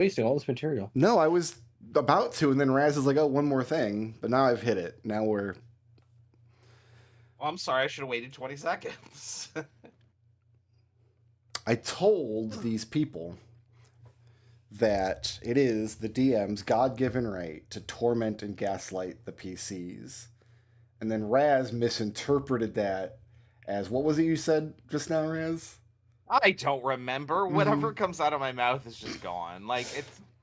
Wasting all this material. No, I was about to, and then Raz is like, oh, one more thing. But now I've hit it. Now we're... Well, I'm sorry. I should have waited 20 seconds. I told these people that it is the DM's God-given right to torment and gaslight the PCs. And then Raz misinterpreted that as, what was it you said just now, Raz? I don't remember. Whatever comes out of my mouth is just gone. Like,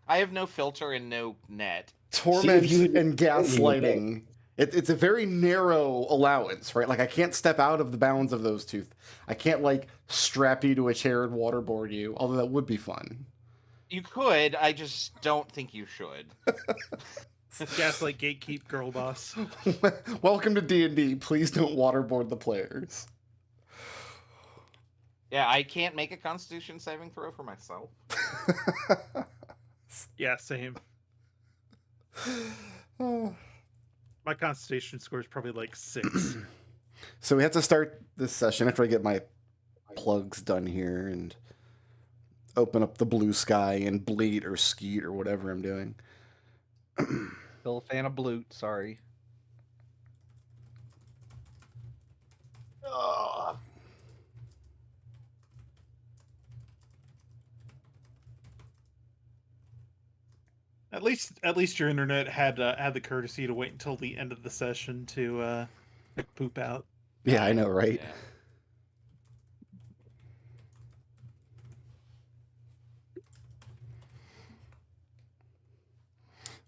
I have no filter and no net. Torment and gaslighting. It's a very narrow allowance, right? Like, I can't step out of the bounds of those two. I can't, like, strap you to a chair and waterboard you, although that would be fun. You could. I just don't think you should. Gaslight gatekeep girl boss. Welcome to D&D. Please don't waterboard the players. Yeah, I can't make a Constitution saving throw for myself. Yeah, same. Oh. My Constitution score is probably like 6. So we have to start this session after I get my plugs done here and open up the blue sky and bleed or skeet or whatever I'm doing. Still a fan of Blute, sorry. At least your internet had the courtesy to wait until the end of the session to poop out. Yeah, I know, right? Yeah.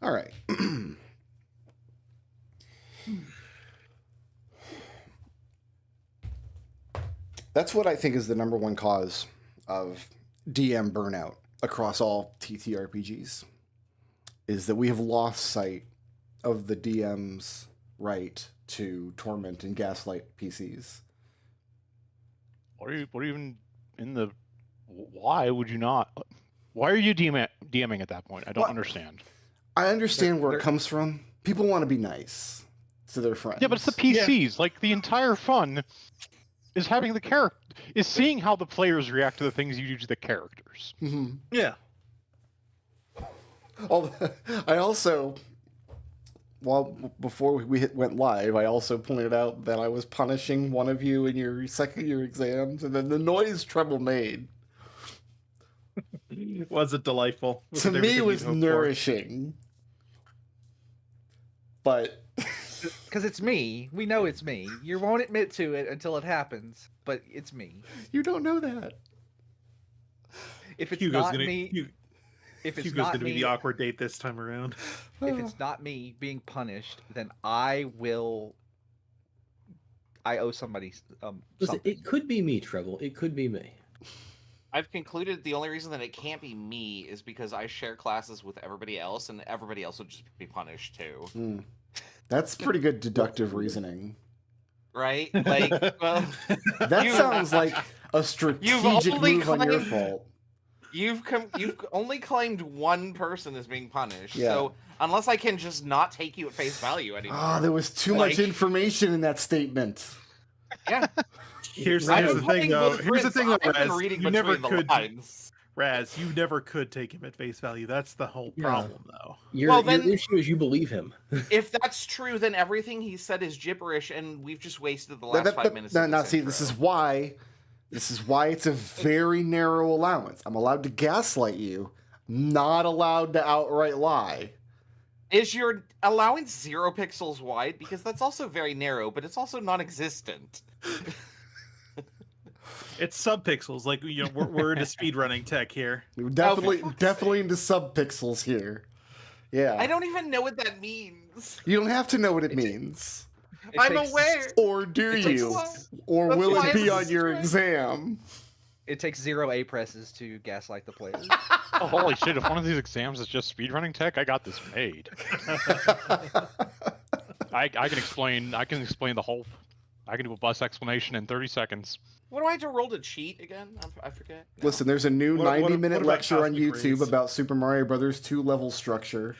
All right. That's what I think is the number one cause of DM burnout across all TTRPGs, is that we have lost sight of the DM's right to torment and gaslight PCs. What are you even in the... Why would you not... Why are you DMing at that point? I don't understand. I understand where it comes from. People want to be nice to their friends. Yeah, but it's the PCs. Yeah. Like, the entire fun is having the character... is seeing how the players react to the things you do to the characters. Mm-hmm. Yeah. I also... Well, before we went live, I also pointed out that I was punishing one of you in your second year exams, and then the noise Treble made. Was it delightful? To me, it was nourishing. But... Because it's me. We know it's me. You won't admit to it until it happens, but it's me. You don't know that. If it's Hugo's not gonna, me... If it's Hugo's not going to me, be the awkward date this time around. If it's not me being punished, then I owe somebody Listen, something. it could be me, Treble. It could be me. I've concluded the only reason that it can't be me is because I share classes with everybody else, and everybody else would just be punished too. That's pretty good deductive reasoning. Right? Like, well... That sounds like a strategic move on your fault. You've only claimed one person as being punished, yeah. So unless I can just not take you at face value anymore... Ah, there was too much information in that statement. Yeah. Here's the thing, though. Here's the thing, Raz. You never could. Raz, you never could take him at face value. That's the whole problem, though. Your issue is you believe him. If that's true, then everything he said is gibberish, and we've just wasted the last 5 minutes. Now, see, this is why it's a very narrow allowance. I'm allowed to gaslight you, not allowed to outright lie. Is your allowance 0 pixels wide? Because that's also very narrow, but it's also non-existent. It's subpixels. Like, you know, we're into speedrunning tech here. Definitely into subpixels here. Yeah. I don't even know what that means. You don't have to know what it means. I'm aware. Or do you? Or will it be on your exam? It takes 0 A presses to gaslight the players. Oh, holy shit, if one of these exams is just speedrunning tech, I got this made. I can explain the whole... I can do a bus explanation in 30 seconds. What do I have to roll to cheat again? I forget. Listen, there's a new 90-minute lecture on YouTube about Super Mario Brothers 2 level structure.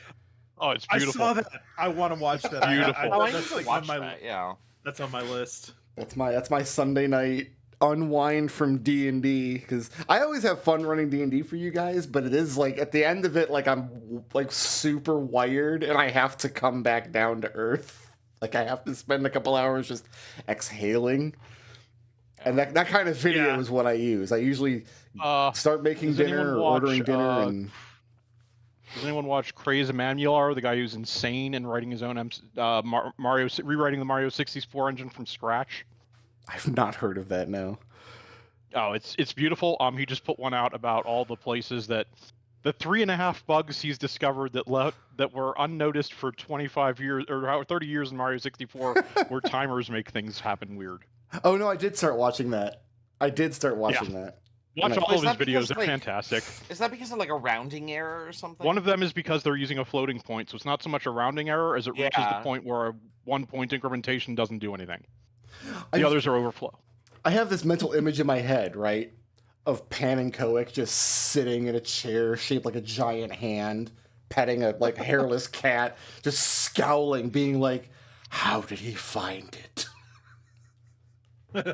Oh, it's beautiful. I saw that. I want to watch that. Beautiful. I need to watch that, yeah. That's on my list. That's my Sunday night unwind from D&D, because I always have fun running D&D for you guys, but it is like at the end of it, like I'm like super wired and I have to come back down to earth. Like I have to spend a couple hours just exhaling. And that kind of video is what I use. I usually start making dinner or ordering dinner. And does anyone watch Crazy Emanuel, the guy who's insane and writing his own rewriting the Mario 64 engine from scratch? I've not heard of that, no. Oh, it's beautiful. He just put one out about all the places that the 3.5 bugs he's discovered that were unnoticed for 25 years or 30 years in Mario 64, where timers make things happen weird. Oh no, I did start watching that. that. Watch all of his videos; they're fantastic. Is that because of like a rounding error or something? One of them is because they're using a floating point, so it's not so much a rounding error as it reaches the point where a 1 point incrementation doesn't do anything. The others are overflow. I have this mental image in my head, right, of Pan and Coic just sitting in a chair shaped like a giant hand, petting a like hairless cat, just scowling, being like, "How did he find it?" And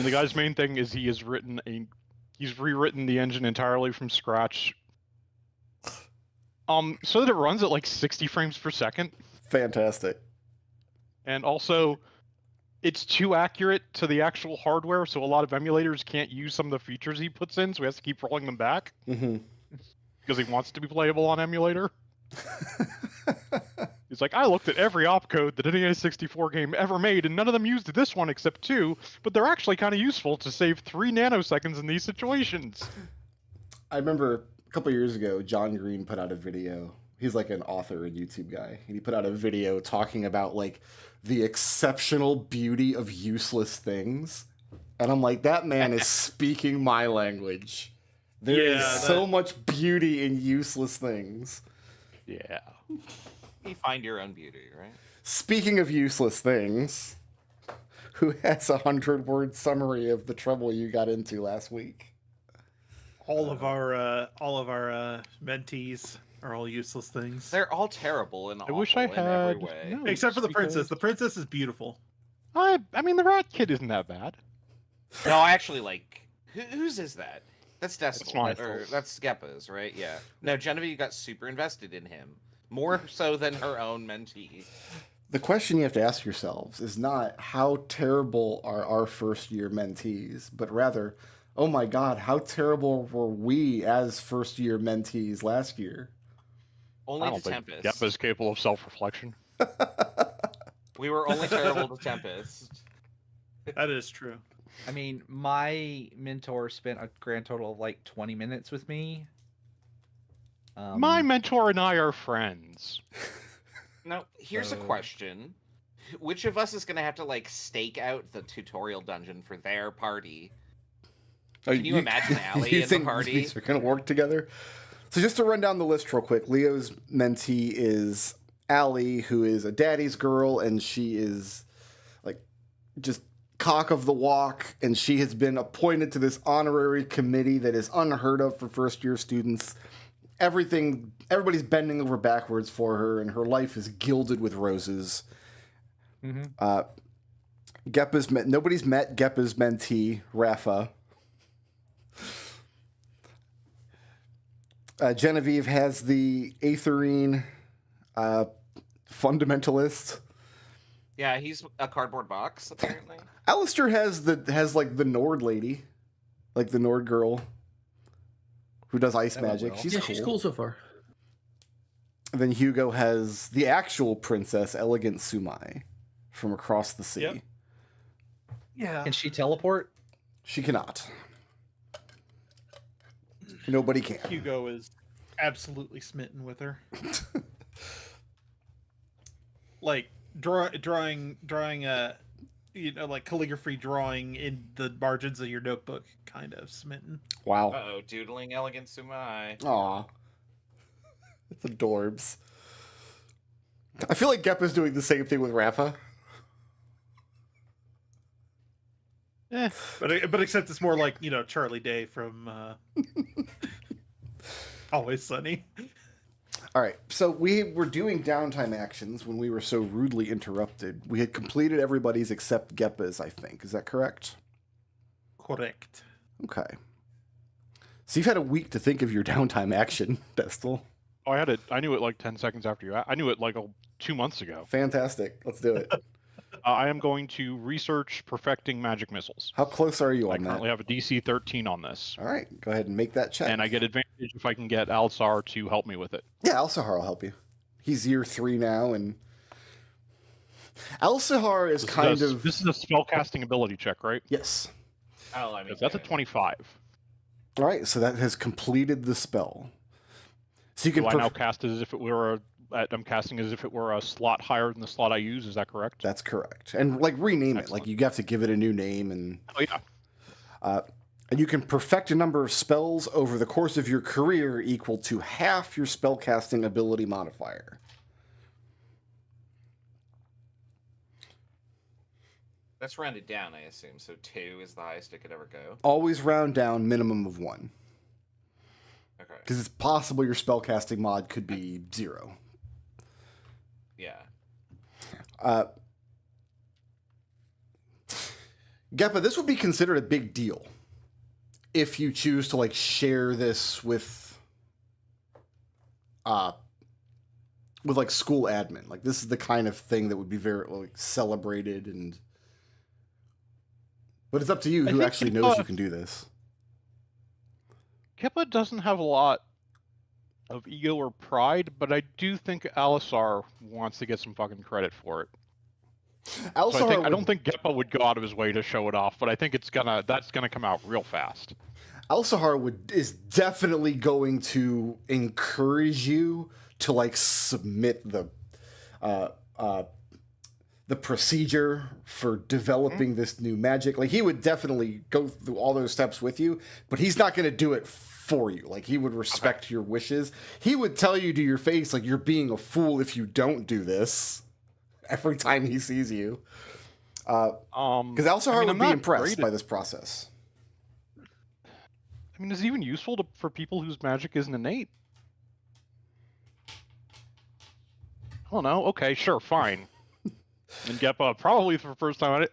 the guy's main thing is he's rewritten the engine entirely from scratch, so that it runs at like 60 frames per second. Fantastic. And also, it's too accurate to the actual hardware, so a lot of emulators can't use some of the features he puts in, so he has to keep rolling them back. Mm-hmm. Because he wants to be playable on emulator. He's like, I looked at every opcode that any N64 game ever made, and none of them used this one except 2, but they're actually kind of useful to save 3 nanoseconds in these situations. I remember a couple years ago, John Green put out a video. He's like an author and YouTube guy, and he put out a video talking about like the exceptional beauty of useless things. And I'm like, that man is speaking my language. There is so much beauty in useless things. Yeah. You find your own beauty, right? Speaking of useless things, who has a 100-word summary of the trouble you got into last week? All of our mentees are all useless things. They're all terrible and awful wish I in had every way. no. Except for the princess. The princess is beautiful. I mean, the rat kid isn't that bad. No, I actually like. Whose is that? That's Destil. That's mine. Or that's Geppa's, right? Yeah. No, Genevieve got super invested in him. More so than her own mentee. The question you have to ask yourselves is not how terrible are our first-year mentees, but rather, oh my god, how terrible were we as first-year mentees last year? Only I to don't think Tempest. Geppa's capable of self-reflection. We were only terrible to Tempest. That is true. I mean, my mentor spent a grand total of like 20 minutes with me. My mentor and I are friends. Now, here's a question. Which of us is going to have to, like, stake out the tutorial dungeon for their party? Can you imagine Allie in the party? These are going to work together? So just to run down the list real quick, Leo's mentee is Allie, who is a daddy's girl, and she is, like, just cock of the walk, and she has been appointed to this honorary committee that is unheard of for first-year students. Everybody's bending over backwards for her, and her life is gilded with roses. Mm-hmm. Nobody's met Geppa's mentee, Rafa. Genevieve has the Aetherine fundamentalist. Yeah, he's a cardboard box, apparently. Alister has like the Nord lady, like the Nord girl, who does ice magic. She's cool. She's cool so far. And then Hugo has the actual princess, Elegant Sumai, from across the sea. Yep. Yeah. Can she teleport? She cannot. Nobody can. Hugo is absolutely smitten with her. Like drawing like calligraphy drawing in the margins of your notebook, kind of smitten. Wow. Uh-oh, doodling elegant Sumai. Aw. It's adorbs. I feel like Geppa's doing the same thing with Rafa. But except it's more like, Charlie Day from Always Sunny. All right, so we were doing downtime actions when we were so rudely interrupted. We had completed everybody's except Geppa's, I think. Is that correct? Correct. Okay. So you've had a week to think of your downtime action, Destil. Oh, I knew it like 10 seconds after you. I knew it like 2 months ago. Fantastic. Let's do it. I am going to research perfecting magic missiles. How close are you I on that? currently have a DC 13 on this. All right, go ahead and make that check. And I get advantage if I can get Alsar to help me with it. Yeah, Alsahar will help you. He's year 3 now, and Alsahar is This is a spellcasting ability check, right? Yes. Oh, I mean, 'Cause that's a 25. All right, so that has completed the spell. So you can So I now cast as if it were I'm casting as if it were a slot higher than the slot I use. Is that correct? That's correct. And like rename it. Excellent. Like you have to give it a new name, and Oh yeah. and you can perfect a number of spells over the course of your career equal to half your spellcasting ability modifier. That's rounded down, I assume. So 2 is the highest it could ever go. Always round down, minimum of 1. Okay. Because it's possible your spellcasting mod could be 0. Yeah. Geppa, this would be considered a big deal if you choose to like share this with like school admin. Like this is the kind of thing that would be very like celebrated, and but it's up to you who actually knows you can do this. Geppa doesn't have a lot of ego or pride, but I do think Alisar wants to get some fucking credit for it. So I don't think Geppa would go out of his way to show it off, but I think that's gonna come out real fast. Alsahar is definitely going to encourage you to like submit the procedure for developing this new magic. Like he would definitely go through all those steps with you, but he's not going to do it for you. Like he would respect your wishes. He would tell you to your face like you're being a fool if you don't do this every time he sees you. Because Alsahar would be impressed by this process. I mean, is it even useful for people whose magic isn't innate? I don't know. Okay, sure, fine. And Geppa, probably for the first time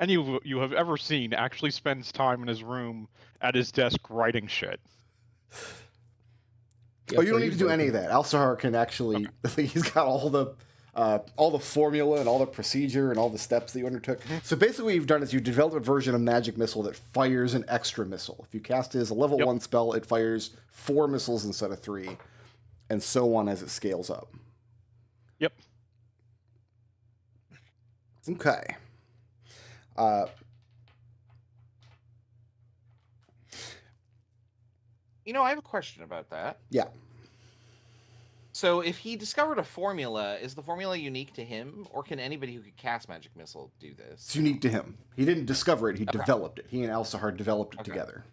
any of you have ever seen, actually spends time in his room at his desk writing shit. Oh, you don't need to do any of that. Alsahar can actually. Okay. He's got all the formula and all the procedure and all the steps that you undertook. So basically, what you've done is you developed a version of Magic Missile that fires an extra missile. If you cast it as a level 1 spell, it fires 4 missiles instead of 3, and so on as it scales up. Yep. Okay. I have a question about that. Yeah. So if he discovered a formula, is the formula unique to him, or can anybody who could cast Magic Missile do this? It's unique to him. He didn't discover it, he developed it. He and Alsahar developed it together.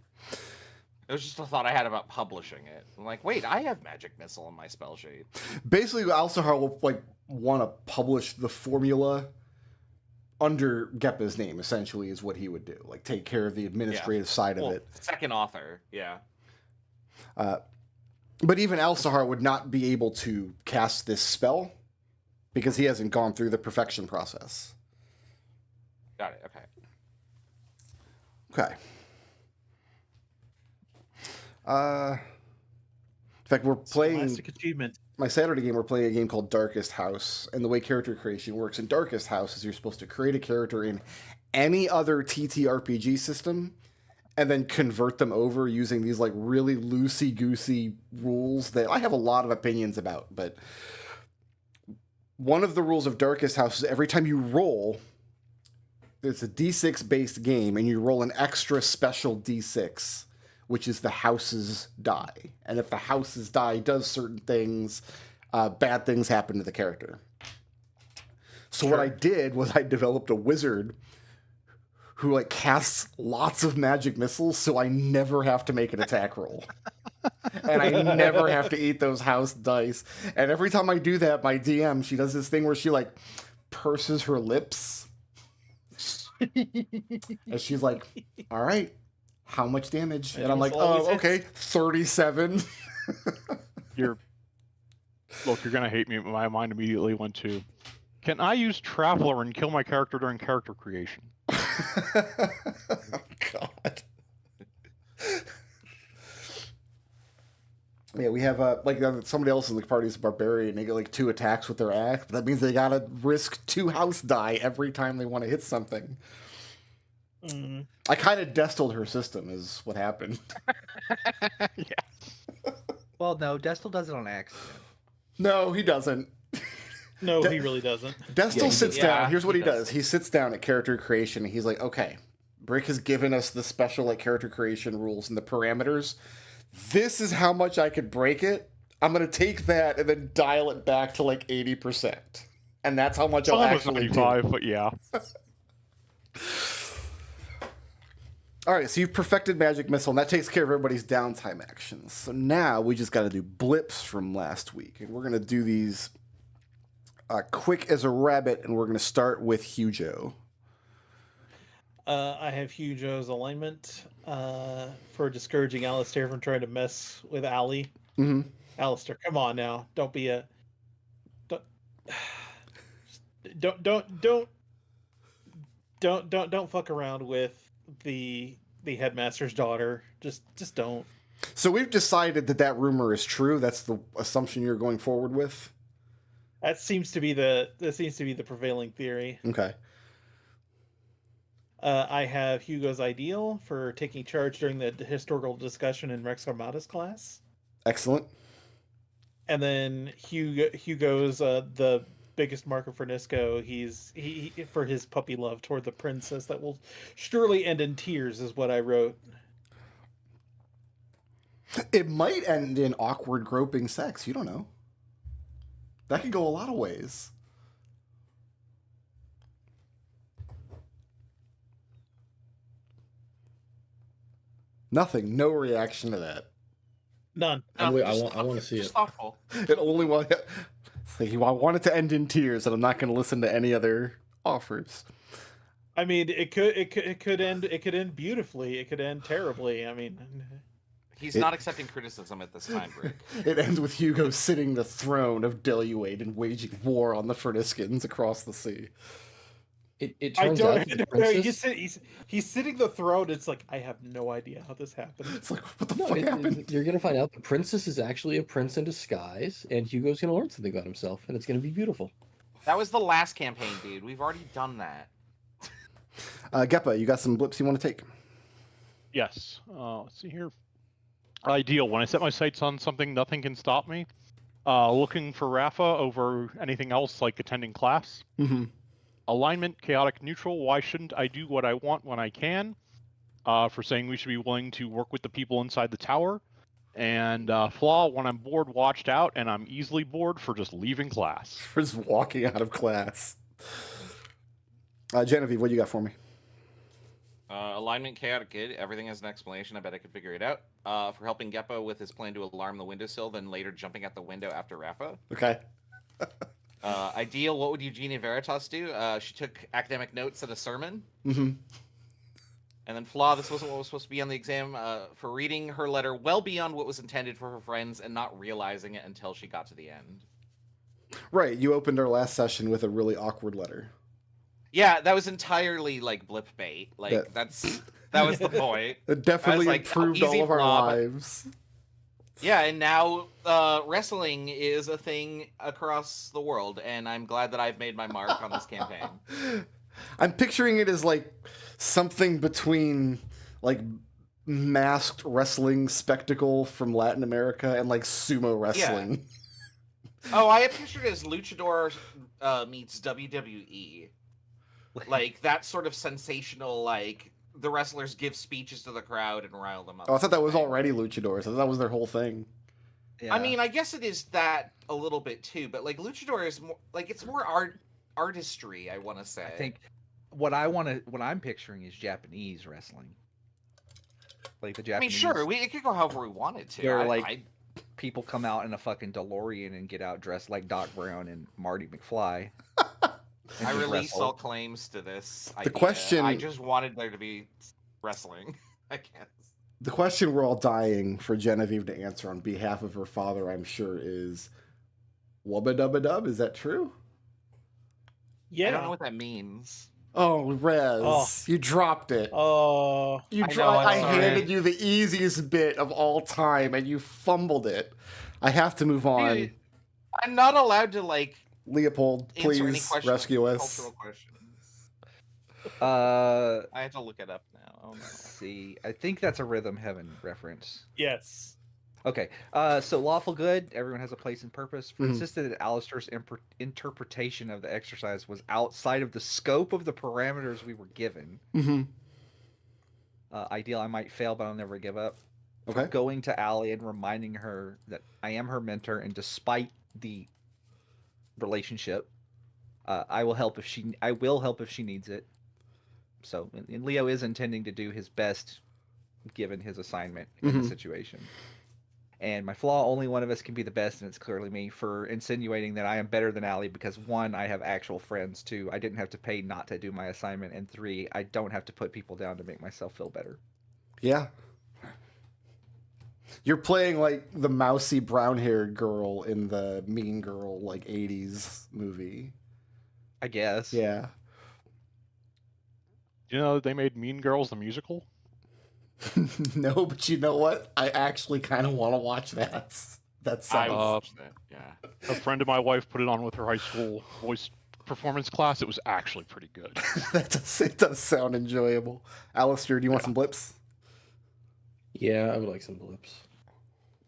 It was just a thought I had about publishing it. I'm like, wait, I have Magic Missile in my spell sheet. Basically, Alsahar will want to publish the formula under Geppa's name, essentially, is what he would do. Like, take care of the administrative side of it. Second author, yeah. But even Alsahar would not be able to cast this spell because he hasn't gone through the perfection process. Got it, okay. Okay. In fact, we're playing... Scholastic achievement. My Saturday game, we're playing a game called Darkest House, and the way character creation works in Darkest House is you're supposed to create a character in any other TTRPG system and then convert them over using these like really loosey-goosey rules that I have a lot of opinions about. But one of the rules of Darkest House is every time you roll, it's a D6 based game, and you roll an extra special D6, which is the house's die. And if the house's die does certain things, bad things happen to the character. So what I did was I developed a wizard who like casts lots of magic missiles, so I never have to make an attack roll. And I never have to eat those house dice. And every time I do that, my DM, she does this thing where she like purses her lips. And she's like, all right, how much damage? And I'm like, oh, okay, 37. Look, you're gonna hate me, but my mind immediately went to, can I use Traveler and kill my character during character creation? Oh, God. Yeah, we have somebody else in the party is a barbarian. They get like 2 attacks with their axe, but that means they gotta risk 2 house die every time they want to hit something. Mm. I kind of destiled her system, is what happened. Yeah. Well, no, Destil does it on accident. No, he doesn't. No, he really doesn't. Destil sits down. yeah, Here's what he he does. does. He sits down at character creation, and he's like, okay, Brick has given us the special like character creation rules and the parameters. This is how much I could break it. I'm going to take that and then dial it back to like 80%. And that's how much I'll Almost actually do. 95, but yeah. All right, so you've perfected Magic Missile, and that takes care of everybody's downtime actions. So now we just got to do blips from last week. And we're going to do these quick as a rabbit, and we're going to start with Hugo. I have Hugo's alignment for discouraging Alister from trying to mess with Ali. Mm-hmm. Alister, come on now. Don't be a... Don't fuck around with the headmaster's daughter. Just don't. So we've decided that rumor is true. That's the assumption you're going forward with. That seems to be the prevailing theory. Okay. I have Hugo's ideal for taking charge during the historical discussion in Rex Armada's class. Excellent. And then Hugo's the biggest marker for Nisco. He for his puppy love toward the princess that will surely end in tears, is what I wrote. It might end in awkward groping sex. You don't know. That could go a lot of ways. Nothing. No reaction to that. None. I Just want to see just it. thoughtful. It only want. It's like, I want it to end in tears, and I'm not going to listen to any other offers. I mean, it could end beautifully. It could end terribly. I mean, He's not accepting criticism at this time, Brick. It ends with Hugo sitting the throne of Deluade and waging war on the Ferniskins across the sea. It turns out that the princess... he's sitting the throne. It's like, I have no idea how this happened. It's like, what the fuck happened? You're gonna find out the princess is actually a prince in disguise, and Hugo's gonna learn something about himself, and it's gonna be beautiful. That was the last campaign, dude. We've already done that. Geppa, you got some blips you want to take? Yes. Let's see here. Ideal. When I set my sights on something, nothing can stop me. Looking for Rafa over anything else, like attending class. Mm-hmm. Alignment, chaotic, neutral. Why shouldn't I do what I want when I can? For saying we should be willing to work with the people inside the tower. And flaw, when I'm bored, watched out, and I'm easily bored for just leaving class. For just walking out of class. Genevieve, what do you got for me? Alignment, chaotic, good. Everything has an explanation. I bet I could figure it out. For helping Geppa with his plan to alarm the windowsill, then later jumping at the window after Rafa. Okay. Ideal, what would Eugenia Veritas do? She took academic notes at a sermon. Mm-hmm. And then flaw, this wasn't what was supposed to be on the exam, for reading her letter well beyond what was intended for her friends and not realizing it until she got to the end. Right, you opened our last session with a really awkward letter. Yeah, that was entirely like blip bait. Like that was the point. It definitely like, improved easy all of our flaw, but- lives. Yeah, and now wrestling is a thing across the world, and I'm glad that I've made my mark on this campaign. I'm picturing it as like something between like masked wrestling spectacle from Latin America and like sumo wrestling. Oh, I pictured it as Luchador meets WWE. Like that sort of sensational, like the wrestlers give speeches to the crowd and rile them up. Oh, I thought that was already luchadors. I thought that was their whole thing. Yeah. I mean, I guess it is that a little bit too, but like luchador is more like it's more artistry. I want to say. I think what I'm picturing is Japanese wrestling. Like the Japanese. I mean, sure, it could go however we wanted to. Where like people come out in a fucking DeLorean and get out dressed like Doc Brown and Marty McFly. I release all claims to this. The question... I just wanted there to be wrestling, I guess. The question we're all dying for Genevieve to answer on behalf of her father, I'm sure, is Wubba dubba dub, is that true? Yeah. I don't know what that means. Oh, Rez, Oh. you dropped it. Oh. I I'm sorry. handed you the easiest bit of all time, and you fumbled it. I have to move on. Dude, I'm not allowed to Leopold, answer any please questions, rescue us. cultural questions. Uh, I have to look it up now. Oh no. let's see. I think that's a Rhythm Heaven reference. Yes. Okay. So lawful good. Everyone has a place and purpose. Mhm. Insisted that Alister's interpretation of the exercise was outside of the scope of the parameters we were given. Mm-hmm. Ideal, I might fail, but I'll never give up. Okay. Going to Allie and reminding her that I am her mentor, and despite the relationship, I will help if she needs it. So, and Leo is intending to do his best, given his assignment in the situation. And my flaw: only one of us can be the best, and it's clearly me, for insinuating that I am better than Allie because 1, I have actual friends. 2, I didn't have to pay not to do my assignment, and 3, I don't have to put people down to make myself feel better. Yeah. You're playing like the mousy brown-haired girl in the Mean Girl 80s movie. I guess. Yeah. You know they made Mean Girls the musical? No, but you know what? I actually kind of want to watch that. That I sounds. watched that. Yeah. A friend of my wife put it on with her high school voice performance class. It was actually pretty good. It does sound enjoyable. Alister, do you want some blips? Yeah, I would like some blips.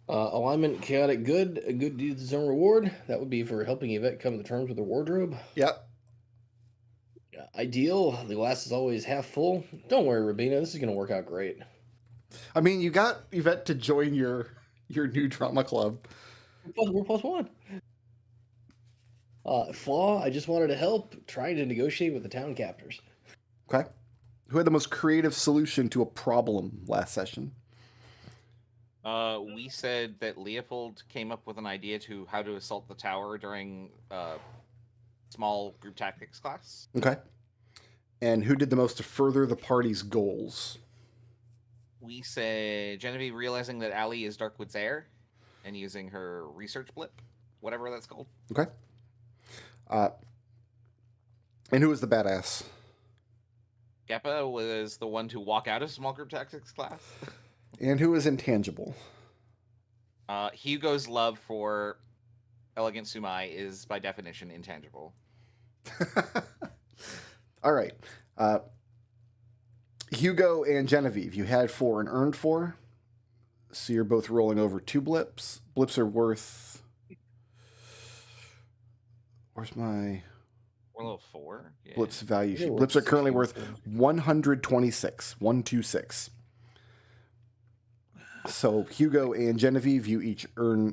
Alignment, chaotic good. A good deed is own reward. That would be for helping Yvette come to terms with her wardrobe. Yep. Ideal, the glass is always half full. Don't worry, Rabina, this is going to work out great. I mean, you got Yvette to join your new drama club. We're plus one. Flaw, I just wanted to help, trying to negotiate with the town captors. Okay. Who had the most creative solution to a problem last session? We said that Léopold came up with an idea to how to assault the tower during small group tactics class. Okay. And who did the most to further the party's goals? We said Genevieve realizing that Allie is Darkwood's heir and using her research blip, whatever that's called. Okay. And who was the badass? Geppa was the one to walk out of small group tactics class. And who was intangible? Hugo's love for elegant sumai is by definition intangible. All right. Hugo and Genevieve, you had 4 and earned 4. So you're both rolling over 2 blips. Blips are worth... Where's my... We're level 4. Yeah. Blips value sheet? Yeah, Blips are currently 16. worth 126. 126. So Hugo and Genevieve, you each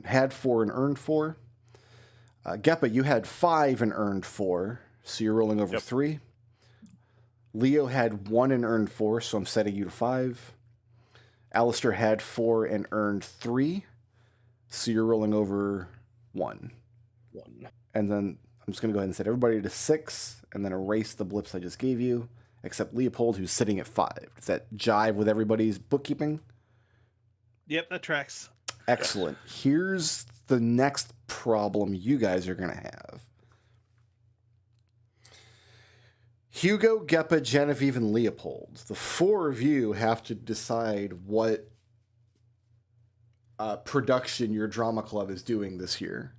had 4 and earned 4. Geppa, you had 5 and earned 4, so you're rolling over 3. Leo had 1 and earned 4, so I'm setting you to 5. Alister had 4 and earned 3, so you're rolling over 1. And then I'm just going to go ahead and set everybody to 6, and then erase the blips I just gave you, except Léopold, who's sitting at 5. Does that jive with everybody's bookkeeping? Yep, that tracks. Excellent. Here's the next problem you guys are going to have. Hugo, Geppa, Genevieve, and Léopold. The 4 of you have to decide what production your drama club is doing this year.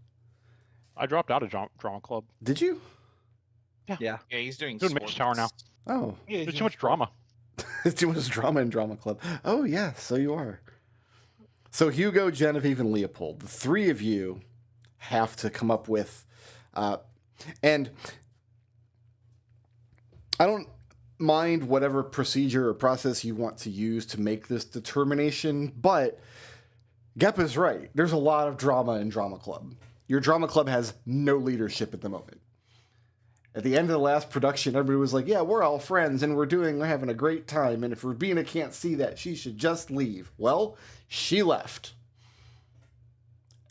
I dropped out of drama club. Did you? Yeah. Yeah, he's doing Doing Mage Tower now. Oh. Yeah, There's too much drama. There's too much drama in drama club. Oh, yeah, so you are. So Hugo, Genevieve, and Léopold, the 3 of you have to come up with... and I don't mind whatever procedure or process you want to use to make this determination, but Geppa's right. There's a lot of drama in drama club. Your drama club has no leadership at the moment. At the end of the last production, everybody was like, yeah, we're all friends and we're having a great time. And if Rabina can't see that, she should just leave. Well, she left.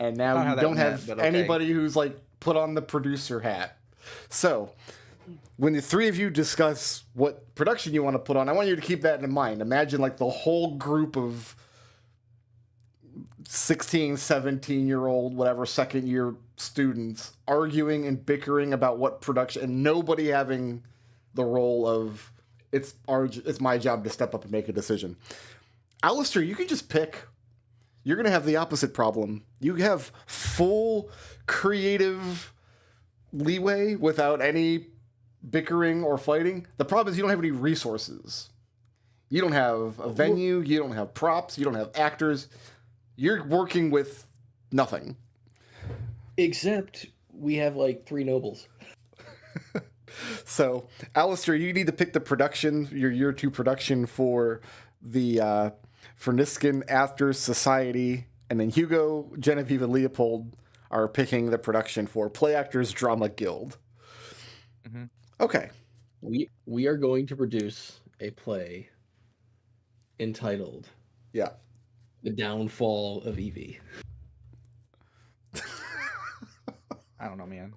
And now you don't have anybody who's like put on the producer hat. So when the 3 of you discuss what production you want to put on, I want you to keep that in mind. Imagine like the whole group of 16, 17-year-old, whatever, second-year students arguing and bickering about what production, and nobody having the role of, it's my job to step up and make a decision. Alister, you can just pick. You're going to have the opposite problem. You have full creative leeway without any bickering or fighting. The problem is you don't have any resources. You don't have a venue, you don't have props, you don't have actors. You're working with nothing. Except we have like 3 nobles. So, Alister, you need to pick the production, your year 2 production for the Ferniskin After Society, and then Hugo, Genevieve, and Léopold are picking the production for Play Actors Drama Guild. Mm-hmm. Okay. We are going to produce a play entitled The Downfall of Evie. I don't know, man.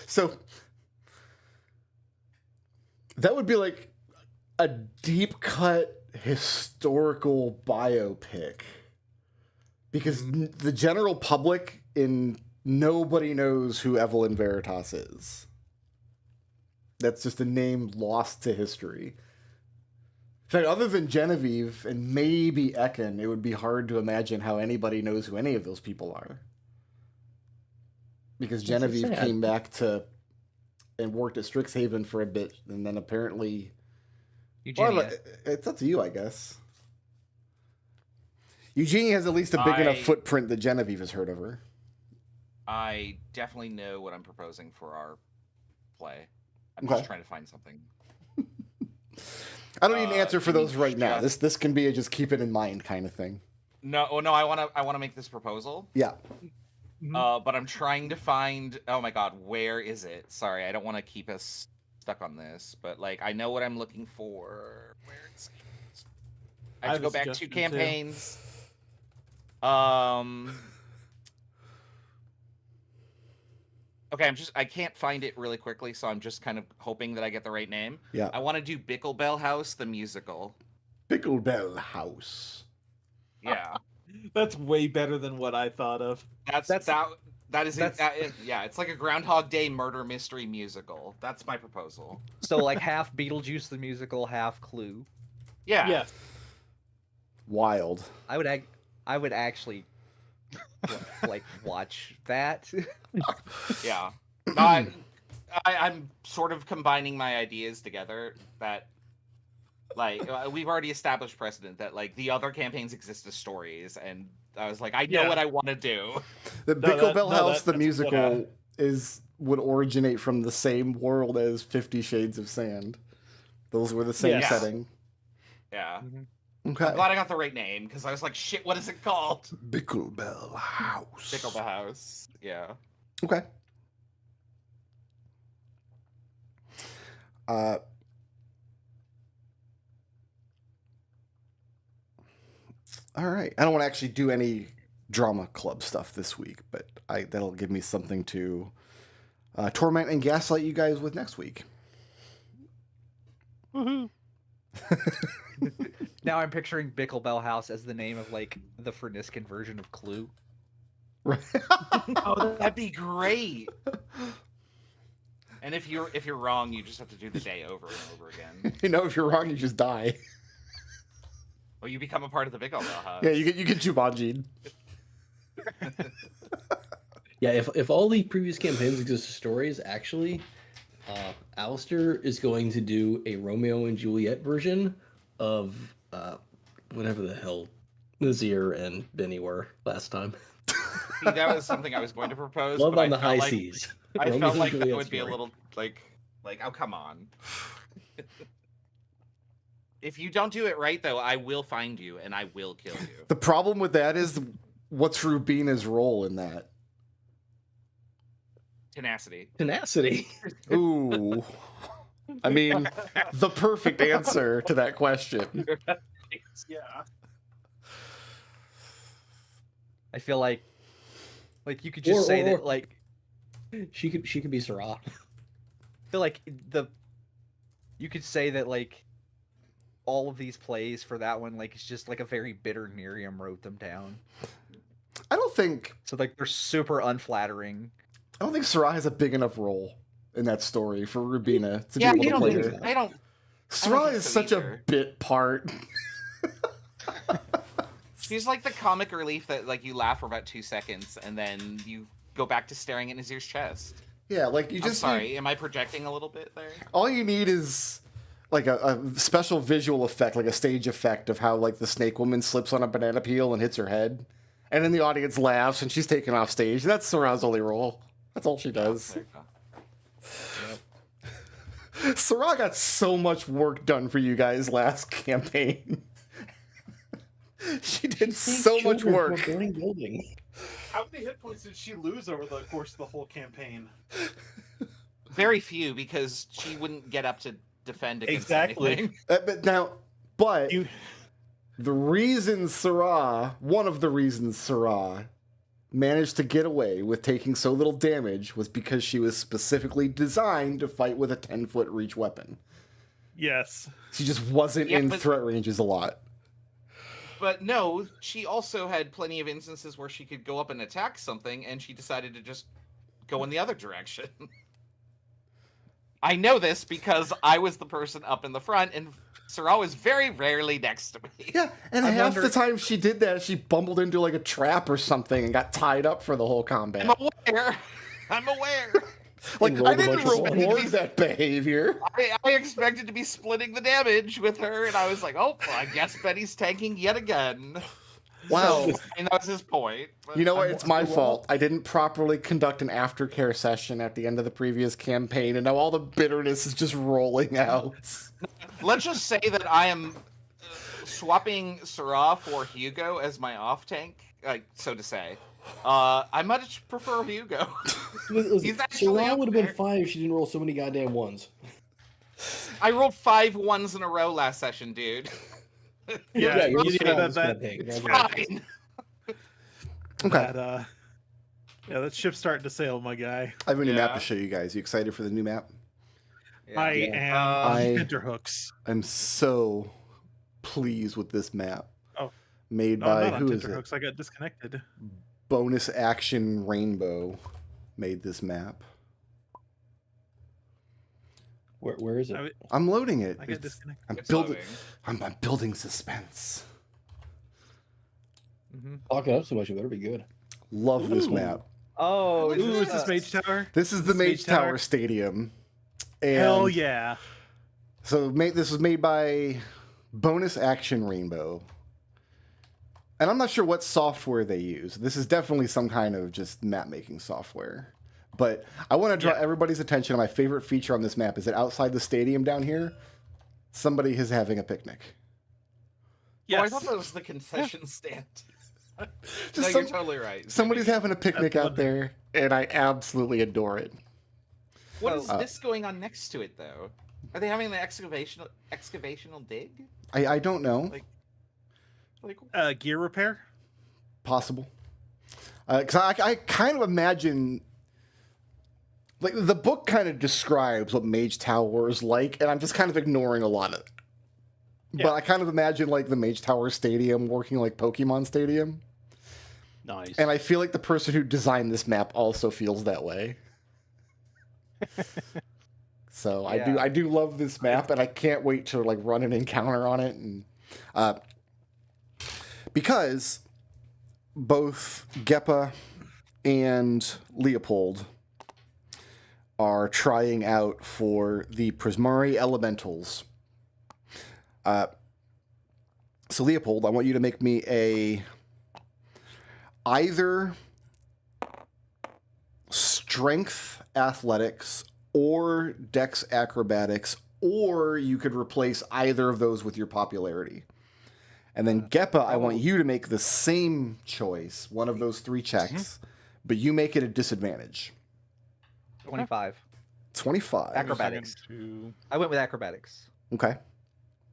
So that would be like a deep cut historical biopic, because the general public nobody knows who Evelyn Veritas is. That's just a name lost to history. In fact, other than Genevieve and maybe Ekin, it would be hard to imagine how anybody knows who any of those people are. Because Genevieve came back and worked at Strixhaven for a bit, and then apparently... Eugenia. Well, it's up to you, I guess. Eugenia has at least a big enough footprint that Genevieve has heard of her. I definitely know what I'm proposing for our play. I'm just trying to find something. I don't need an answer for those right now. This can be a just keep it in mind kind of thing. No, I want to make this proposal. Yeah. But I'm trying to find. Oh my God, where is it? Sorry, I don't want to keep us stuck on this. But like, I know what I'm looking for. Where is it? I have to go back 2 campaigns. Okay, I can't find it really quickly, so I'm just kind of hoping that I get the right name. Yeah. I want to do Bicklebell House, the musical. Bicklebell House. Yeah. That's way better than what I thought of. Yeah, it's like a Groundhog Day murder mystery musical. That's my proposal. So like half Beetlejuice the musical, half Clue. Yeah. Yes. Wild. I would actually like watch that. Yeah. No, I'm sort of combining my ideas together. That, like, we've already established precedent that like the other campaigns exist as stories, and I was like, I know what I want to do. The Bicklebell House, the musical, would originate from the same world as 50 Shades of Sand. Those were the same setting. Yeah. Okay. I'm glad I got the right name, because I was like, shit, what is it called? Bicklebell House. Bicklebell House. Yeah. Okay. All right. I don't want to actually do any drama club stuff this week, but that'll give me something to torment and gaslight you guys with next week. Woohoo! Now I'm picturing Bicklebell House as the name of like the Ferniskin version of Clue. Right. Oh, that'd be great. And if you're wrong, you just have to do the day over and over again. If you're wrong, you just die. Well, you become a part of the Bicklebell House. Yeah, you get Jumanji'd. Yeah, if all the previous campaigns exist as stories, actually, Alister is going to do a Romeo and Juliet version of whatever the hell Nazir and Benny were last time. See, that was something I was going to propose. Love but on the high seas. I Romeo felt and like that Juliet would be a story. little like oh, come on. If you don't do it right, though, I will find you and I will kill you. The problem with that is, what's Rubina's role in that? Tenacity. Tenacity. Ooh. I mean, the perfect answer to that question. Yeah. I feel like you could just say that or- like She could be Sarah. I feel like you could say that like all of these plays for that one, like it's just like a very bitter Miriam wrote them down. I don't think So like they're super unflattering. Sarah has a big enough role in that story for Rubina to Yeah, be I able to play don't. her. I don't. Sarah think is so such a either. bit part. She's like the comic relief that like you laugh for about 2 seconds and then you go back to staring at Nazir's chest. Yeah, like you I'm just sorry, am I projecting a little bit there? all you need is like a special visual effect, like a stage effect of how like the snake woman slips on a banana peel and hits her head, and then the audience laughs and she's taken off stage. That's Sarah's only role. That's all she does. There you go. Sarah got so much work done for you guys last campaign. She did so much work. Burning building. How many hit points did she lose over the course of the whole campaign? Very few because she wouldn't get up to defend against Exactly. anything. But You the reason one of the reasons Sarah managed to get away with taking so little damage was because she was specifically designed to fight with a 10-foot reach weapon. yes. She just wasn't Yeah, in but- threat ranges a lot. But no, she also had plenty of instances where she could go up and attack something, and she decided to just go in the other direction. I know this because I was the person up in the front, and Sarah was very rarely next to me. Yeah, and I half wonder- the time she did that, she bumbled into like a trap or something and got tied up for the whole combat. I'm aware. I'm aware. Like, Rolled I a didn't bunch of reward ones. that behavior. I expected to be splitting the damage with her, and I was like, oh, well, I guess Betty's tanking yet again. Wow. And that was his point. But You know what? I'm- It's my fault. I didn't properly conduct an aftercare session at the end of the previous campaign, and now all the bitterness is just rolling out. Let's just say that I am swapping Sarah for Hugo as my off tank, so to say. I much prefer Hugo. He's actually Sarah up would have been there. fine if she didn't roll so many goddamn ones. I rolled 5 ones in a row last session, dude. Yeah, you're you just know, fine this that- campaign. It's Congratulations. fine. Okay. That, yeah, that ship's starting to sail, my guy. I have a new map Yeah. to show you guys. You excited for the new map? I Yeah. am I- tenterhooks. I'm so pleased with this map. Oh. Made No, by, I'm not on who is it? tenterhooks. I got disconnected. Bonus Action Rainbow made this map. Where is it? I- I'm loading it. I got It's- disconnected. I'm It's building. loading. I'm building suspense. Mm-hmm. Talk it up so much, it better be good. Love this Ooh. map. Oh, Ooh, is uh, this Mage Tower? This is the This Mage Mage Tower? Tower Stadium. And Hell yeah. So this was made by Bonus Action Rainbow. And I'm not sure what software they use. This is definitely some kind of just map making software. But I want to draw Yeah. everybody's attention to my favorite feature on this map is that outside the stadium down here, somebody is having a picnic. Oh, Yes. I thought that was the concession stand. No, Just you're totally right. somebody's having a picnic That's out there, and I absolutely adore it. What is Uh, this going on next to it, though? Are they having the excavational dig? I don't know. Like, Gear repair? Possible. Because I kind of imagine, like, the book kind of describes what Mage Tower is like, and I'm just kind of ignoring a lot of it. Yeah. But I kind of imagine, like, the Mage Tower Stadium working like Pokemon Stadium. Nice. And I feel like the person who designed this map also feels that way. So Yeah. I do love this map, and I can't wait to, like, run an encounter on it. And because both Geppa and Léopold are trying out for the Prismari Elementals. So Léopold, I want you to make me either strength athletics or dex acrobatics, or you could replace either of those with your popularity. And then Geppa, I want you to make the same choice, one of those 3 checks, but you make it a disadvantage. 25. 25. Acrobatics. To... I went with acrobatics, Okay.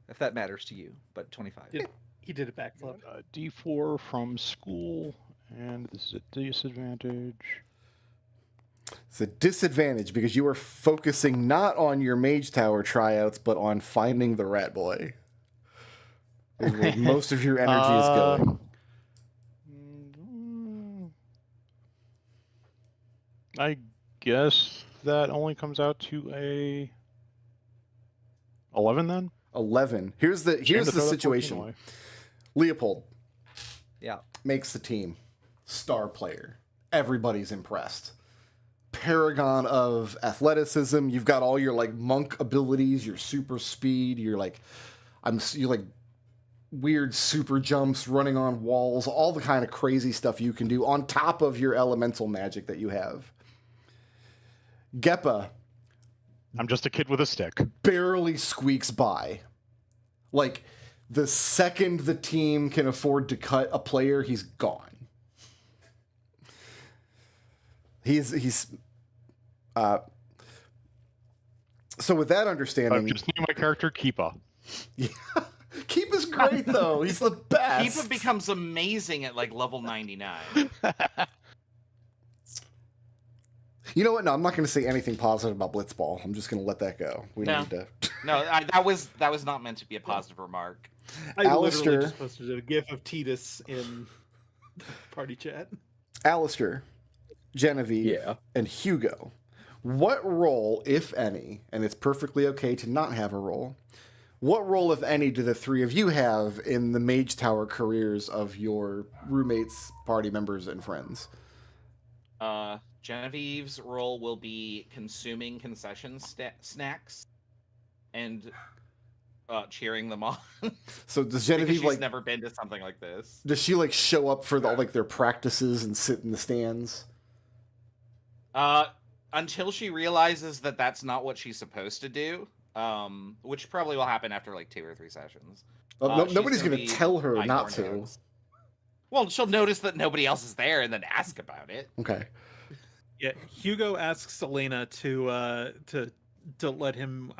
if that matters to you, but 25. Yeah. He did a backflip. D4 from school, and this is a disadvantage. It's a disadvantage because you are focusing not on your Mage Tower tryouts, but on finding the Rat Boy. is where most of your energy is going. I guess that only comes out to a 11 then. 11. Here's the Shame to throw that 14 situation. away. Leopold Yeah. makes the team. Star player. Everybody's impressed. Paragon of athleticism. You've got all your like monk abilities, your super speed, you're like weird super jumps, running on walls, all the kind of crazy stuff you can do on top of your elemental magic that you have. Geppa I'm just a kid with a stick. barely squeaks by. Like, the second the team can afford to cut a player, he's gone. So with that I've understanding, just named my character Keepa. yeah, Keepa's great though. He's the best. Keepa becomes amazing at like level 99. You know what? No, I'm not going to say anything positive about Blitzball. I'm just going to let that go. We No. don't need to. No, that was not meant to be a positive remark. I Alister. literally just posted a gif of Titus in party chat. Alister, Genevieve, Yeah. and Hugo. What role, if any, and it's perfectly okay to not have a role, what role, if any, do the three of you have in the Mage Tower careers of your roommates, party members, and friends? Genevieve's role will be consuming concession snacks and cheering them on. So does Because Genevieve she's never been to something like this. does she like show up for their practices and sit in the stands? Until she realizes that that's not what she's supposed to do, which probably will happen after like 2 or 3 sessions. She's Nobody's gonna going be to tell her eyeing not corn to. dogs. Well, she'll notice that nobody else is there and then ask about it. Okay. Yeah, Hugo asks Elena to let him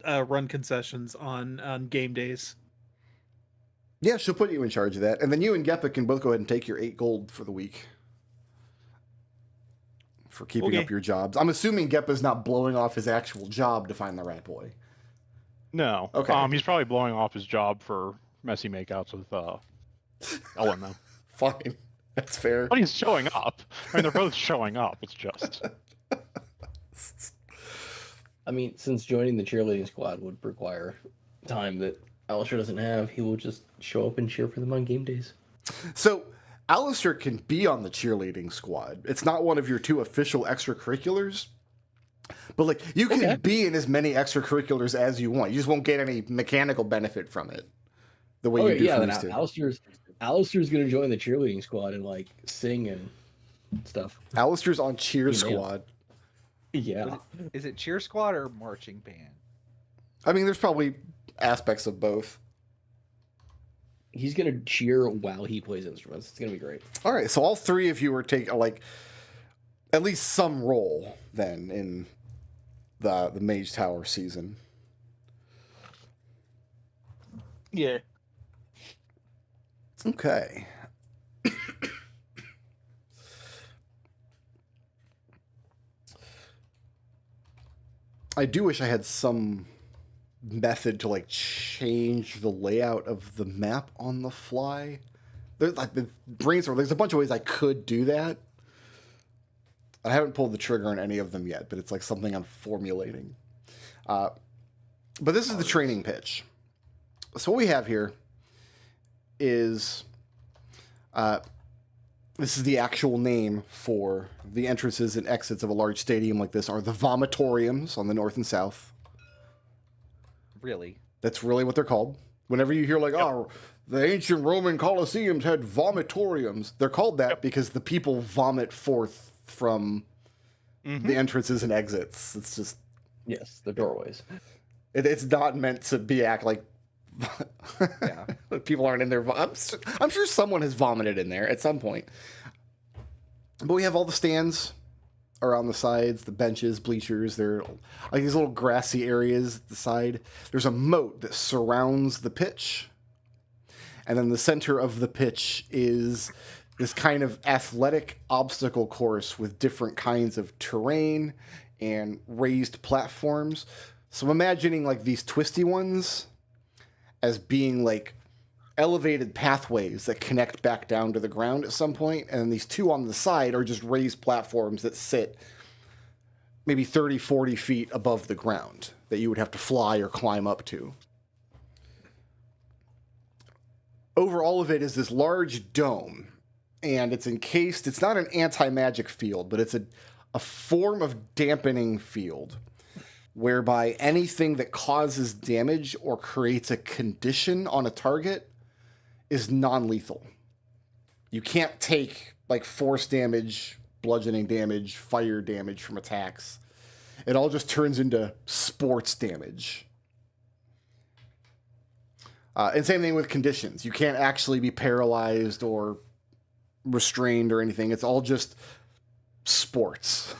run concessions on game days. Yeah, she'll put you in charge of that. And then you and Geppa can both go ahead and take your 8 gold for the week. For keeping Okay. up your jobs. I'm assuming Geppa's not blowing off his actual job to find the rat boy. No. Okay. He's probably blowing off his job for messy makeouts with Ellen though. Fine. That's fair. But he's showing up. I mean, they're both showing up. It's just. I mean, since joining the cheerleading squad would require time that Alister doesn't have, he will just show up and cheer for them on game days. So, Alister can be on the cheerleading squad. It's not one of your 2 official extracurriculars. But, like, you can Okay. be in as many extracurriculars as you want. You just won't get any mechanical benefit from it. The way you do yeah, from then these 2. Alister's going to join the cheerleading squad and, like, sing and stuff. Alister's on cheer Yeah. squad. Yeah. Is it cheer squad or marching band? I mean, there's probably aspects of both. He's going to cheer while he plays instruments. It's going to be great. All right, so all 3 of you are taking, like, at least some role, then, in the Mage Tower season. Yeah. Okay. I do wish I had some method to like change the layout of the map on the fly. There's like the brainstorm. There's a bunch of ways I could do that. I haven't pulled the trigger on any of them yet, but it's like something I'm formulating. But this is the training pitch. So what we have here is this is the actual name for the entrances and exits of a large stadium like this are the vomitoriums on the north and south. Really? That's really what they're called. Whenever you hear like, oh, the ancient Roman Colosseums had vomitoriums, they're called that because the people vomit forth from the entrances and exits. It's just Yes, the doorways. it's not meant to be act like Yeah. people aren't in there. I'm sure someone has vomited in there at some point. But we have all the stands around the sides, the benches, bleachers. They're like these little grassy areas at the side. There's a moat that surrounds the pitch. And then the center of the pitch is this kind of athletic obstacle course with different kinds of terrain and raised platforms. So I'm imagining like these twisty ones. as being like elevated pathways that connect back down to the ground at some point, and then these two on the side are just raised platforms that sit maybe 30, 40 feet above the ground that you would have to fly or climb up to. Over all of it is this large dome, and it's encased, it's not an anti-magic field, but it's a form of dampening field whereby anything that causes damage or creates a condition on a target is non-lethal. You can't take like force damage, bludgeoning damage, fire damage from attacks. It all just turns into sports damage. And same thing with conditions. You can't actually be paralyzed or restrained or anything. It's all just sports.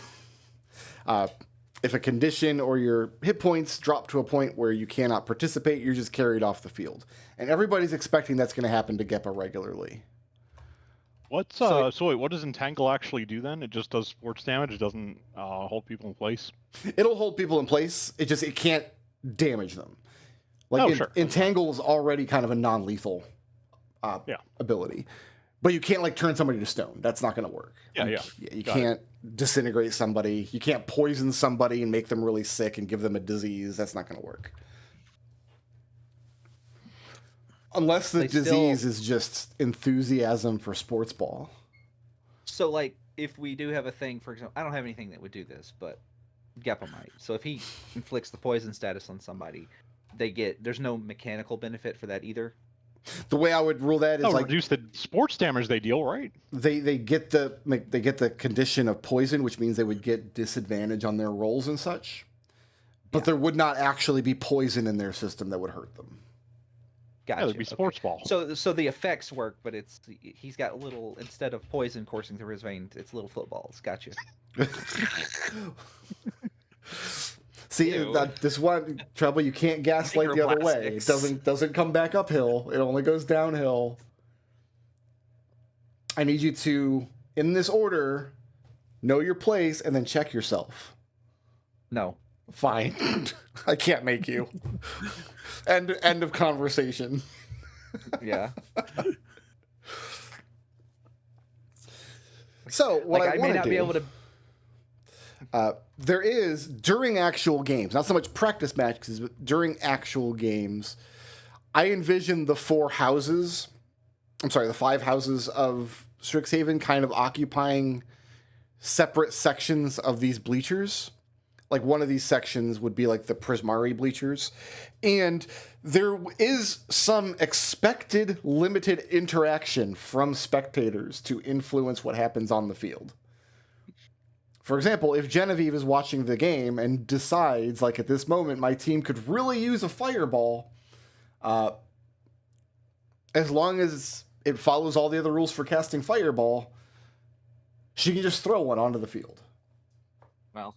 If a condition or your hit points drop to a point where you cannot participate, you're just carried off the field. And everybody's expecting that's going to happen to Geppa regularly. What's so wait, what does Entangle actually do then? It just does sports damage. It doesn't hold people in place. It'll hold people in place. It can't damage them. Like sure. Entangle is already kind of a non-lethal ability, but you can't like turn somebody to stone. That's not going to work. You can't disintegrate somebody. You can't poison somebody and make them really sick and give them a disease. That's not going to work. Unless the disease is just enthusiasm for sports ball. So, like, if we do have a thing, for example, I don't have anything that would do this, but Geppa might. So if he inflicts the poison status on somebody, there's no mechanical benefit for that either. The way I would rule that is like reduce the sports damage they deal, right? They get the condition of poison, which means they would get disadvantage on their rolls and such. But there would not actually be poison in their system that would hurt them. Gotcha. Yeah, it'd be sports ball. So the effects work, but he's got a little, instead of poison coursing through his veins, it's little footballs. Gotcha. See, this one Treble, you can't gaslight the other way. It doesn't come back uphill. It only goes downhill. I need you to, in this order, know your place and then check yourself. No. Fine. I can't make you. End of conversation. Yeah. So what I may not be able to. There is during actual games, not so much practice matches, but during actual games, I envision the 5 houses of Strixhaven kind of occupying separate sections of these bleachers. Like one of these sections would be like the Prismari bleachers. And there is some expected limited interaction from spectators to influence what happens on the field. For example, if Genevieve is watching the game and decides, like at this moment, my team could really use a fireball, as long as it follows all the other rules for casting fireball, she can just throw one onto the field. Well,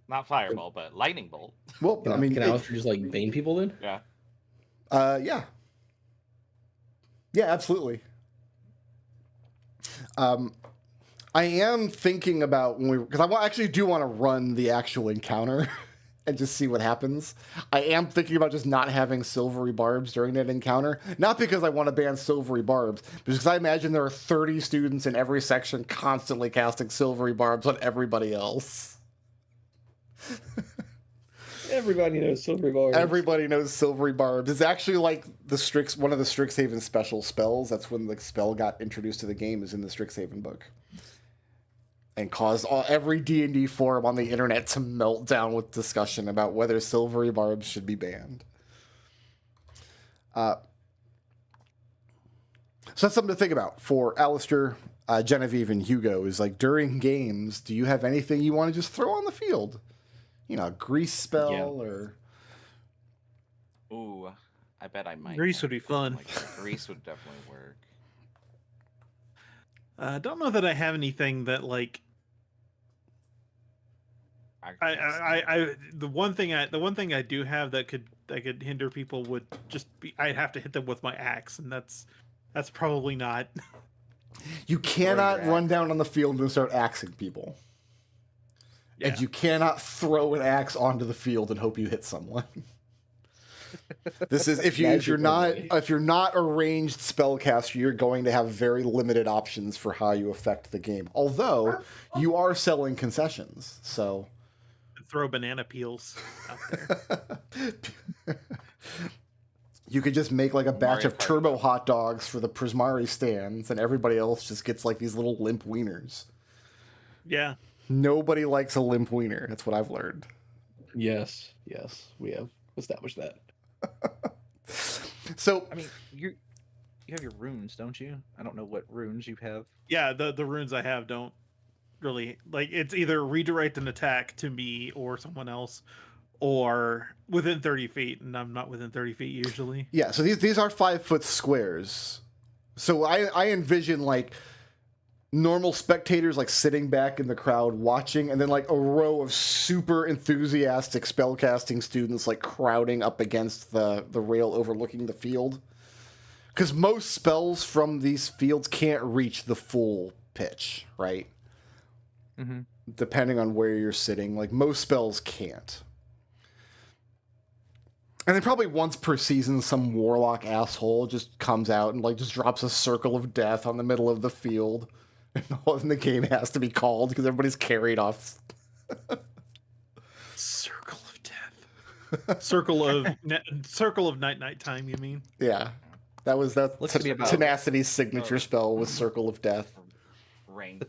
not fireball, but lightning bolt. Well, Can Alister just like bane people then? Yeah. Yeah. Yeah, absolutely. I am thinking about because I actually do want to run the actual encounter and just see what happens. I am thinking about just not having silvery barbs during that encounter. Not because I want to ban silvery barbs, but because I imagine there are 30 students in every section constantly casting silvery barbs on everybody else. Everybody knows silvery barbs. Everybody knows silvery barbs. It's actually like one of the Strixhaven special spells. That's when the spell got introduced to the game, is in the Strixhaven book. And caused every D&D forum on the internet to melt down with discussion about whether silvery barbs should be banned. So that's something to think about for Alister, Genevieve, and Hugo. Is like during games, do you have anything you want to just throw on the field? You know, a grease spell or... Ooh, I bet I might. Grease would be fun. Grease would definitely work. I don't know that I have anything that like. The one thing I do have that could hinder people would just be I'd have to hit them with my axe, and that's probably not. You cannot run down on the field and start axing people. Yeah. And you cannot throw an axe onto the field and hope you hit someone. This is if Magic you're not overlay. if you're not a ranged spellcaster, you're going to have very limited options for how you affect the game. Although you are selling concessions, so Throw banana peels out there. you could just make like a batch Mario of Kart. turbo hot dogs for the Prismari stands, and everybody else just gets like these little limp wieners. Yeah. Nobody likes a limp wiener. That's what I've learned. Yes, we have established that. So I mean, you have your runes, don't you? I don't know what runes you have. Yeah, the runes I have don't really like it's either redirect an attack to me or someone else, or within 30 feet, and I'm not within 30 feet usually. yeah, so these are 5-foot squares. So I envision like normal spectators like sitting back in the crowd watching, and then like a row of super enthusiastic spellcasting students like crowding up against the rail overlooking the field. Because most spells from these fields can't reach the full pitch, right? Mm-hmm. Depending on where you're sitting, like most spells can't. And then probably once per season, some warlock asshole just comes out and like just drops a circle of death on the middle of the field. And the game has to be called because everybody's carried off. Circle of death. Circle of night time, you mean? Yeah. That Looks to be about- Tenacity's signature spell was Circle of Death. Rain.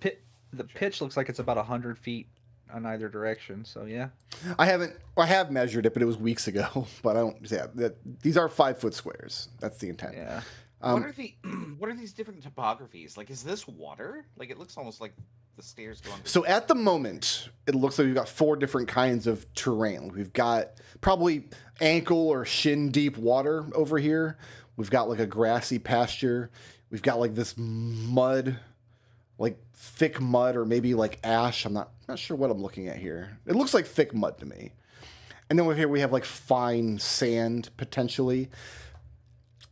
The pitch looks like it's about 100 feet on either direction. So yeah. I have measured it, but it was weeks ago. But I don't. Yeah, these are 5-foot squares. That's the intent. Yeah. What are these different topographies? Like, is this water? Like, it looks almost like the stairs go under. So at the moment, it looks like we've got 4 different kinds of terrain. We've got probably ankle or shin deep water over here. We've got like a grassy pasture. We've got like this mud, like thick mud or maybe like ash. I'm not sure what I'm looking at here. It looks like thick mud to me. And then over here we have like fine sand potentially.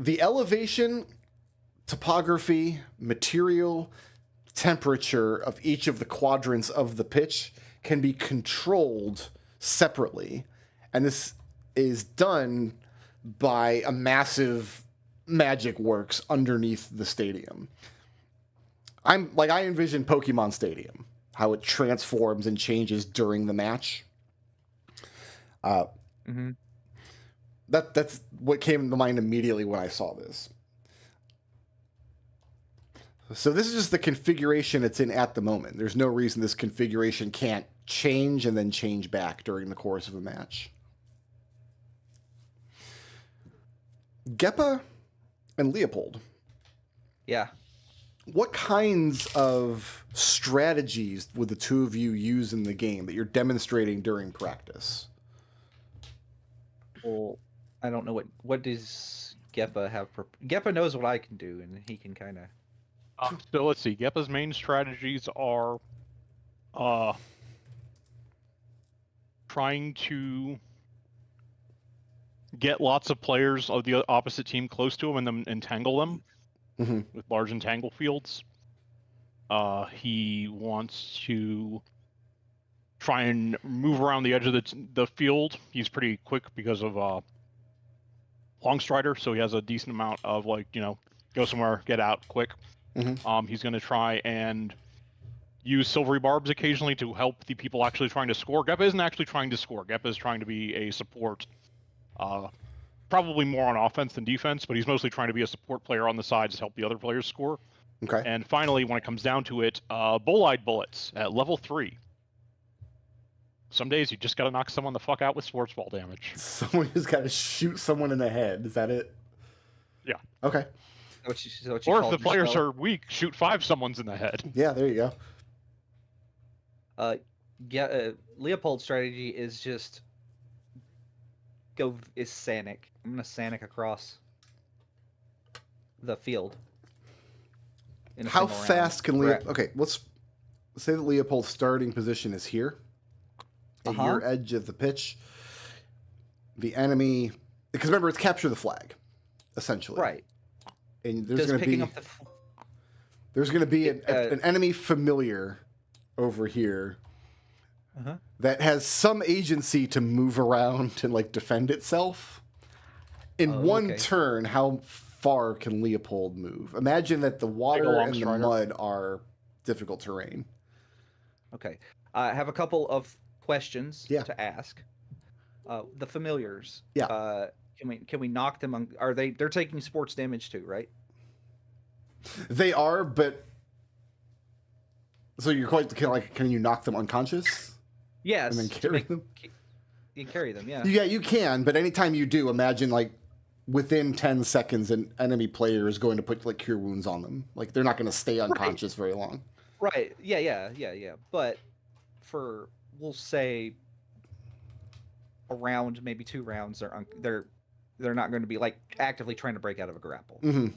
The elevation, topography, material, temperature of each of the quadrants of the pitch can be controlled separately. And this is done by a massive magic works underneath the stadium. I envision Pokemon Stadium, how it transforms and changes during the match. Mm-hmm. That's what came to mind immediately when I saw this. So this is just the configuration it's in at the moment. There's no reason this configuration can't change and then change back during the course of a match. Geppa and Léopold, Yeah. what kinds of strategies would the two of you use in the game that you're demonstrating during practice? Well, I don't know what does Geppa have. Geppa knows what I can do, and he can kind of. So let's see. Geppa's main strategies are trying to get lots of players of the opposite team close to him and then entangle them with large entangle fields. He wants to try and move around the edge of the field. He's pretty quick because of long strider, so he has a decent amount of go somewhere, get out quick. He's going to try and use silvery barbs occasionally to help the people actually trying to score. Geppa isn't actually trying to score. Geppa is trying to be a support, probably more on offense than defense, but he's mostly trying to be a support player on the sides to help the other players score. Okay. And finally, when it comes down to it, bull-eyed bullets at level 3. Some days you just got to knock someone the fuck out with sports ball damage. Someone just got to shoot someone in the head. Is that it? Yeah. Okay. What you Or if called the players spell. are weak, shoot 5 someones in the head. Yeah, there you go. Léopold's strategy is just Sanic. I'm gonna Sanic across the field. in a How single round. fast can Correct. Okay, let's say that Léopold's starting position is here, at your edge of the pitch. The enemy, because remember, it's capture the flag, essentially. Right. And there's Does going to picking be up the there's going to be an enemy familiar over here that has some agency to move around and like defend itself. In one okay. turn, how far can Léopold move? Imagine that the water long and the strider. mud are difficult terrain. Okay. I have a couple of questions Yeah. to ask. The familiars. Yeah. Can we knock them on? They're taking sports damage too, right? They are, but so you're quite can you knock them unconscious Yes. and then carry them? You can carry them, yeah. Yeah, you can, but anytime you do, imagine like within 10 seconds an enemy player is going to put like cure wounds on them. Like they're not going to stay unconscious very long. Right. Yeah. But for we'll say a round, maybe 2 rounds, they're not going to be like actively trying to break out of a grapple. Mm-hmm.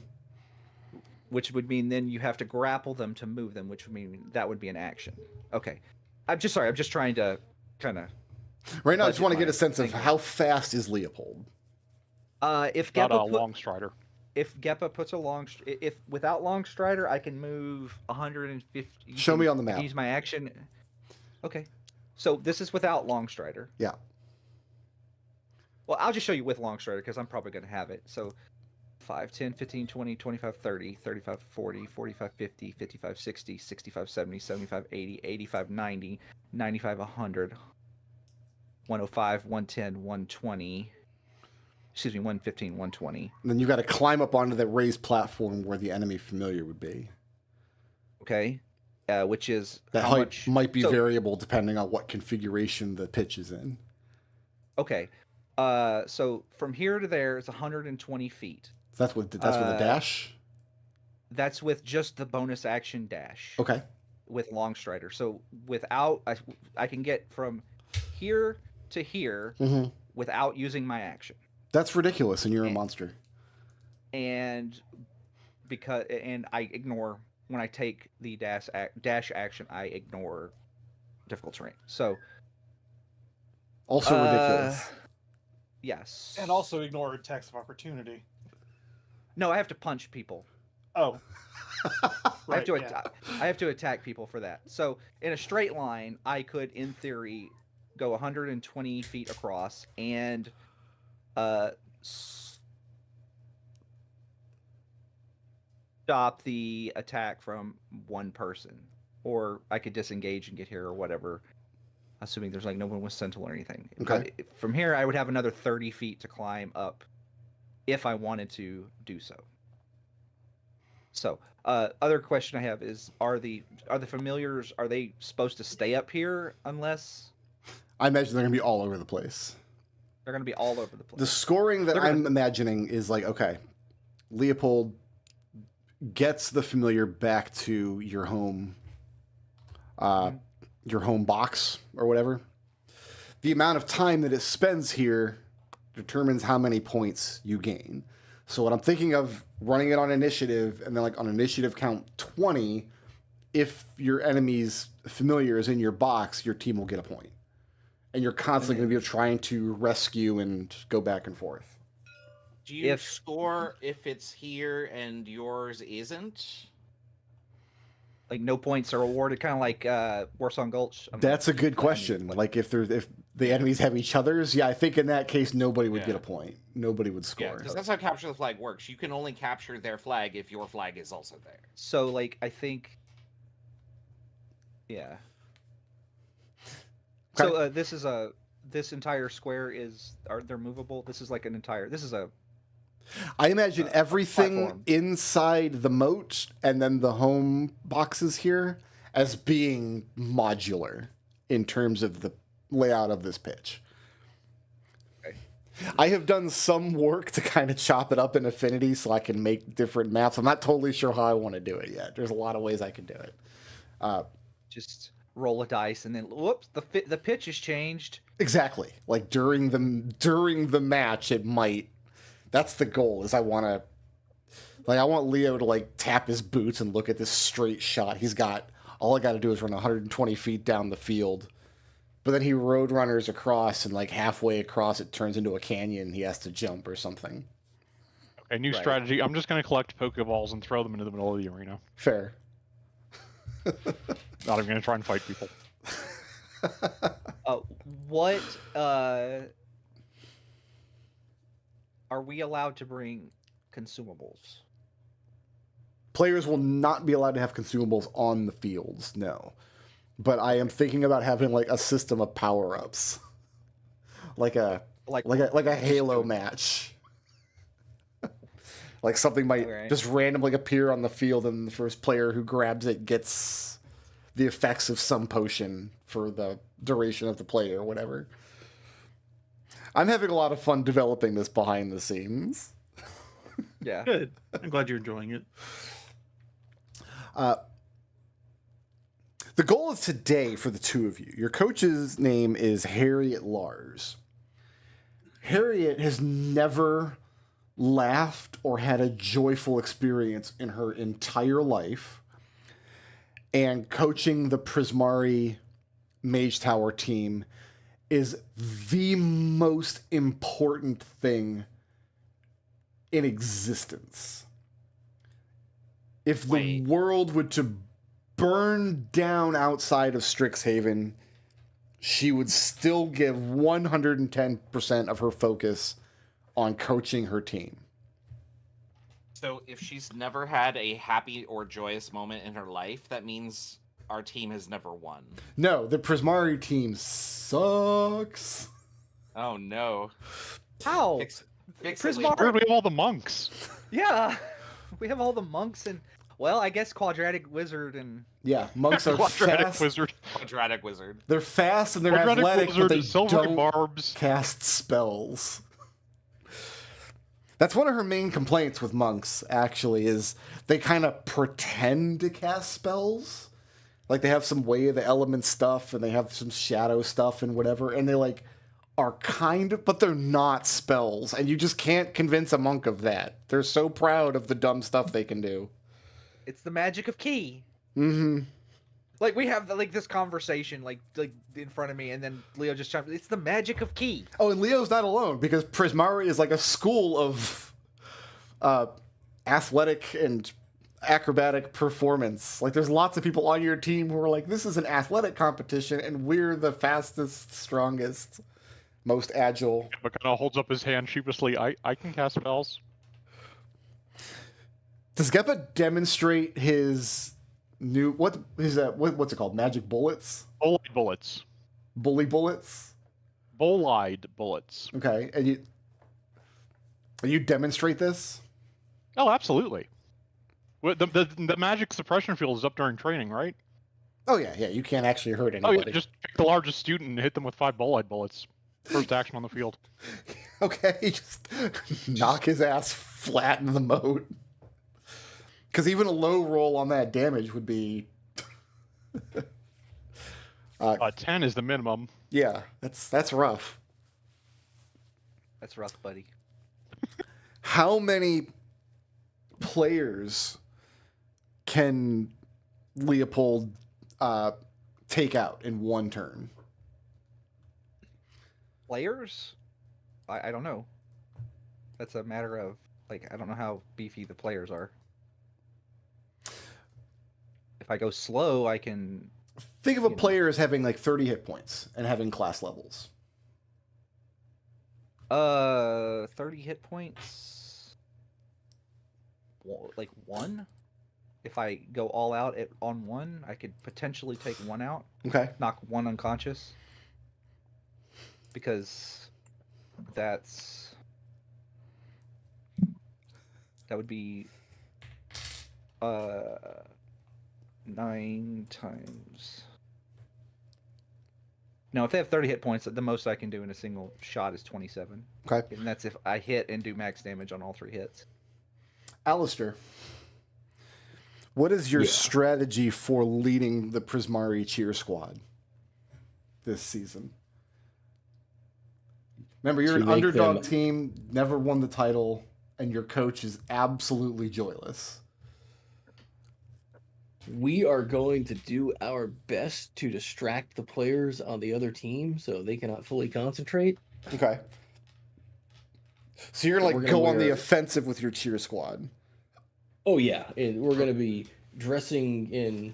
Which would mean then you have to grapple them to move them, which would mean that would be an action. Okay. I'm just trying to kind of. Right now, I just want to get a budget sense of thinking. how fast is Léopold. If Not a Geppa long strider. if Geppa puts a if without long strider, I can move 150. Show me on the map. Use my action. Okay. So this is without long strider. Yeah. Well, I'll just show you with long strider because I'm probably going to have it. So 5, 10, 15, 20, 25, 30, 35, 40, 45, 50, 55, 60, 65, 70, 75, 80, 85, 90, 95, 100, 105, 110, 120. Excuse me, 115, 120. And then you got to climb up onto that raised platform where the enemy familiar would be. Okay. Which is That how height much... might be so- variable depending on what configuration the pitch is in. Okay. So from here to there is 120 feet. That's with a dash. That's with just the bonus action dash. Okay. With long strider. So without I can get from here to here Mm-hmm. without using my action. That's ridiculous, and you're a monster. And I ignore when I take the dash action, I ignore difficult terrain. So Also ridiculous. yes. And also ignore attacks of opportunity. No, I have to punch people. Oh. I have to yeah. I have to attack people for that. So in a straight line, I could, in theory, go 120 feet across and stop the attack from one person, or I could disengage and get here or whatever. Assuming there's like no one with sentinel or anything. Okay. But from here, I would have another 30 feet to climb up if I wanted to do so. So, other question I have is: Are the familiars, are they supposed to stay up here unless I imagine they're going to be all over the place. they're going to be all over the place? The scoring that They're gonna- I'm imagining is like, okay, Léopold gets the familiar back to your home box or whatever. The amount of time that it spends here determines how many points you gain. So what I'm thinking of running it on initiative, and then like on initiative count 20, if your enemy's familiar is in your box, your team will get a point. And you're constantly going to be trying to rescue and go back and forth. Do you If- score if it's here and yours isn't? Like no points are awarded, kind of like Warsong Gulch. That's a good question. Like if the enemies have each other's, yeah, I think in that case nobody would Yeah. get a point. Nobody would Yeah, score. because that's how capture the flag works. You can only capture their flag if your flag is also there. So, like, I think, yeah. Okay. So this entire square they're movable? This is like this is a I imagine everything platform. inside the moat and then the home boxes here as being modular in terms of the layout of this pitch. Okay. I have done some work to kind of chop it up in Affinity so I can make different maps. I'm not totally sure how I want to do it yet. There's a lot of ways I can do it. just roll a dice and then whoops, the pitch has changed. Exactly. Like during the match, it might. That's the goal. Is I want Leo to like tap his boots and look at this straight shot. All I got to do is run 120 feet down the field, but then he road runners across, and like halfway across, it turns into a canyon. He has to jump or something. Okay, new Right. strategy. I'm just going to collect Pokeballs and throw them into the middle of the arena. Fair. Not even going to try and fight people. What Are we allowed to bring consumables? Players will not be allowed to have consumables on the fields, no. But I am thinking about having like a system of power-ups. Like a Halo match. Like something might just randomly appear on the field, and the first player who grabs it gets the effects of some potion for the duration of the play or whatever. I'm having a lot of fun developing this behind the scenes. Yeah. Good. I'm glad you're enjoying it. The goal is today for the two of you. Your coach's name is Harriet Lars. Harriet has never laughed or had a joyful experience in her entire life. And coaching the Prismari Mage Tower team is the most important thing in existence. If the world were to burn down outside of Strixhaven, she would still give 110% of her focus on coaching her team. So if she's never had a happy or joyous moment in her life, that means our team has never won. No, the Prismari team sucks. Oh no. How? Fix Prismari- Where do we have all the monks? Yeah. We have all the monks and, well, I guess Quadratic Wizard and... Yeah, monks are Quadratic fast. Wizard. Quadratic Wizard. They're fast and they're Quadratic athletic, Wizard, but they Silvery don't Barbs. cast spells. That's one of her main complaints with monks, actually, is they kind of pretend to cast spells. Like, they have some Way of the Elements stuff, and they have some shadow stuff and whatever, and they, like, are kind of, but they're not spells, and you just can't convince a monk of that. They're so proud of the dumb stuff they can do. It's the magic of key. Mm-hmm. Like, we have, like, this conversation, like in front of me, and then Leo just chimed in. It's the magic of key. Oh, and Leo's not alone, because Prismari is like a school of athletic and acrobatic performance. Like, there's lots of people on your team who are like, this is an athletic competition, and we're the fastest, strongest, most agile. But kind of holds up his hand sheepishly. I can cast spells. Does Geppa demonstrate his new what's it called? Magic bullets? Bolide bullets. Bully bullets? Bolide bullets. Okay, and you demonstrate this? Oh, absolutely. The magic suppression field is up during training, right? Oh yeah, you can't actually hurt Oh anybody. yeah, just pick the largest student and hit them with 5 bolide bullets. First action on the field. Okay, just knock his ass flat in the moat. Because even a low roll on that damage would be 10 is the minimum. yeah, that's rough. That's rough, buddy. How many players can Léopold take out in one turn? Players? I don't know. That's a matter of, like, I don't know how beefy the players are. If I go slow, I can... Think of a player as having like 30 hit points and having class levels. 30 hit points. Like 1? If I go all out on 1, I could potentially take 1 out. Okay. Knock 1 unconscious. Because that would be 9 times. No, if they have 30 hit points, the most I can do in a single shot is 27. Okay. And that's if I hit and do max damage on all 3 hits. Alister, what is your strategy for leading the Prismari cheer squad this season? Remember, you're an underdog team, never won the title, and your coach is absolutely joyless. We are going to do our best to distract the players on the other team so they cannot fully concentrate. Okay. So you're We're like gonna go on the wear- offensive with your cheer squad. Oh yeah, and we're going to be dressing in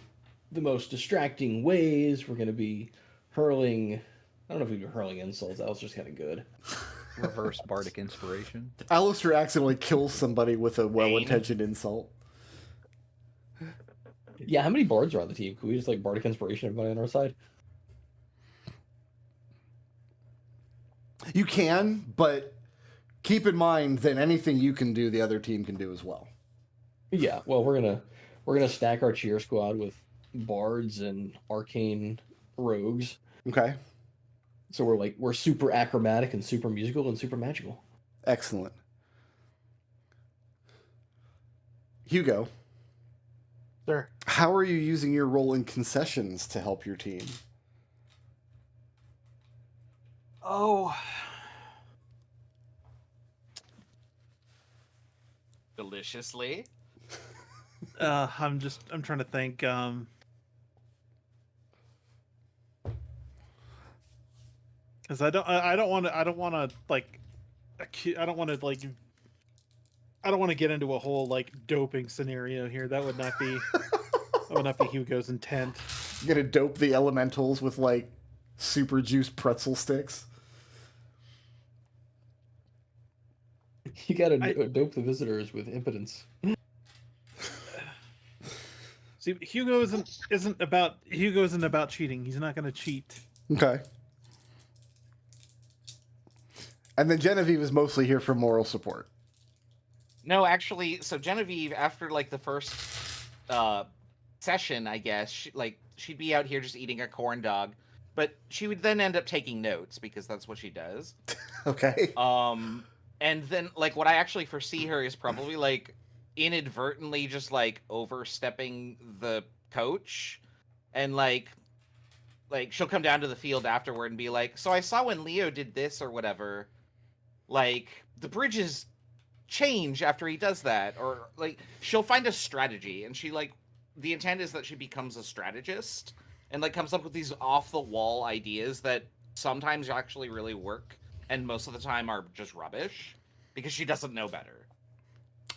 the most distracting ways. We're going to be hurling. I don't know if we'd be hurling insults. That was just kind of good. Reverse bardic inspiration. Alister accidentally kills somebody with a well-intentioned insult. Yeah, how many bards are on the team? Can we just like bardic inspiration everybody on our side? You can, but keep in mind that anything you can do, the other team can do as well. Yeah, well, we're gonna stack our cheer squad with bards and arcane rogues. Okay. So we're super acrobatic and super musical and super magical. Excellent. Hugo, Sure. how are you using your role in concessions to help your team? Oh. Deliciously. I'm trying to think. Because I don't want to get into a whole like doping scenario here. That would not be Hugo's intent. You gonna dope the elementals with like super juiced pretzel sticks? You gotta dope the visitors with impotence. See, Hugo isn't about cheating. He's not going to cheat. Okay. And then Genevieve is mostly here for moral support. No, actually, so Genevieve, after like the first session, I guess, she'd be out here just eating a corn dog, but she would then end up taking notes because that's what she does. Okay. And then like what I actually foresee her is probably like inadvertently just like overstepping the coach, and like she'll come down to the field afterward and be like, so I saw when Leo did this or whatever, like the bridges change after he does that, or like she'll find a strategy, and she like the intent is that she becomes a strategist and like comes up with these off the wall ideas that sometimes actually really work and most of the time are just rubbish because she doesn't know better.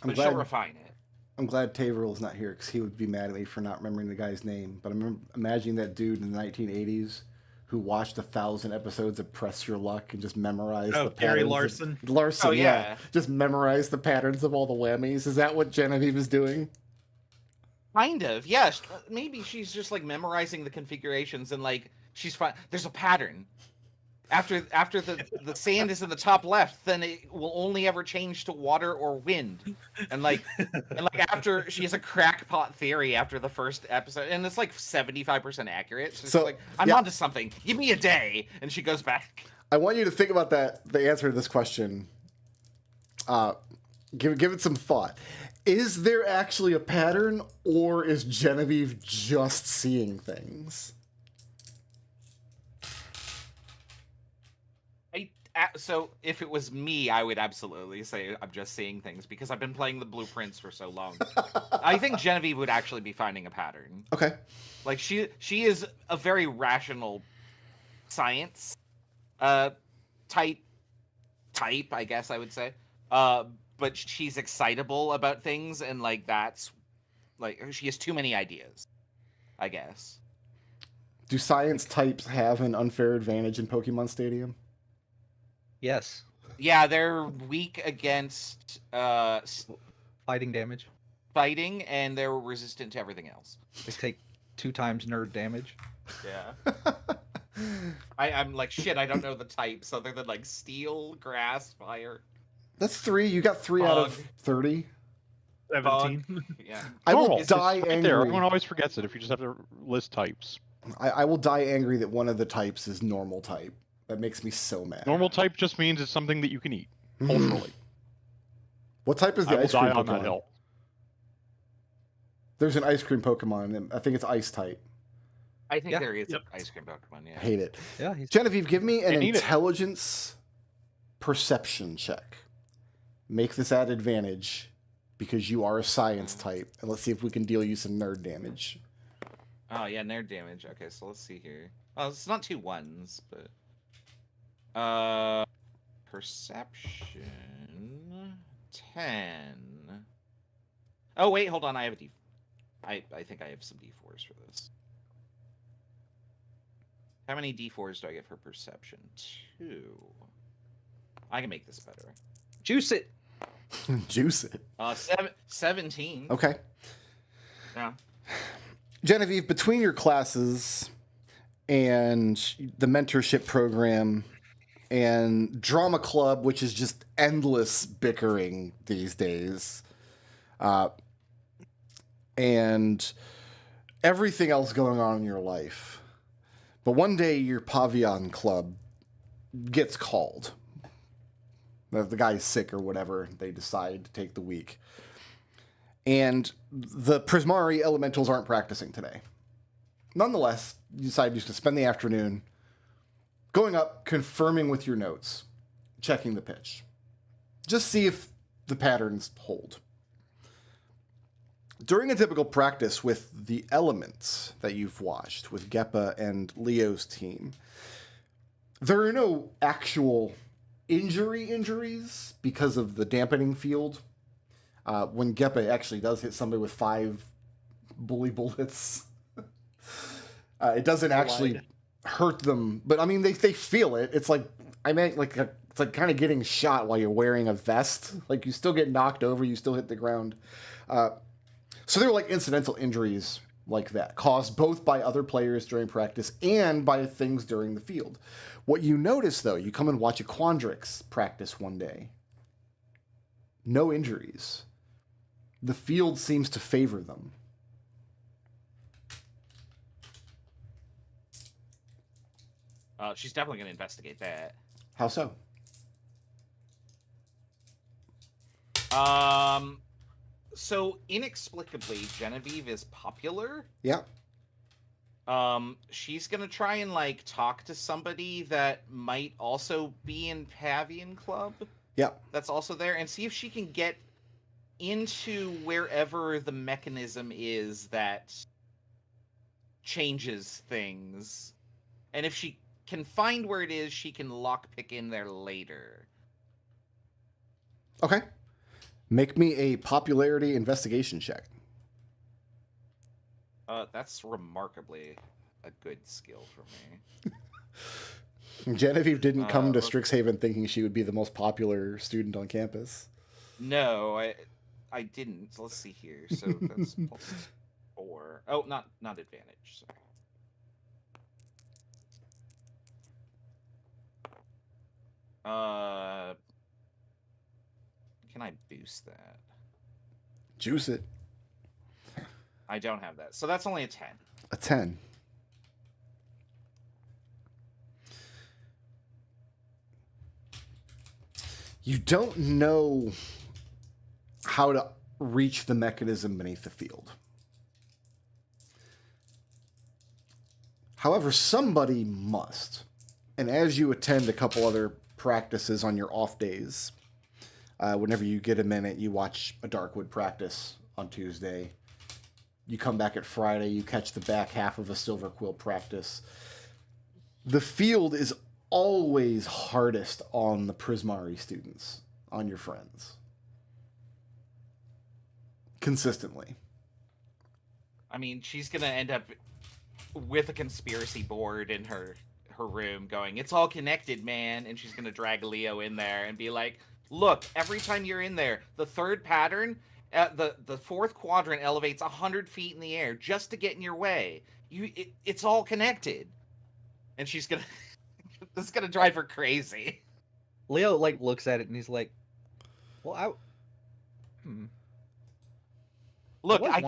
But she'll refine it. I'm glad Taverl's not here because he would be mad at me for not remembering the guy's name. But I'm imagining that dude in the 1980s who watched 1,000 episodes of Press Your Luck and just memorized the patterns. Gary Larson. Larson, Oh, yeah. Just memorized the patterns of all the whammies. Is that what Genevieve is doing? Kind of, yes. Maybe she's just like memorizing the configurations and like she's fine. There's a pattern. After the sand is in the top left, then it will only ever change to water or wind. And like after she has a crackpot theory after the first episode, and it's like 75% accurate. So, she's like, I'm onto something. Give me a day, and she goes back. I want you to think about that. The answer to this question. Give it some thought. Is there actually a pattern, or is Genevieve just seeing things? So if it was me, I would absolutely say I'm just seeing things because I've been playing the blueprints for so long. I think Genevieve would actually be finding a pattern. Okay. Like she is a very rational science type, I guess I would say. But she's excitable about things, and like that's like she has too many ideas, I guess. Do science types have an unfair advantage in Pokemon Stadium? Yes. Yeah, they're weak against Fighting damage. fighting, and they're resistant to everything else. They take 2 times nerd damage. Yeah. I'm like, shit, I don't know the types other than like steel, grass, fire. That's 3. You got 3 out of 30. 17. Yeah. I will Normal. die It's right angry. there. Everyone always forgets it if you just have to list types. I will die angry that one of the types is normal type. That makes me so mad. Normal type just means it's something that you can eat, culturally. What type is I the will ice cream die on that Pokemon? hill. There's an ice cream Pokemon, and I think it's ice type. I think Yeah. there is Yep. an ice cream Pokemon, yeah. Hate it. Yeah, he's Genevieve, give me an I need it. intelligence perception check. Make this at advantage because you are a science type, and let's see if we can deal you some nerd damage. Oh yeah, nerd damage. Okay, so let's see here. Oh, it's not 2 1s, but perception 10. Oh wait, hold on. I have a D. I think I have some D4s for this. How many D4s do I get for perception? 2. I can make this better. Juice it. Juice it. 17. Okay. Yeah. Genevieve, between your classes and the mentorship program and drama club, which is just endless bickering these days, and everything else going on in your life, but one day your pavillon club gets called. The guy's sick or whatever, they decide to take the week. And the Prismari elementals aren't practicing today. Nonetheless, you decide just to spend the afternoon going up, confirming with your notes, checking the pitch. Just see if the patterns hold. During a typical practice with the elements that you've watched with Geppa and Leo's team, there are no actual injuries because of the dampening field. When Geppa actually does hit somebody with 5 bully bullets, it doesn't actually hurt them. But I mean, they feel it. It's like, it's like kind of getting shot while you're wearing a vest. Like, you still get knocked over, you still hit the ground. So they're like incidental injuries like that, caused both by other players during practice and by things during the field. What you notice, though, you come and watch a Quandrix practice one day. No injuries. The field seems to favor them. She's definitely going to investigate that. How so? So inexplicably, Genevieve is popular. Yeah. She's gonna try and like talk to somebody that might also be in Pavilion Club. Yeah. That's also there, and see if she can get into wherever the mechanism is that changes things. And if she can find where it is, she can lockpick in there later. Okay. Make me a popularity investigation check. That's remarkably a good skill for me. Genevieve didn't come to Strixhaven thinking she would be the most popular student on campus. No, I didn't. Let's see here. So that's +4. Oh, not advantage. Sorry. Can I boost that? Juice it. I don't have that. So that's only a 10. A 10. You don't know how to reach the mechanism beneath the field. However, somebody must. And as you attend a couple other practices on your off days, whenever you get a minute, you watch a Darkwood practice on Tuesday. You come back at Friday, you catch the back half of a Silver Quill practice. The field is always hardest on the Prismari students, on your friends. Consistently. I mean, she's going to end up with a conspiracy board in her room going, it's all connected, man. And she's going to drag Leo in there and be like, look, every time you're in there, the third pattern... the fourth quadrant elevates 100 feet in the air just to get in your way. It's all connected, and she's gonna. This is gonna drive her crazy. Leo like looks at it and he's like, "Well, Look, I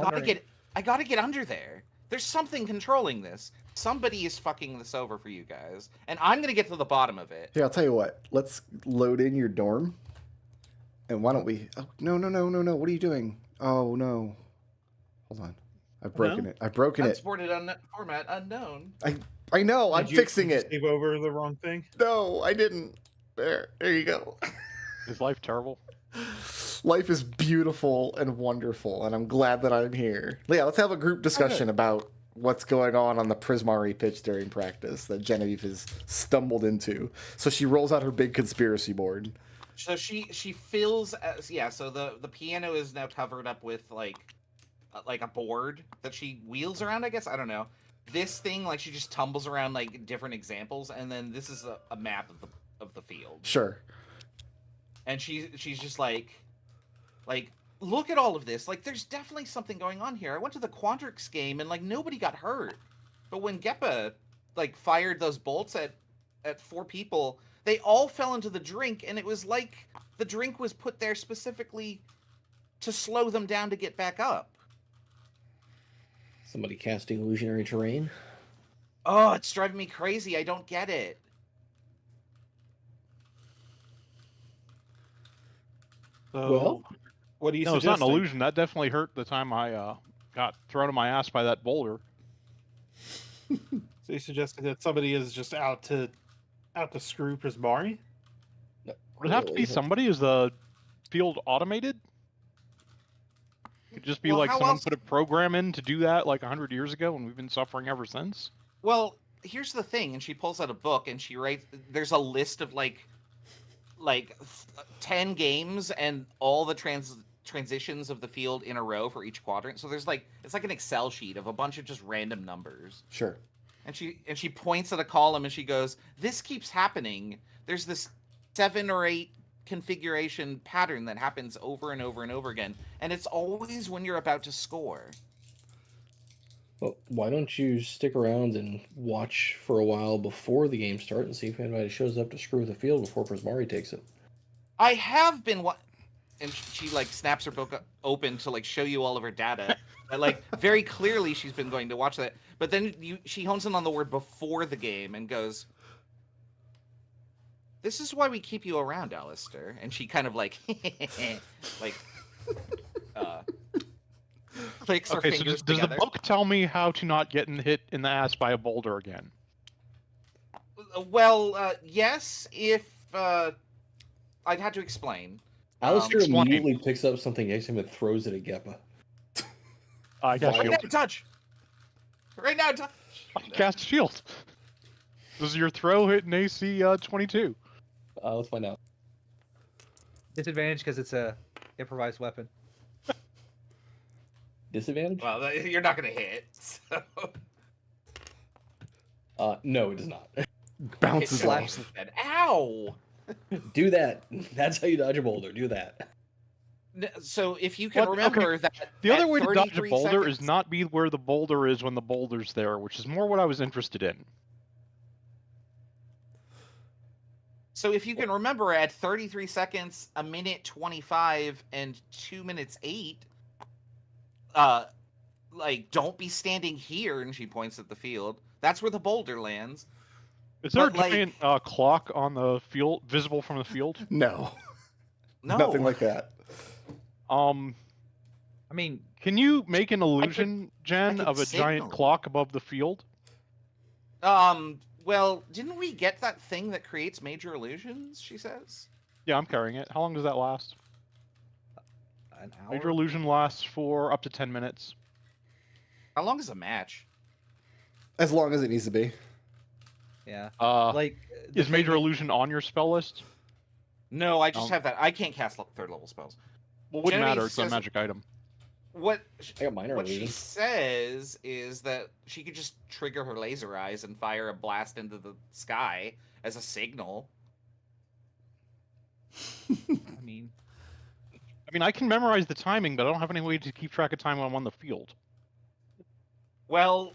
gotta get under there. There's something controlling this. Somebody is fucking this over for you guys, and I'm gonna get to the bottom of it." Here, I'll tell you what. Let's load in your dorm. And why don't we... Oh, no. What are you doing? Oh, no. Hold on. I've broken it. Unsported format unknown. I know. I'm fixing Did it. you save over the wrong thing? No, I didn't. There you go. Is life terrible? Life is beautiful and wonderful, and I'm glad that I'm here. Yeah, let's have a group discussion about what's going on the Prismari pitch during practice that Genevieve has stumbled into. So she rolls out her big conspiracy board. So she fills so the piano is now covered up with like a board that she wheels around, I guess. I don't know. This thing, like, she just tumbles around like different examples, and then this is a map of the field. Sure. and she's just like, look at all of this. Like, there's definitely something going on here. I went to the Quandrix game and like nobody got hurt, but when Geppa like fired those bolts at 4 people, they all fell into the drink, and it was like the drink was put there specifically to slow them down to get back up. Somebody casting illusionary terrain. Oh, it's driving me crazy. I don't get it. So, Well, what do you No, it's suggest? not an illusion. That definitely hurt the time I got thrown in my ass by that boulder. So you suggested that somebody is just out to screw Prismari? Would it have to be somebody? Is the field automated? Could just be Well, like how someone else- put a program in to do that like 100 years ago, and we've been suffering ever since. Well, here's the thing, and she pulls out a book and she writes. There's a list of like 10 games and all the transitions of the field in a row for each quadrant. So there's like, it's like an Excel sheet of a bunch of just random numbers. Sure. And she points at a column and she goes, "This keeps happening. There's this 7 or 8 configuration pattern that happens over and over and over again, and it's always when you're about to score." Well, why don't you stick around and watch for a while before the game starts and see if anybody shows up to screw with the field before Prismari takes it? I have been and she like snaps her book open to like show you all of her data. Like very clearly she's been going to watch that. But then she hones in on the word before the game and goes, "This is why we keep you around, Alister." And she kind of like like clicks her Okay, so fingers does the together. book tell me how to not get hit in the ass by a boulder again? Well, yes, if I'd had to explain. Alistair Explain. immediately picks up something next to him and throws it at Geppa. I cast Right shield. now, touch. Right now, touch. I cast shield. Does your throw hit an AC 22? Let's find out. Disadvantage because it's a improvised weapon. Disadvantage? Well, you're not gonna hit. So. No, it does not. Bounces Hit off. slaps the head. Ow! Do that. That's how you dodge a boulder. Do that. So if you can What? Okay, remember that The other at way to dodge a 33 boulder is seconds- not be where the boulder is when the boulder's there, which is more what I was interested in. So if you can remember at 33 seconds, a minute 25, and 2 minutes 8, like don't be standing here. And she points at the field. That's where the boulder lands. Is there But, a giant clock on the field, visible from the field? No. No, Nothing like that. I mean, Can you make an illusion, Jen, could of a giant signal. clock above the field? Well, didn't we get that thing that creates major illusions? She says. Yeah, I'm carrying it. How long does that last? an hour. Major illusion lasts for up to 10 minutes. How long is a match? As long as it needs to be. Yeah. Like, the is thing major that- illusion on your spell list? No, I just Oh. have that. I can't cast 3rd level spells. Well, it wouldn't Genevieve matter. It's a says- magic item. What I got minor what she illusion. says is that she could just trigger her laser eyes and fire a blast into the sky as a signal. I mean, I can memorize the timing, but I don't have any way to keep track of time when I'm on the field. Well,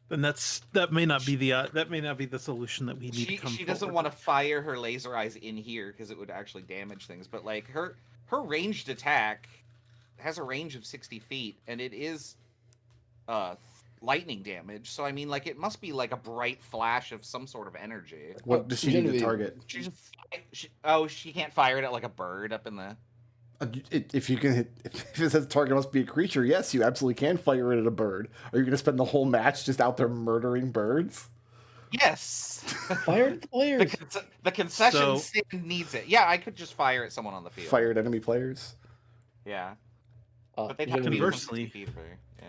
Then that may not be the solution that we need to come she doesn't forward want to with. fire her laser eyes in here because it would actually damage things. But like her ranged attack has a range of 60 feet, and it is lightning damage. So I mean, like it must be like a bright flash of some sort of energy. What does she need to Genevieve. target? She can't fire it at like a bird up in the. If you can hit, if it says target must be a creature, yes, you absolutely can fire it at a bird. Are you going to spend the whole match just out there murdering birds? Yes. Fire at the players. The concession So- stand needs it. Yeah, I could just fire at someone on the field. Fire at enemy players? Yeah, but they'd have to Genevieve, be within Conversely- 60 feet of her. Yeah.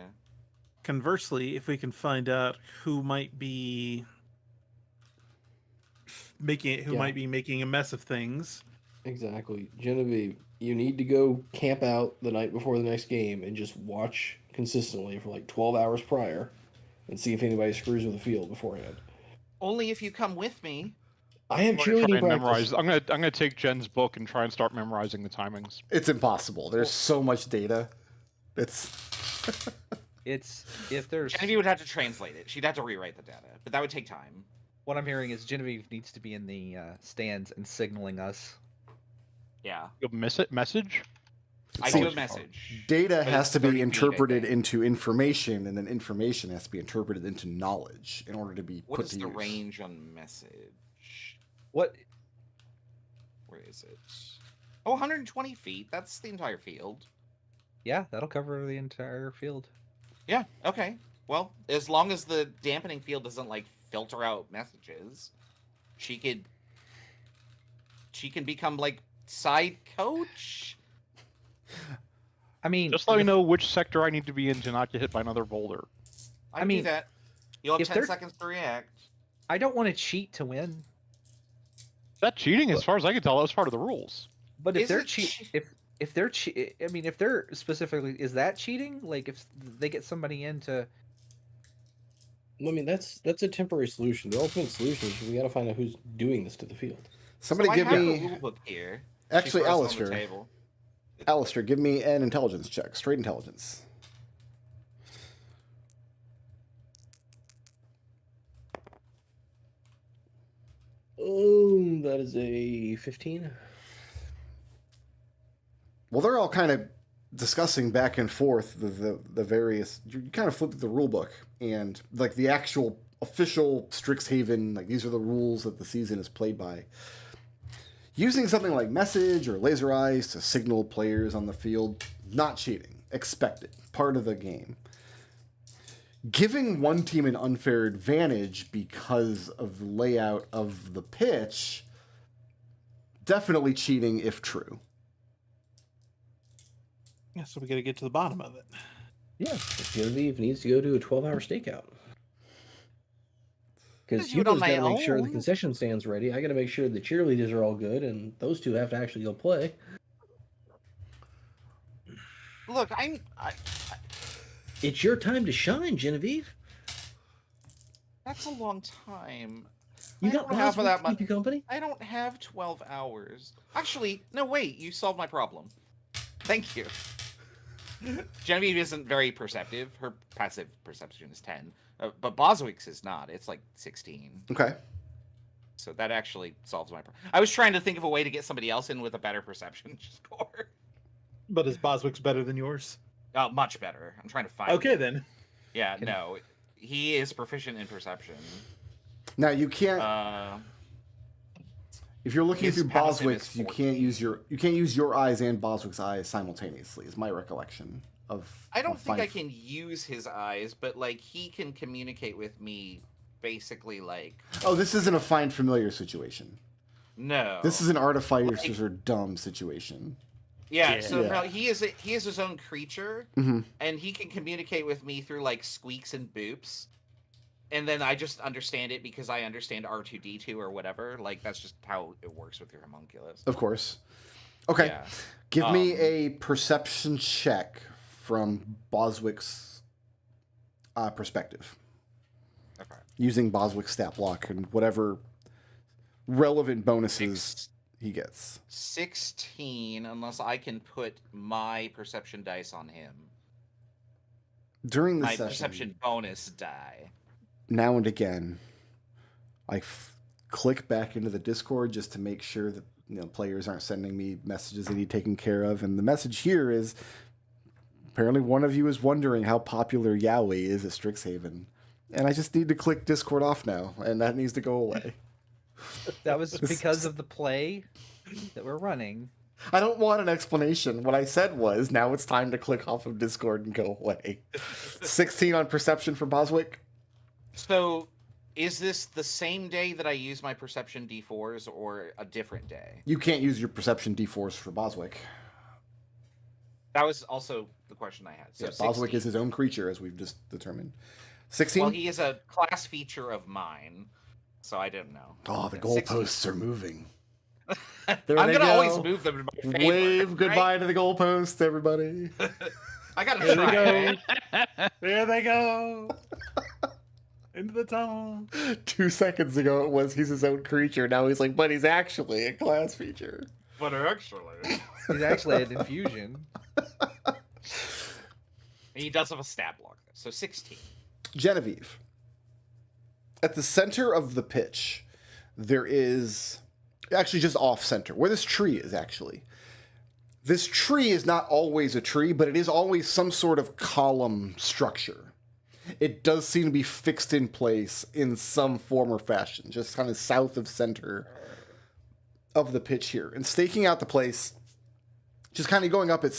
Conversely, if we can find out who might be making a mess of things, Exactly. Genevieve, you need to go camp out the night before the next game and just watch consistently for like 12 hours prior and see if anybody screws with the field beforehand. Only if you come with me. I have I'm gonna try cheerleading and practice. memorize. I'm gonna take Jen's book and try and start memorizing the timings. It's impossible. There's so much data. It's It's if there's Genevieve would have to translate it. She'd have to rewrite the data, but that would take time. what I'm hearing is Genevieve needs to be in the stands and signaling us. Yeah, You'll miss it. Message. I do a message. data But has it's to be 30 feet, I interpreted think. into information, and then information has to be interpreted into knowledge in order to be What put is to the use. range on message? What? Where is it? Oh, 120 feet. That's the entire field. Yeah, that'll cover the entire field. Yeah. Okay. Well, as long as the dampening field doesn't like filter out messages, she can become like side coach. I mean, Just let me know which sector I need to be in to not get hit by another boulder. I can do mean, that. You'll have if 10 they're- seconds to react. I don't want to cheat to win. Is that cheating? As far as I can tell, that was part of the rules. But if Is they're it cheat, if they're cheat, I mean, if they're specifically, is that cheating? Like if they get somebody into, I mean, that's a temporary solution. The ultimate solution is we got to find out who's doing this to the field. Somebody So give I have me the rule book here. actually, She throws it on the Alister. table. Alister, give me an intelligence check, straight intelligence. Oh, that is a 15. Well, they're all kind of discussing back and forth the various. You kind of flip through the rule book and like the actual official Strixhaven, like these are the rules that the season is played by. Using something like message or laser eyes to signal players on the field, not cheating, expected, part of the game. Giving one team an unfair advantage because of the layout of the pitch, definitely cheating if true. Yeah, so we got to get to the bottom of it. Yeah, Genevieve needs to go to a 12-hour stakeout. Because Just do it on Hugo's my got to make sure the own. concession stand's ready. I got to make sure the cheerleaders are all good, and those two have to actually go play. Look, It's your time to shine, Genevieve. that's a long time. You I got don't have Roswell that to much. keep you company. I don't have 12 hours. Actually, no, wait. You solved my problem. Thank you. Genevieve isn't very perceptive. Her passive perception is 10. But Boswick's is not. It's like 16. Okay. So that actually solves my problem. I was trying to think of a way to get somebody else in with a better perception score. But is Boswick's better than yours? Oh, much better. I'm trying to find Okay, it. then. Yeah, no. He is proficient in perception. Now you can't. If you're looking His through passive Boswick's, is you can't 14. use your eyes and Boswick's eyes simultaneously. Is my recollection of. I don't of think I Fine- can use his eyes, but like he can communicate with me basically like Oh, this isn't a find familiar situation. no. This is an artificers are dumb situation. yeah, Yeah. so Yeah. no, he is his own creature Mhm. and he can communicate with me through like squeaks and boops. And then I just understand it because I understand R2D2 or whatever. Like that's just how it works with your homunculus. Of course. Okay. Yeah. Give me Um, a perception check from Boswick's perspective. Okay. Using Boswick's stat block and whatever relevant bonuses Six- he gets. 16 unless I can put my perception dice on him. During the My session, perception bonus die. now and again, I click back into the Discord just to make sure that players aren't sending me messages they need taken care of. And the message here is apparently one of you is wondering how popular Yahweh is at Strixhaven. And I just need to click Discord off now, and that needs to go away. That was because of the play that we're running. I don't want an explanation. What I said was, now it's time to click off of Discord and go away. 16 on perception for Boswick. So, is this the same day that I use my perception D4s or a different day? You can't use your perception D4s for Boswick. That was also the question I had. So Yeah, Boswick 16. is his own creature, as we've just determined. 16? Well, he is a class feature of mine, so I didn't know. Oh, the Yeah, goalposts are moving. There I'm they gonna always go. move them in my favor. Wave right? goodbye to the goalposts, everybody. I gotta There try. they right? go. There they go. Into the tunnel. 2 seconds ago it was he's his own creature. Now he's like, but he's actually a class feature. But actually, He's actually an infusion. he does have a stat block. So 16. Genevieve. At the center of the pitch, there is actually just off center, where this tree is actually. This tree is not always a tree, but it is always some sort of column structure. It does seem to be fixed in place in some form or fashion, just kind of south of center of the pitch here. And staking out the place, just kind of going up at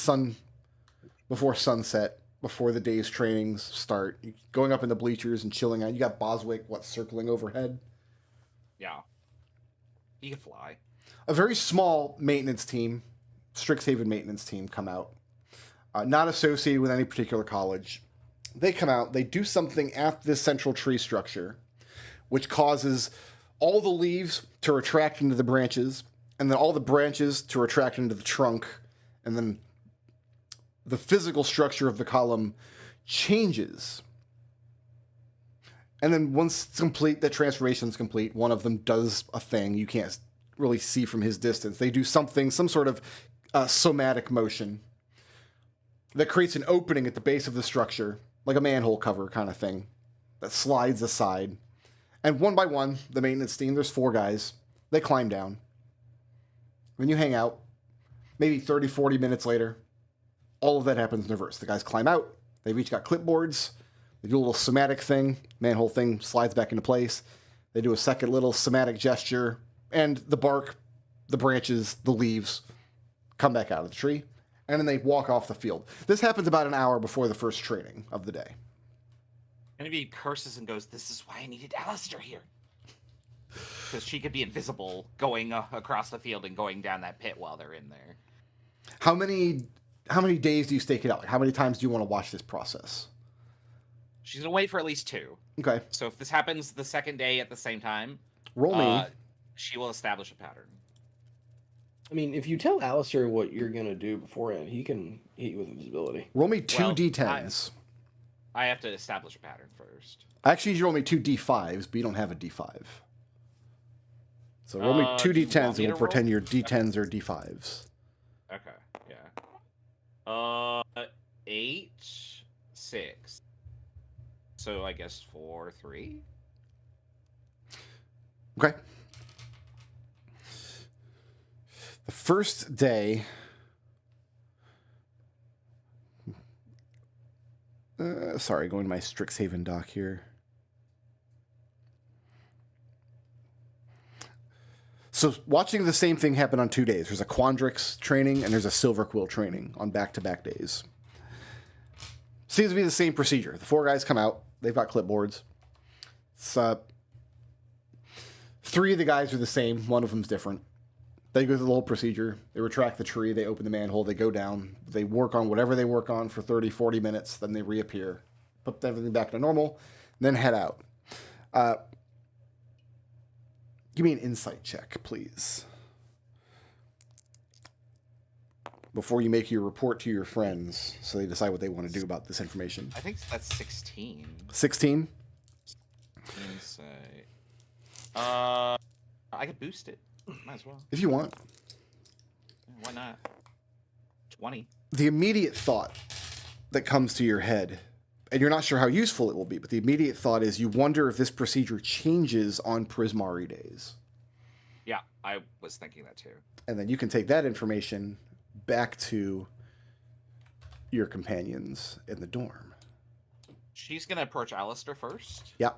before sunset, before the day's trainings start, going up in the bleachers and chilling out. You got Boswick, circling overhead. Yeah. He can fly. A very small maintenance team, Strixhaven maintenance team, come out. Not associated with any particular college. They come out, they do something at this central tree structure, which causes all the leaves to retract into the branches, and then all the branches to retract into the trunk, and then the physical structure of the column changes. And then once it's complete, the transformation's complete, one of them does a thing you can't really see from his distance. They do something, some sort of somatic motion that creates an opening at the base of the structure, like a manhole cover kind of thing, that slides aside. And one by one, the maintenance team, there's 4 guys, they climb down. When you hang out, maybe 30, 40 minutes later, all of that happens in reverse. The guys climb out, they've each got clipboards, they do a little somatic thing, manhole thing slides back into place, they do a second little somatic gesture, and the bark, the branches, the leaves come back out of the tree, and then they walk off the field. This happens about an hour before the first training of the day. Genevieve curses and goes, "This is why I needed Alister here." Because she could be invisible going across the field and going down that pit while they're in there. How many days do you stake it out? How many times do you want to watch this process? She's going to wait for at least 2. Okay. So if this happens the second day at the same time, Roll me. She will establish a pattern. I mean, if you tell Alister what you're gonna do beforehand, he can hit you with invisibility. Roll me 2 Well, d10s. I have to establish a pattern first. Actually, you roll me 2 d5s, but you don't have a d5. So roll me 2 do you d10s want and me we'll to pretend roll? your d10s are d5s. Okay, yeah. 8, 6. So I guess 4, 3. Okay. The first day... sorry, going to my Strixhaven doc here. So watching the same thing happen on 2 days. There's a Quandrix training and there's a Silver Quill training on back-to-back days. Seems to be the same procedure. The 4 guys come out. They've got clipboards. It's, 3 of the guys are the same. One of them's different. They go through the whole procedure. They retract the tree. They open the manhole. They go down. They work on whatever they work on for 30, 40 minutes. Then they reappear. Put everything back to normal. Then head out. Give me an insight check, please. Before you make your report to your friends so they decide what they want to do about this information. I think that's 16. 16? Insight. I could boost it. Might as well. If you want. Why not? 20. The immediate thought that comes to your head, and you're not sure how useful it will be, but the immediate thought is you wonder if this procedure changes on Prismari days. Yeah, I was thinking that too. And then you can take that information back to your companions in the dorm. She's going to approach Alister first. Yeah.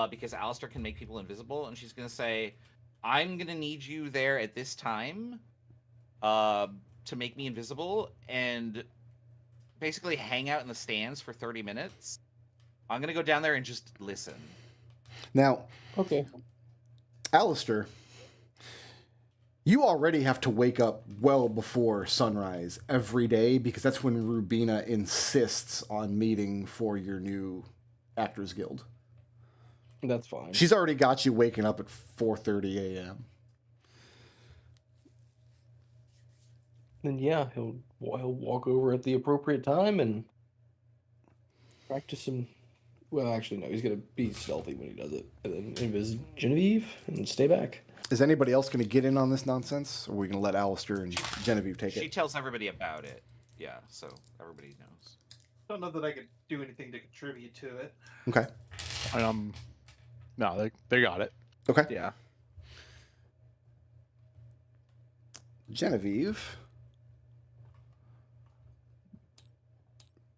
Because Alister can make people invisible, and she's going to say, I'm going to need you there at this time to make me invisible, and basically hang out in the stands for 30 minutes. I'm going to go down there and just listen. Now, Okay. Alister, you already have to wake up well before sunrise every day because that's when Rubina insists on meeting for your new Actors Guild. That's fine. She's already got you waking up at 4:30 a.m. Then yeah, he'll walk over at the appropriate time and practice some Well, actually, no. He's gonna be stealthy when he does it, and then invis Genevieve and stay back. Is anybody else going to get in on this nonsense, or are we going to let Alister and Genevieve take She it? tells everybody about it. Yeah, so everybody knows. Don't know that I could do anything to contribute to it. Okay. No, they got it. Okay. Yeah. Genevieve.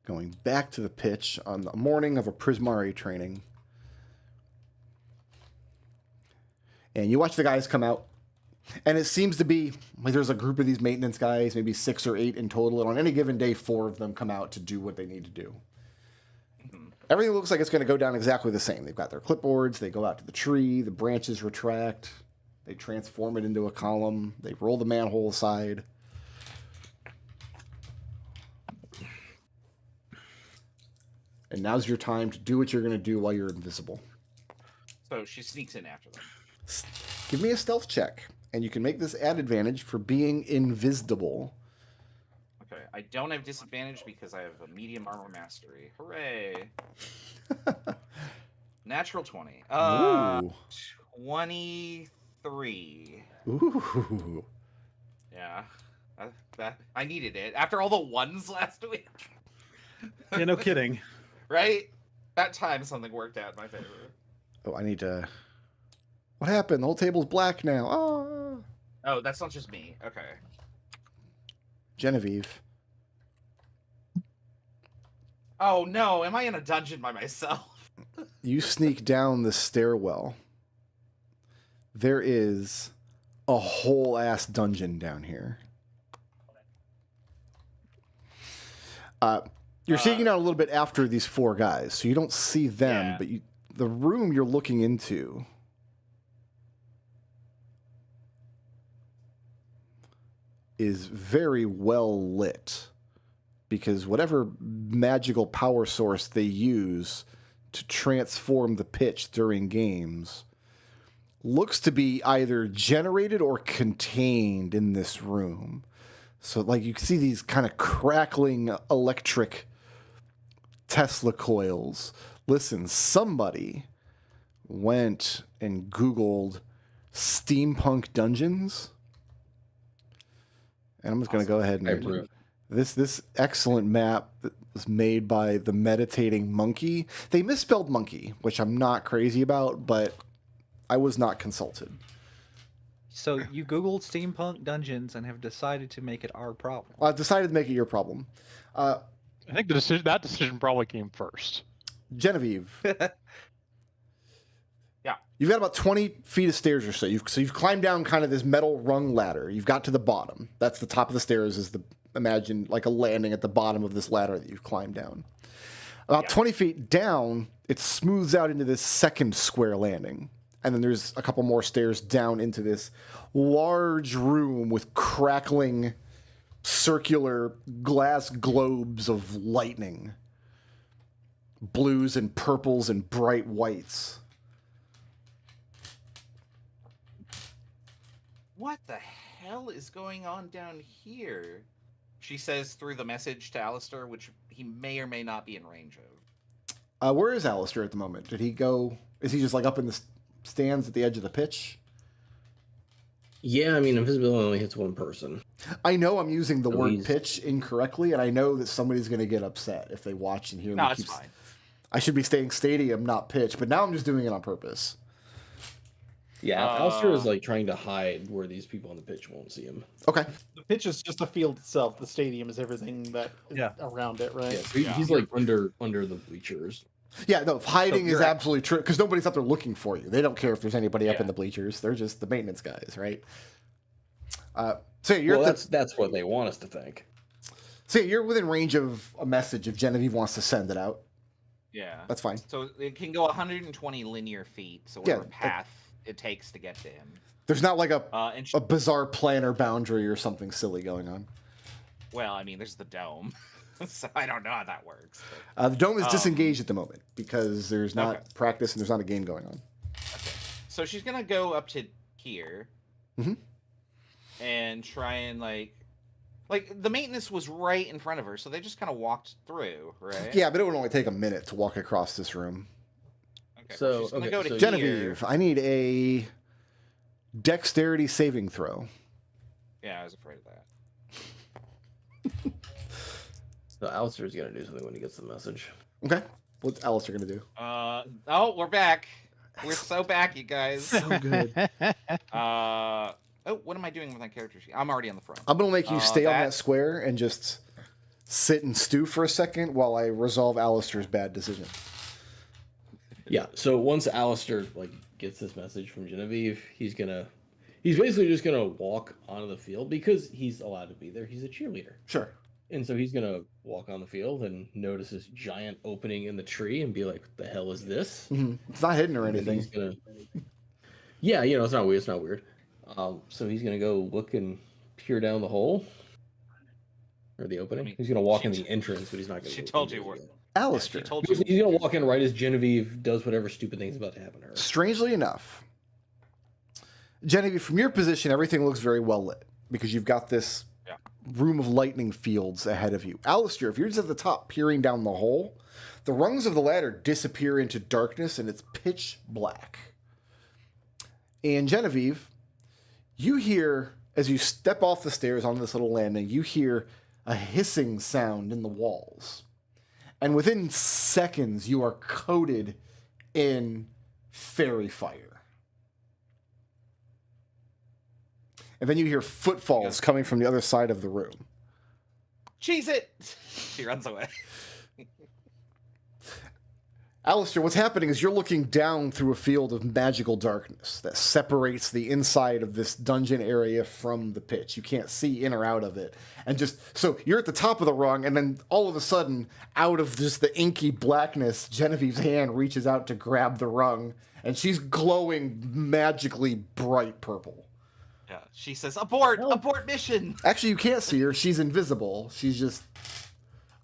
Going back to the pitch on the morning of a Prismari training. And you watch the guys come out. And it seems to be like there's a group of these maintenance guys, maybe 6 or 8 in total. And on any given day, 4 of them come out to do what they need to do. Everything looks like it's going to go down exactly the same. They've got their clipboards. They go out to the tree. The branches retract. They transform it into a column. They roll the manhole aside. And now's your time to do what you're going to do while you're invisible. So she sneaks in after them. Give me a stealth check. And you can make this at advantage for being invisible. Okay, I don't have disadvantage because I have a medium armor mastery. Hooray! Natural 20. Ooh. 23. Ooh. Yeah, I needed it after all the ones last week. Yeah, no kidding. Right? That time something worked out in my favor. Oh, I need to... What happened? The whole table's black now. Oh. Oh, that's not just me. Okay. Genevieve. Oh no, am I in a dungeon by myself? You sneak down the stairwell. There is a whole ass dungeon down here. You're sneaking out a little bit after these 4 guys, so you don't see them, Yeah. but the room you're looking into is very well lit, because whatever magical power source they use to transform the pitch during games looks to be either generated or contained in this room. So, like, you can see these kind of crackling electric Tesla coils. Listen, somebody went and Googled steampunk dungeons. And I'm just going to go ahead I and... approve. This excellent map that was made by the meditating monkey. They misspelled monkey, which I'm not crazy about, but I was not consulted. So you Googled steampunk dungeons and have decided to make it our problem. I decided to make it your problem. I think that decision probably came first. Genevieve. Yeah. You've got about 20 feet of stairs or so. You've climbed down kind of this metal rung ladder. You've got to the bottom. That's the top of the stairs is imagine like a landing at the bottom of this ladder that you've climbed down. About 20 feet down, it smooths out into this second square landing. And then there's a couple more stairs down into this large room with crackling circular glass globes of lightning. Blues and purples and bright whites. What the hell is going on down here? She says through the message to Alister, which he may or may not be in range of. Where is Alister at the moment? Did he go... Is he just like up in the stands at the edge of the pitch? Yeah, I mean, invisibility only hits one person. I know I'm using the So word he's- pitch incorrectly, and I know that somebody's going to get upset if they watch and hear No, me. it's fine. I should be saying stadium, not pitch, but now I'm just doing it on purpose. Yeah, Alister is like trying to hide where these people on the pitch won't see him. Okay. The pitch is just the field itself. The stadium is everything that is Yeah. around it, right? Yeah, so he's like under the bleachers. Yeah, no, hiding So is you're at- absolutely true, because nobody's up there looking for you. They don't care if there's anybody up Yeah. in the bleachers. They're just the maintenance guys, right? So you're Well, at the, that's what they want us to think. so you're within range of a message if Genevieve wants to send it out. Yeah. That's fine. So it can go 120 linear feet, so whatever Yeah, path it takes to get to him. There's not like And she, a bizarre planar boundary or something silly going on. well, I mean, there's the dome, so I don't know how that works. The dome is disengaged at the moment because there's not Okay. practice and there's not a game going on. Okay. So she's gonna go up to here Mhm. and try and like Like the maintenance was right in front of her, so they just kind of walked through, right? Yeah, but it would only take a minute to walk across this room. Okay, So, she's gonna okay, go to so- Genevieve, I need a dexterity saving throw. Here. Yeah, I was afraid of that. So Alister's gonna do something when he gets the message. Okay. What's Alister going to do? Oh, we're back. We're so back, you guys. So good. Oh, what am I doing with my character sheet? I'm already on the front. I'm going to make you stay on that- that square and just sit and stew for a second while I resolve Alister's bad decision. Yeah. So once Alister like gets this message from Genevieve, he's basically just gonna walk onto the field because he's allowed to be there. He's a cheerleader. Sure. And so he's gonna walk on the field and notice this giant opening in the tree and be like, "What the hell is this?" It's not hidden or And anything. he's gonna, yeah, it's not weird. It's not weird. So he's gonna go look and peer down the hole or the opening. He's gonna walk in the entrance, but he's not gonna. She go told into you it where. yet. Alister. She told you. He's gonna walk in right as Genevieve does whatever stupid thing's about to happen to her. Strangely enough, Genevieve, from your position, everything looks very well lit because you've got this room of lightning fields ahead of you. Alister, if you're just at the top peering down the hole, the rungs of the ladder disappear into darkness and it's pitch black. And Genevieve, you hear, as you step off the stairs onto this little landing, you hear a hissing sound in the walls. And within seconds, you are coated in fairy fire. And then you hear footfalls coming from the other side of the room. Cheese it! She runs away. Alister, what's happening is you're looking down through a field of magical darkness that separates the inside of this dungeon area from the pitch. You can't see in or out of it. And so you're at the top of the rung, and then all of a sudden, out of just the inky blackness, Genevieve's hand reaches out to grab the rung, and she's glowing magically bright purple. Yeah, she says, "Abort! Abort mission!" Actually, you can't see her. She's invisible. She's just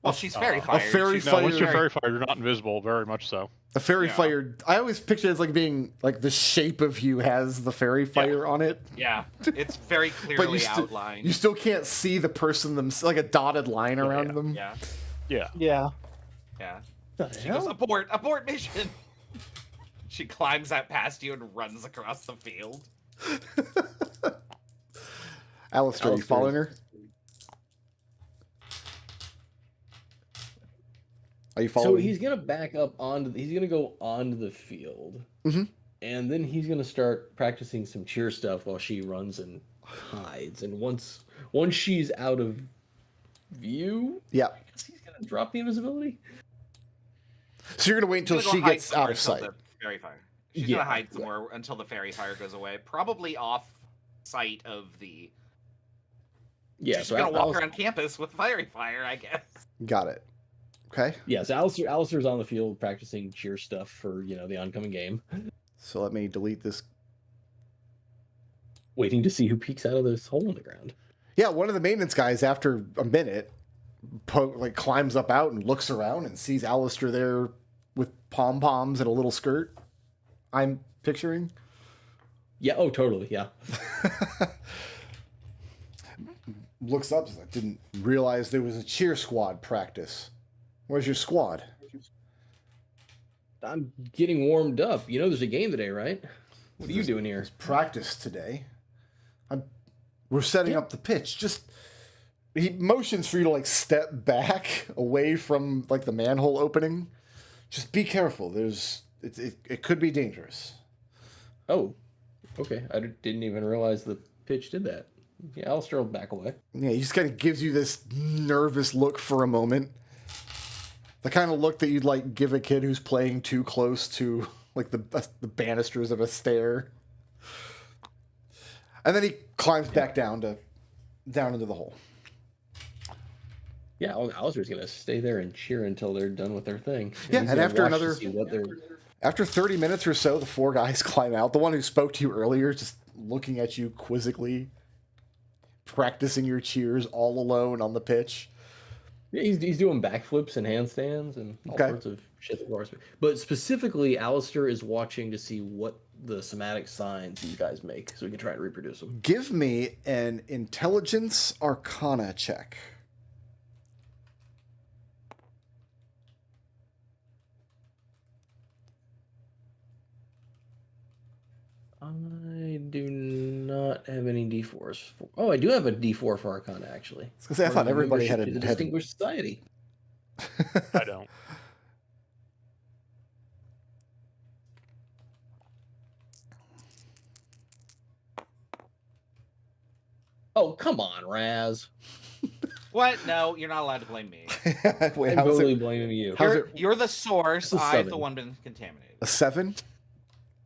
Well, she's fairy fire. fairy She's- No, once you're fire. fairy fired, you're not invisible. Very much so. a fairy Yeah. fire. I always picture it as like being like the shape of you has the fairy fire on it. Yeah, it's very clearly outlined. You still can't see the person like a dotted line around yeah. them. Yeah, Yeah. Yeah. yeah. The She hell? goes, "Abort! Abort mission!" She climbs that past you and runs across the field. Alister, are you Alister. following her? Are you So following? he's gonna back up he's gonna go onto the field, Mhm. and then he's gonna start practicing some cheer stuff while she runs and hides. And once she's out of view, Yeah. I guess he's gonna drop the invisibility. So you're gonna wait until She's gonna she go hide gets somewhere out of until sight. the fairy fire. She's Yeah, gonna hide somewhere until the fairy fire goes away. Probably off sight of the. Yeah, She's so gonna walk Alister, around campus with fairy fire, I guess. Got it. Okay. yeah, so Alister's on the field practicing cheer stuff for the oncoming game, So let me delete this. waiting to see who peeks out of this hole in the ground. Yeah, one of the maintenance guys, after a minute, climbs up out and looks around and sees Alister there with pom poms and a little skirt. I'm picturing. Yeah, oh totally, yeah. Looks up, says, I didn't realize there was a cheer squad practice. Where's your squad? I'm getting warmed up. There's a game today, right? What are you doing here? There's practice today. We're setting up the pitch. He motions for you to step back away from the manhole opening. Just be careful. It could be dangerous. Oh, okay. I didn't even realize the pitch did that. Yeah, Alister will back away. Yeah, he just kind of gives you this nervous look for a moment. The kind of look that you'd give a kid who's playing too close to the banisters of a stair. And then he climbs back down into the hole. Yeah, Alister's gonna stay there and cheer until they're done with their thing. Yeah, he's and gonna after watch to another- see what they're... After 30 minutes or so, the four guys climb out. The one who spoke to you earlier, just looking at you quizzically, practicing your cheers all alone on the pitch. Yeah, he's doing backflips and handstands and all Okay. sorts of shit that requires. But specifically, Alister is watching to see what the somatic signs that you guys make, so we can try and reproduce them. Give me an intelligence arcana check. I do not have any D4s. Oh, I do have a D4 for Arcana, actually. I was gonna say, I thought everybody had Membership to the Distinguished Society. I don't. Oh, come on, Raz. What? No, you're not allowed to blame me. Wait, I'm how's totally it? blaming you. How's You're the source. It's a I've the 7. one been contaminated. A 7?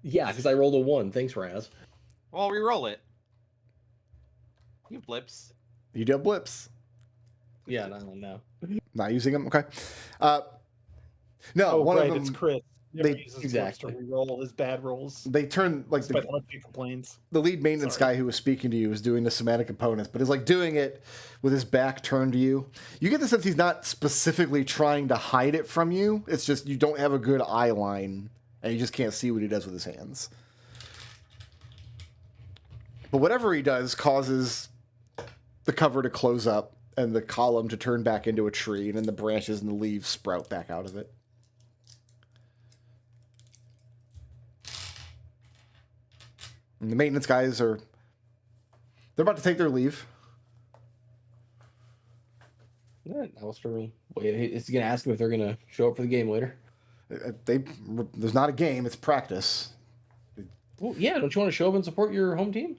Yeah, because I rolled a 1. Thanks, Raz. Well, re-roll it. You blips. You do have blips. Yeah, I don't know. Not using them? Okay. No, Oh, one right, of them, it's Chris. Never they- uses exactly. flips to reroll his bad rolls. they turn, like, Despite how much he complains. the lead maintenance Sorry. guy who was speaking to you was doing the somatic components, but is like doing it with his back turned to you. You get the sense he's not specifically trying to hide it from you. It's just you don't have a good eye line, and you just can't see what he does with his hands. But whatever he does causes the cover to close up and the column to turn back into a tree, and then the branches and the leaves sprout back out of it. And the maintenance guys they're about to take their leave. Yeah, Alister will wait. It's going to ask them if they're going to show up for the game later. There's not a game, it's practice. Well, yeah, don't you want to show up and support your home team?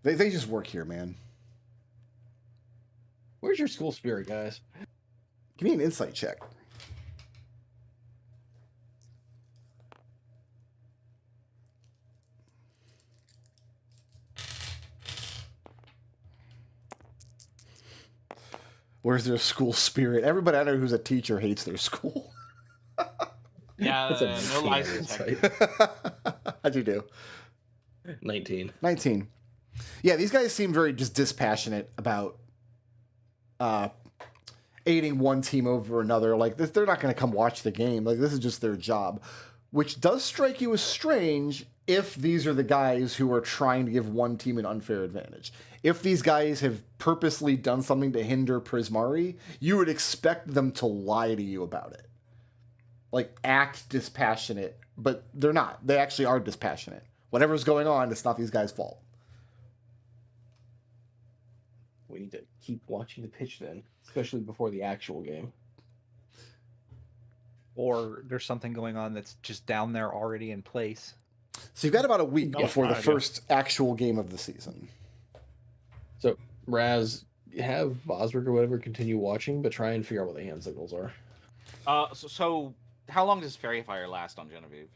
They just work here, man. Where's your school spirit, guys? Give me an insight check. Where's their school spirit? Everybody I know who's a teacher hates their school. Yeah, That's a no damn license. insight. How'd you do? 19. 19. Yeah, these guys seem very just dispassionate about aiding one team over another. Like, this, they're not going to come watch the game. Like, this is just their job. Which does strike you as strange if these are the guys who are trying to give one team an unfair advantage. If these guys have purposely done something to hinder Prismari, you would expect them to lie to you about it. Like, act dispassionate, but they're not. They actually are dispassionate. Whatever's going on, it's not these guys' fault. We need to keep watching the pitch then, especially before the actual game. Or there's something going on that's just down there already in place. So you've got about a week No, before the idea. first actual game of the season. So, Raz, have Boswick or whatever continue watching, but try and figure out what the hand signals are. So how long does Fairy Fire last on Genevieve?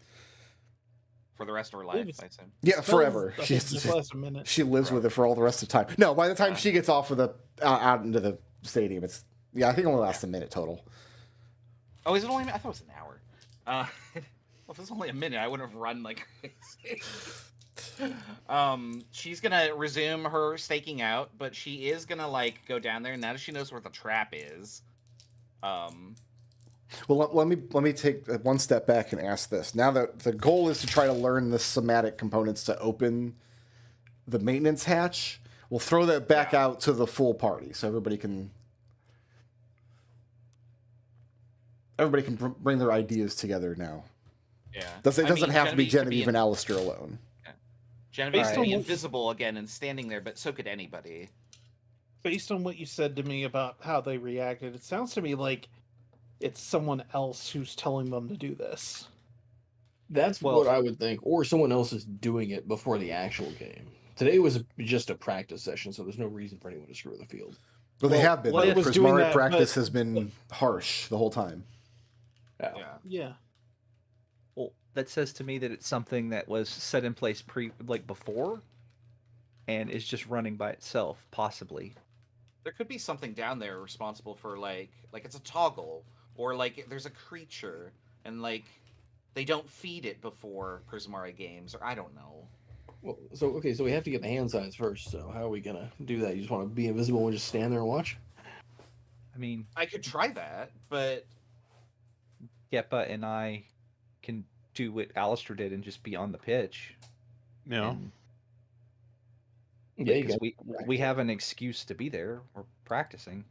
For the rest of her life, it's- I assume. Yeah, forever. I She, think just last a minute. she lives with it for all the rest of the time. No, by the time Yeah. she gets off of the out into the stadium, it's I think it only lasts a minute total. Oh, is it only? I thought it was an hour. Well, if it's only a minute, I wouldn't have run like crazy. She's gonna resume her staking out, but she is gonna like go down there now that she knows where the trap is. Well, let me take one step back and ask this. Now that the goal is to try to learn the somatic components to open the maintenance hatch, we'll throw that back out to the full party so everybody can bring their ideas together now. Yeah, It doesn't have to be could Genevieve and in- Alister alone. Genevieve Based could be on- invisible again and standing there, but so could anybody. Based on what you said to me about how they reacted, it sounds to me like it's someone else who's telling them to do this. That's Well- what I would think, or someone else is doing it before the actual game. Today was just a practice session, so there's no reason for anyone to screw the field. But they Well, have been. what The it was doing Prismari that, practice but- has been harsh the whole time. Yeah. Yeah. Well, that says to me that it's something that was set in place before, and is just running by itself, possibly. There could be something down there responsible for like it's a toggle, or like there's a creature and like they don't feed it before Prismari games, or I don't know. Well, so we have to get the hand signs first. So how are we gonna do that? You just want to be invisible and just stand there and watch? I mean, I could try that, but Geppa and I can do what Alister did and just be on the pitch. Yeah. And- Yeah, you because got we have an excuse to be there. We're practicing.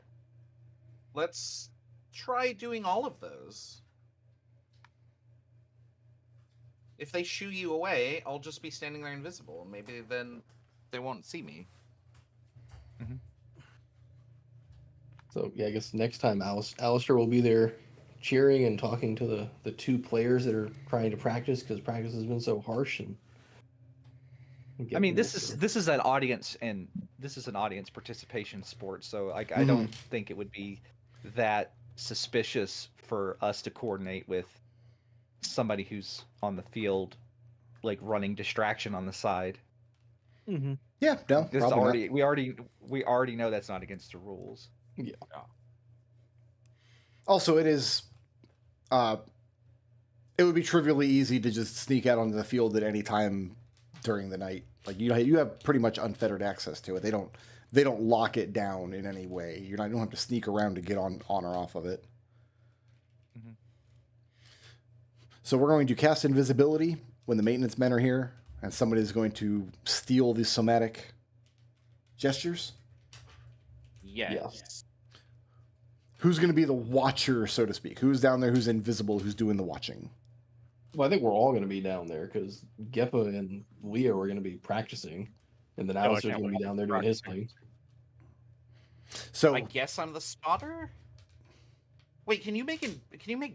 Let's try doing all of those. If they shoo you away, I'll just be standing there invisible, and maybe then they won't see me. So yeah, I guess next time Alister will be there cheering and talking to the two players that are trying to practice because practice has been so harsh. And I mean, this is an audience, and this is an audience participation sport, so like I don't think it would be that suspicious for us to coordinate with somebody who's on the field, like running distraction on the side. Mm-hmm. Yeah, no, This is probably already we already know that's not against the rules. Yeah. Also, it is. It would be trivially easy to just sneak out onto the field at any time during the night. Like you have pretty much unfettered access to it. They don't lock it down in any way. You don't have to sneak around to get on or off of it. Mhm. So we're going to cast invisibility when the maintenance men are here, and somebody is going to steal the somatic gestures. Yes. Who's going to be the watcher, so to speak? Who's down there? Who's invisible? Who's doing the watching? Well, I think we're all going to be down there because Geppa and Leo are going to be practicing, and then I Alister's can't going to be wait down there doing his thing. So I guess I'm the spotter. Wait, can you make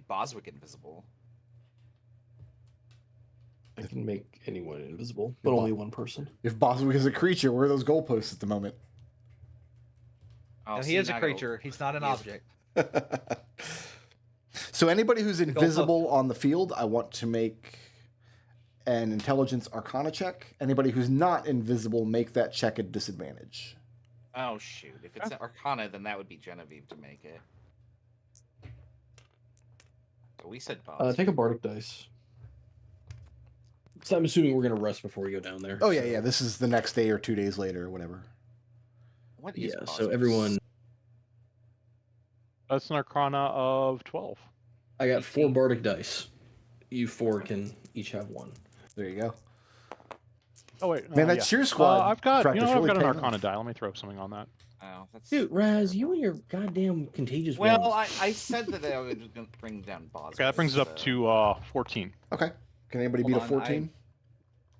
Boswick invisible? I can make anyone invisible, but only one person. if Boswick is a creature, where are those goalposts at the moment? Oh, No, he see, is a now I creature. He's not an he is- object. So anybody who's invisible on the field, I want to make an intelligence arcana check. Anybody who's not invisible, make that check at disadvantage. Oh shoot! If it's Arcana, then that would be Genevieve to make it. But we said Boswick. Take a bardic dice. So I'm assuming we're going to rest before we go down there. Oh yeah. This is the next day or 2 days later or whatever. What is Yeah, so Boswick? everyone... That's an Arcana of 12. I got 4 bardic dice. You 4 can each have 1. There you go. Oh wait, Man, that's your squad. I've got practice I've really got an paying Arcana off. die. Let me throw something on that. Oh, that's... Dude, Raz, you and your goddamn contagious Well, ones. I said that I was going to bring down Boswick. Okay, that brings it up so- to 14. Okay. Can anybody Hold beat a on, 14?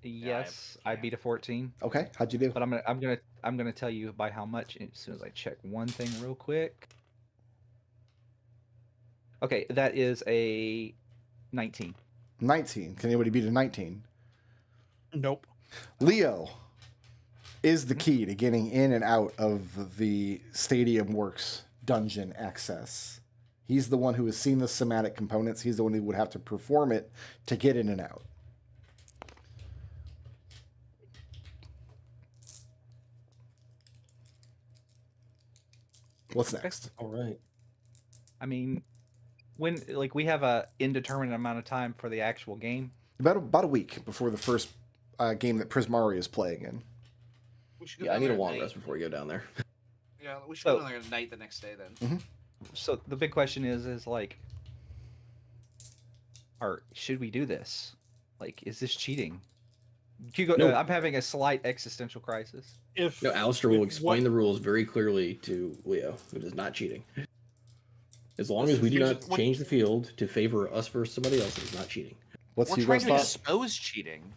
Yes, I beat a 14. Okay. How'd you do? But I'm gonna tell you by how much as soon as I check one thing real quick. Okay, that is a 19. 19. Can anybody beat a 19? Nope. Leo is the key to getting in and out of the Stadium Works dungeon access. He's the one who has seen the somatic components. He's the one who would have to perform it to get in and out. What's next? All right. I mean, when like we have a indeterminate amount of time for the actual game. About a week before the first game that Prismari is playing in. We should go Yeah, I down need a there at long night. rest before we go down there. Yeah, we should So- go down there at night the next day then. So the big question is like, should we do this? Like, is this cheating? Hugo, No. I'm having a slight existential crisis. If No, Alister will if explain what- the rules very clearly to Leo. It is not cheating. As long as we do Here's not what- change the field to favor us versus somebody else, it is not cheating. What's We're trying Hugo's to thought? expose cheating.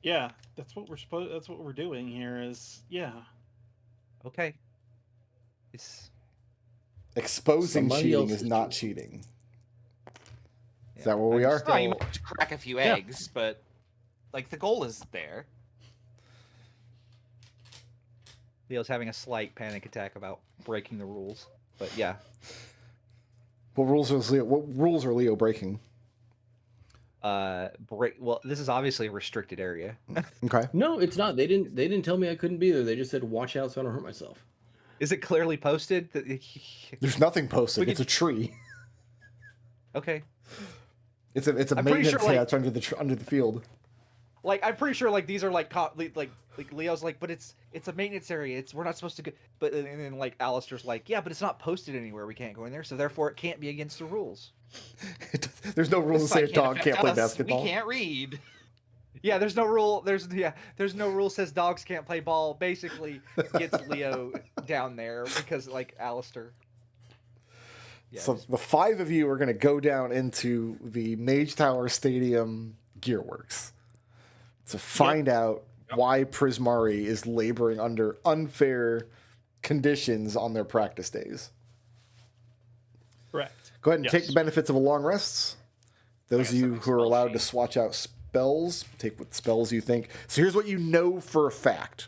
Yeah, that's what we're doing here. Is Okay. It's Exposing Somebody cheating else is is not cheating. Is that where we are? Oh, you might have to crack a few eggs, but like the goal is there. Leo's having a slight panic attack about breaking the rules, but yeah. What rules are Leo breaking? Well, this is obviously a restricted area. Okay. No, it's not. They didn't tell me I couldn't be there. They just said watch out so I don't hurt myself. Is it clearly posted? There's nothing posted. We It's a tree. Okay. It's a I'm pretty maintenance sure, like- hatch under the field. Like I'm pretty sure like these are like like Leo's like, but it's a maintenance area. We're not supposed to go. But and then like Alister's like, yeah, but it's not posted anywhere. We can't go in there, so therefore it can't be against the rules. There's no rule to This say a site dog affect can't play us. basketball. We can't read. Yeah, there's no rule. There's no rule says dogs can't play ball. Basically, gets Leo down there because like Alister. Yeah, So the 5 of you are going to go down into the Mage Tower Stadium Gearworks to find out why Prismari is laboring under unfair conditions on their practice days. Correct. Go ahead and Yes. take the benefits of a long rest. Those of you who are spell allowed to sheet. swatch out spells, take what spells you think. So here's what you know for a fact.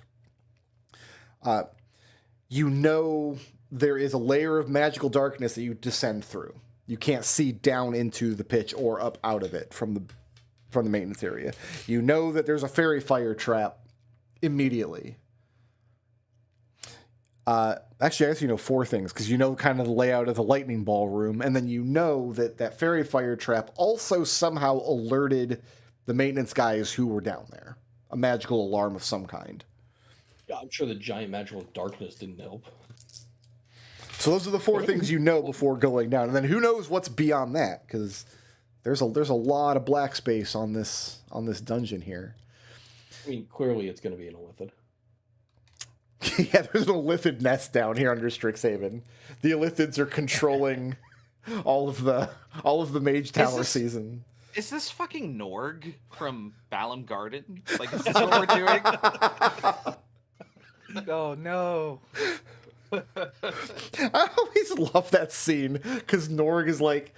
You know there is a layer of magical darkness that you descend through. You can't see down into the pitch or up out of it from the maintenance area. You know that there's a fairy fire trap immediately. Actually, I guess you know 4 things, because you know kind of the layout of the lightning ballroom, and then you know that fairy fire trap also somehow alerted the maintenance guys who were down there. A magical alarm of some kind. Yeah, I'm sure the giant magical darkness didn't help. So those are the 4 things you know before going down, and then who knows what's beyond that? Because there's a lot of black space on this dungeon here. I mean, clearly it's going to be an illithid. Yeah, there's an illithid nest down here under Strixhaven. The illithids are controlling all of the Mage Tower season. Is this fucking Norg from Balam Garden? Like, is this what we're doing? Oh no. I always love that scene because Norg is like,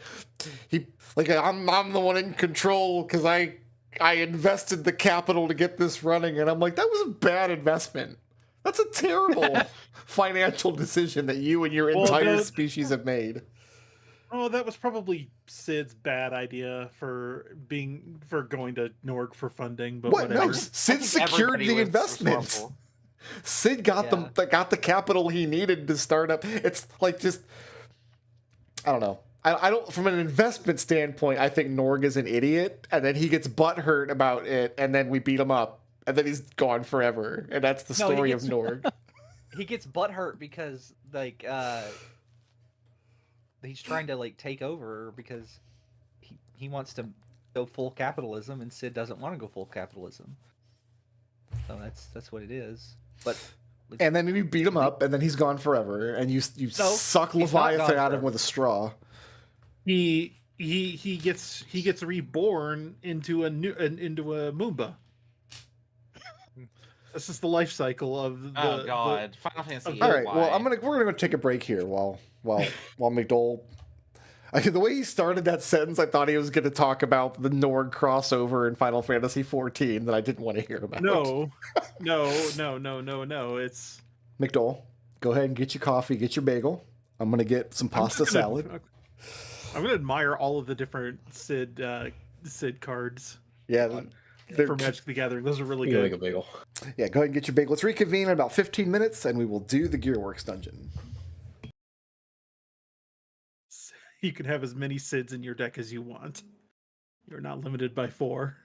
I'm the one in control because I invested the capital to get this running, and I'm like, that was a bad investment. That's a terrible financial decision that you and your entire species have made. Oh, that was probably Sid's bad idea for going to Norg for funding, but What? whatever. No, Sid secured Everybody the was investment. responsible. Sid got the capital he needed to start up. It's like just, I don't know. I don't, from an investment standpoint, I think Norg is an idiot, and then he gets butthurt about it, and then we beat him up, and then he's gone forever, and that's the story of Norg. He gets butthurt because like he's trying to like take over because he wants to go full capitalism, and Sid doesn't want to go full capitalism. So that's what it is. But and then you beat him up, and then he's gone forever, and you suck he's not Leviathan gone out of him forever. with a straw. He gets reborn into a Moomba. This is the life cycle of the. Oh god, Final Fantasy. All right, why? well, we're gonna go take a break here while McDohl. The way he started that sentence, I thought he was going to talk about the Norg crossover in Final Fantasy XIV that I didn't want to hear about. No. It's McDohl, go ahead and get your coffee, get your bagel. I'm going to get some pasta salad. I'm going to admire all of the different Sid cards. Yeah, For Magic the Gathering. Those are really You good. like a bagel. Yeah, go ahead and get your bagel. Let's reconvene in about 15 minutes, and we will do the Gearworks dungeon. You can have as many Sids in your deck as you want. You're not limited by 4.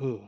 Ooh.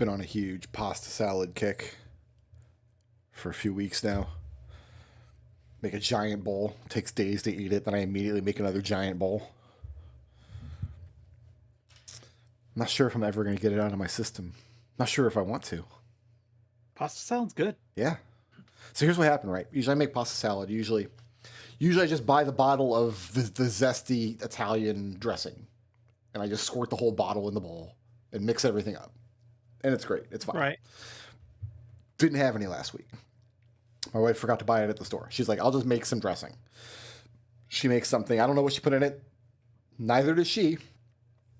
been on a huge pasta salad kick for a few weeks now. Make a giant bowl. It takes days to eat it. Then I immediately make another giant bowl. I'm not sure if I'm ever going to get it out of my system. Not sure if I want to. Pasta salad's good. Yeah. So here's what happened, right? Usually I make pasta salad. Usually I just buy the bottle of the zesty Italian dressing. And I just squirt the whole bottle in the bowl and mix everything up. And it's great. It's fine. Right. Didn't have any last week. My wife forgot to buy it at the store. She's like, I'll just make some dressing. She makes something. I don't know what she put in it. Neither does she.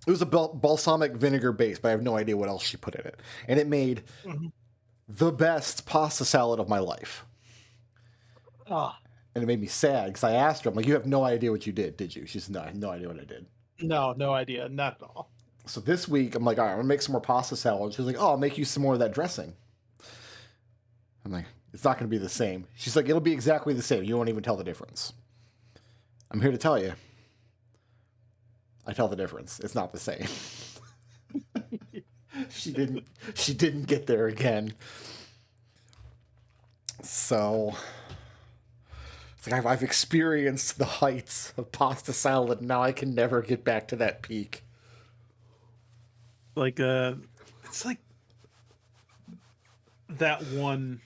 It was a balsamic vinegar base, but I have no idea what else she put in it. And it made the best pasta salad of my life. Ah. And it made me sad because I asked her, I'm like, you have no idea what you did you? She said, no, I have no idea what I did. No idea. Not at all. So this week, I'm like, all right, I'm going to make some more pasta salad. She's like, oh, I'll make you some more of that dressing. I'm like, it's not going to be the same. She's like, it'll be exactly the same. You won't even tell the difference. I'm here to tell you. I tell the difference. It's not the same. She didn't get there again. So it's like I've experienced the heights of pasta salad. Now I can never get back to that peak. Like it's like that one.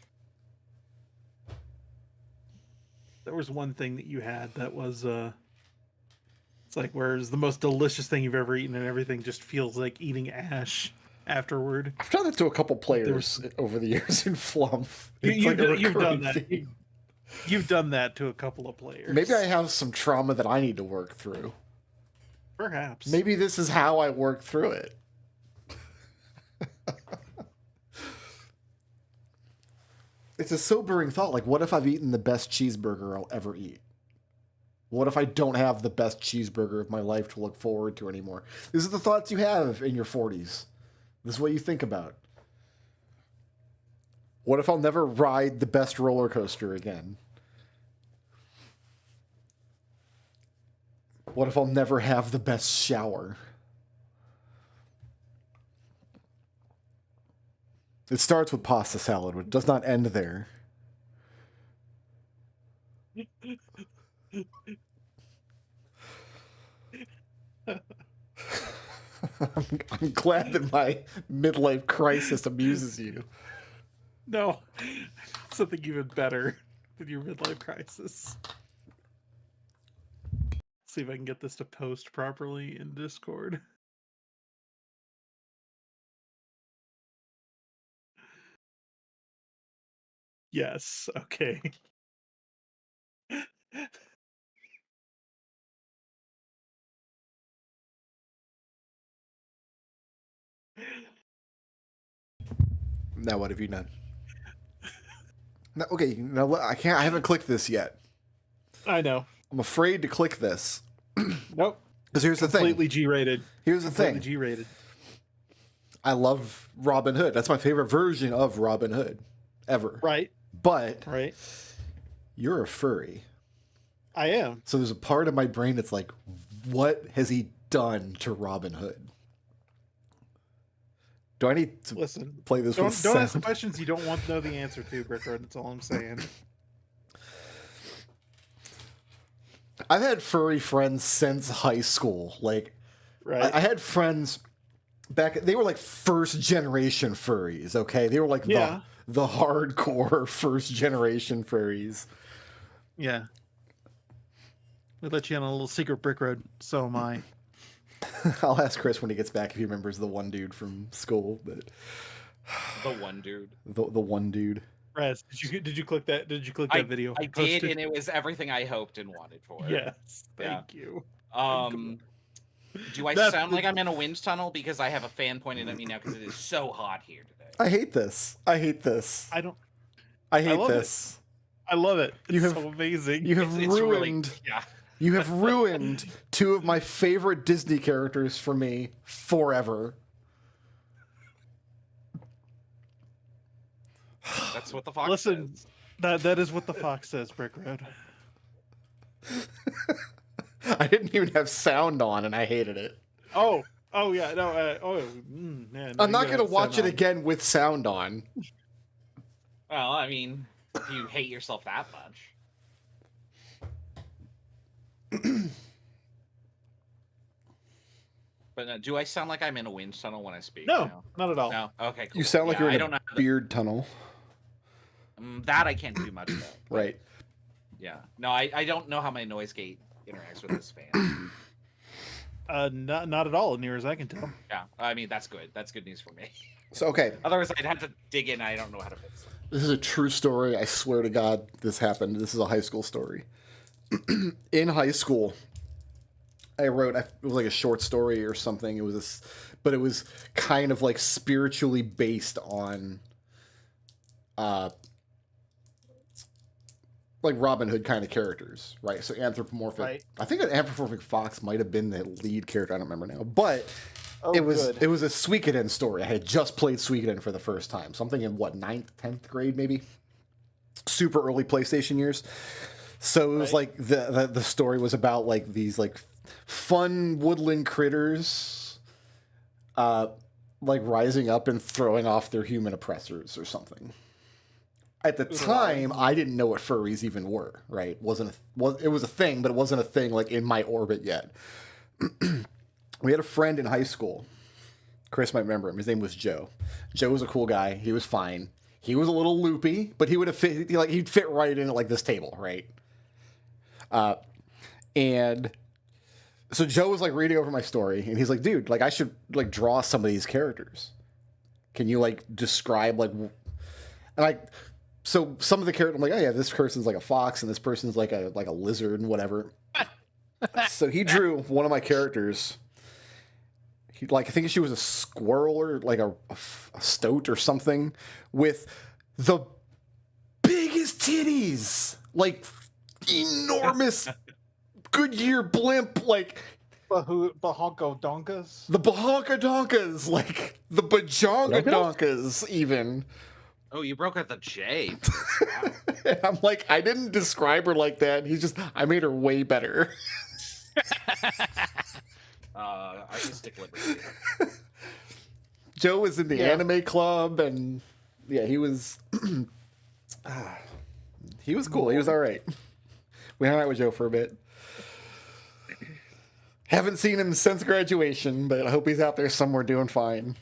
There was one thing that you had that was it's like where it's the most delicious thing you've ever eaten, and everything just feels like eating ash afterward. I've done that to a couple players over the years in Flumph. You've done that. You've done that to a couple of players. Maybe I have some trauma that I need to work through. Perhaps. Maybe this is how I work through it. It's a sobering thought. Like, what if I've eaten the best cheeseburger I'll ever eat? What if I don't have the best cheeseburger of my life to look forward to anymore? These are the thoughts you have in your 40s. This is what you think about. What if I'll never ride the best roller coaster again? What if I'll never have the best shower? It starts with pasta salad, but it does not end there. I'm glad that my midlife crisis amuses you. No, something even better than your midlife crisis. See if I can get this to post properly in Discord. Yes, okay. Now what have you done? No, okay, now I can't. I haven't clicked this yet. I know. I'm afraid to click this. Nope. Because here's the thing. Completely G-rated. Here's the thing. Completely G-rated. I love Robin Hood. That's my favorite version of Robin Hood ever. Right. But Right. you're a furry. I am. So there's a part of my brain that's like, what has he done to Robin Hood? Do I need to Listen. play this with Don't ask sound? questions you don't want to know the answer to, Brickroad. That's all I'm saying. I've had furry friends since high school. Like, Right. I had friends back. They were like first generation furries. Okay, they were like Yeah. the hardcore first generation furries. Yeah. We let you in on a little secret, Brickroad. So am I. I'll ask Chris when he gets back if he remembers the one dude from school. But The one dude. the one dude. Raz, did you click that? Did you click that video? I did, and it was everything I hoped and wanted for. Yes. Yeah. Thank you. Do I That's sound the- like I'm in a wind tunnel because I have a fan pointing at me now because it is so hot here today? I hate this. I hate this. I don't. I hate love it. this. I love it. It's You have- so amazing. You have It's really- ruined. yeah. You have ruined two of my favorite Disney characters for me forever. That's what the fox Listen, says. that is what the fox says, Brickroad. I didn't even have sound on, and I hated it. Oh, Oh yeah, no. Man, I'm not gonna going to watch it again with sound on. Well, I mean, if you hate yourself that much. But do I sound like I'm in a wind tunnel when I speak? No, not at all. No. Okay. Cool. You sound like you're I in don't a know beard tunnel. that I can't do much about. Right. Yeah. No, I don't know how my noise gate interacts with this fan. Not at all, near as I can tell. Yeah. I mean, that's good. That's good news for me. So okay, Otherwise, I'd have to dig in. I don't know how to fix it. this is a true story. I swear to God, this happened. This is a high school story. In high school, I wrote. It was like a short story or something. It was but it was kind of like spiritually based on, like Robin Hood kind of characters, right? So anthropomorphic. Right. I think an anthropomorphic fox might have been the lead character. I don't remember now, but Oh, it was good. it was a Suikoden story. I had just played Suikoden for the first time. Something in what 9th, 10th grade maybe. Super early PlayStation years. So it was like the story was about like these like fun woodland critters, like rising up and throwing off their human oppressors or something. At the time, I didn't know what furries even were. Right? It was a thing, but it wasn't a thing like in my orbit yet. We had a friend in high school. Chris might remember him. His name was Joe. Joe was a cool guy. He was fine. He was a little loopy, but he would have fit like he'd fit right in at like this table, right? And so Joe was like reading over my story, and he's like, "Dude, like I should like draw some of these characters. Can you like describe like?" And so some of the characters, I'm like, "Oh yeah, this person's like a fox, and this person's like a lizard and whatever." So he drew one of my characters. I think she was a squirrel or like a stoat or something with the biggest titties, like enormous Goodyear blimp, like Bahonko Donkas? the Bahonka Donkas, like the Bajonga Donkas, even. Oh, you broke out the J. Wow. And I'm like, I didn't describe her like that. I made her way better. I can stick liberty. Joe was in the anime club, and yeah, he was. He was cool. He was all right. We hung out with Joe for a bit. Haven't seen him since graduation, but I hope he's out there somewhere doing fine.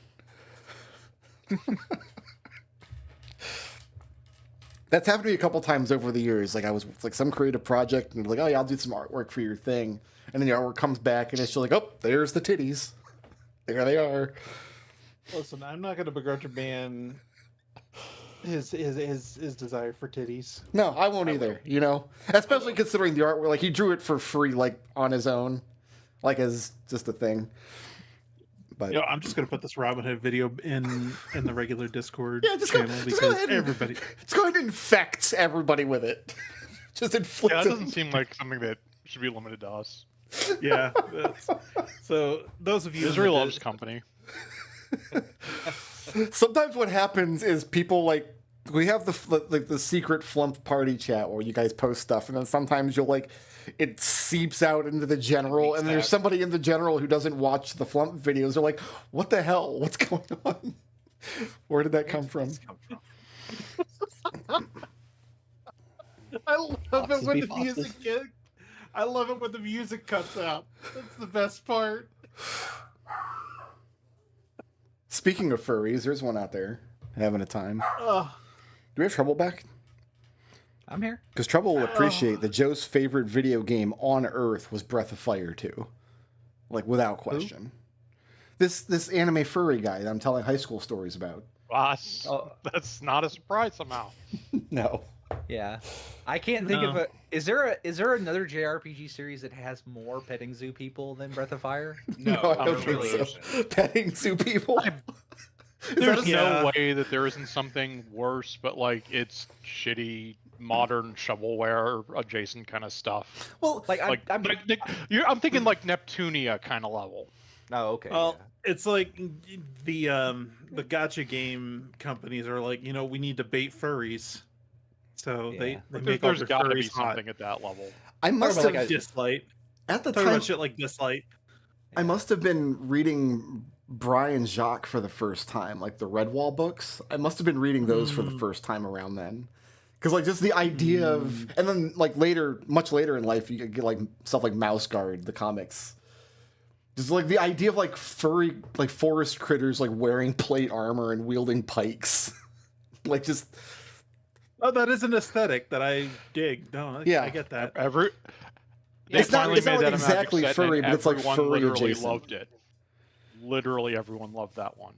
That's happened to me a couple times over the years. Like I was like some creative project, and like, oh yeah, I'll do some artwork for your thing, and then the artwork comes back, and it's just like, oh, there's the titties. There they are. Listen, I'm not going to begrudge a man his desire for titties. No, I won't either. You know, especially considering the artwork. Like he drew it for free, like on his own, like as just a thing. But You know, I'm just going to put this Robin Hood video in the regular Discord yeah, just go channel ahead and, everybody. Just go ahead and infect everybody with it. Just inflict. Yeah, that it. doesn't seem like something that should be limited to us. Yeah. So those of you Misery in the loves company. Sometimes what happens is people like we have the secret Flumph party chat where you guys post stuff, and then sometimes you'll like it seeps out into the general, and there's somebody in the general who doesn't watch the Flumph videos. They're like, "What the hell? What's going on? Where did that come from?" I love it when the music gets. I love it when the music cuts out. That's the best part. Speaking of furries, there's one out there having a time. Ugh. Do we have Treble back? I'm here. Because Treble will appreciate that Joe's favorite video game on Earth was Breath of Fire 2. Like, without question. This anime furry guy that I'm telling high school stories about. That's not a surprise somehow. No. Yeah, I can't think of a. Is there another JRPG series that has more petting zoo people than Breath of Fire? No, I don't think so. Petting zoo people? There's no way that there isn't something worse, but like it's shitty modern shovelware adjacent kind of stuff. Well, I'm thinking like Neptunia kind of level. Oh, okay. Well, it's like the gacha game companies are like, we need to bait furries. So they make all There's their got to be furries hot. something at that level. I must have like Dislight. at the Talking time. about shit like Dislight. I must have been reading Brian Jacques for the first time, like the Redwall books. I must have been reading those for the first time around then. Because, like, just the idea of... And then, like, later, much later in life, you get, like, stuff like Mouse Guard, the comics. Just, like, the idea of, like, furry, like, forest critters, like, wearing plate armor and wielding pikes. Like, just... Oh, that is an aesthetic that I dig. No, Yeah. I get that. They It's not- finally it's not made like that a Magic exactly set, furry, and but it's like everyone furry literally adjacent. loved it. Literally everyone loved that one.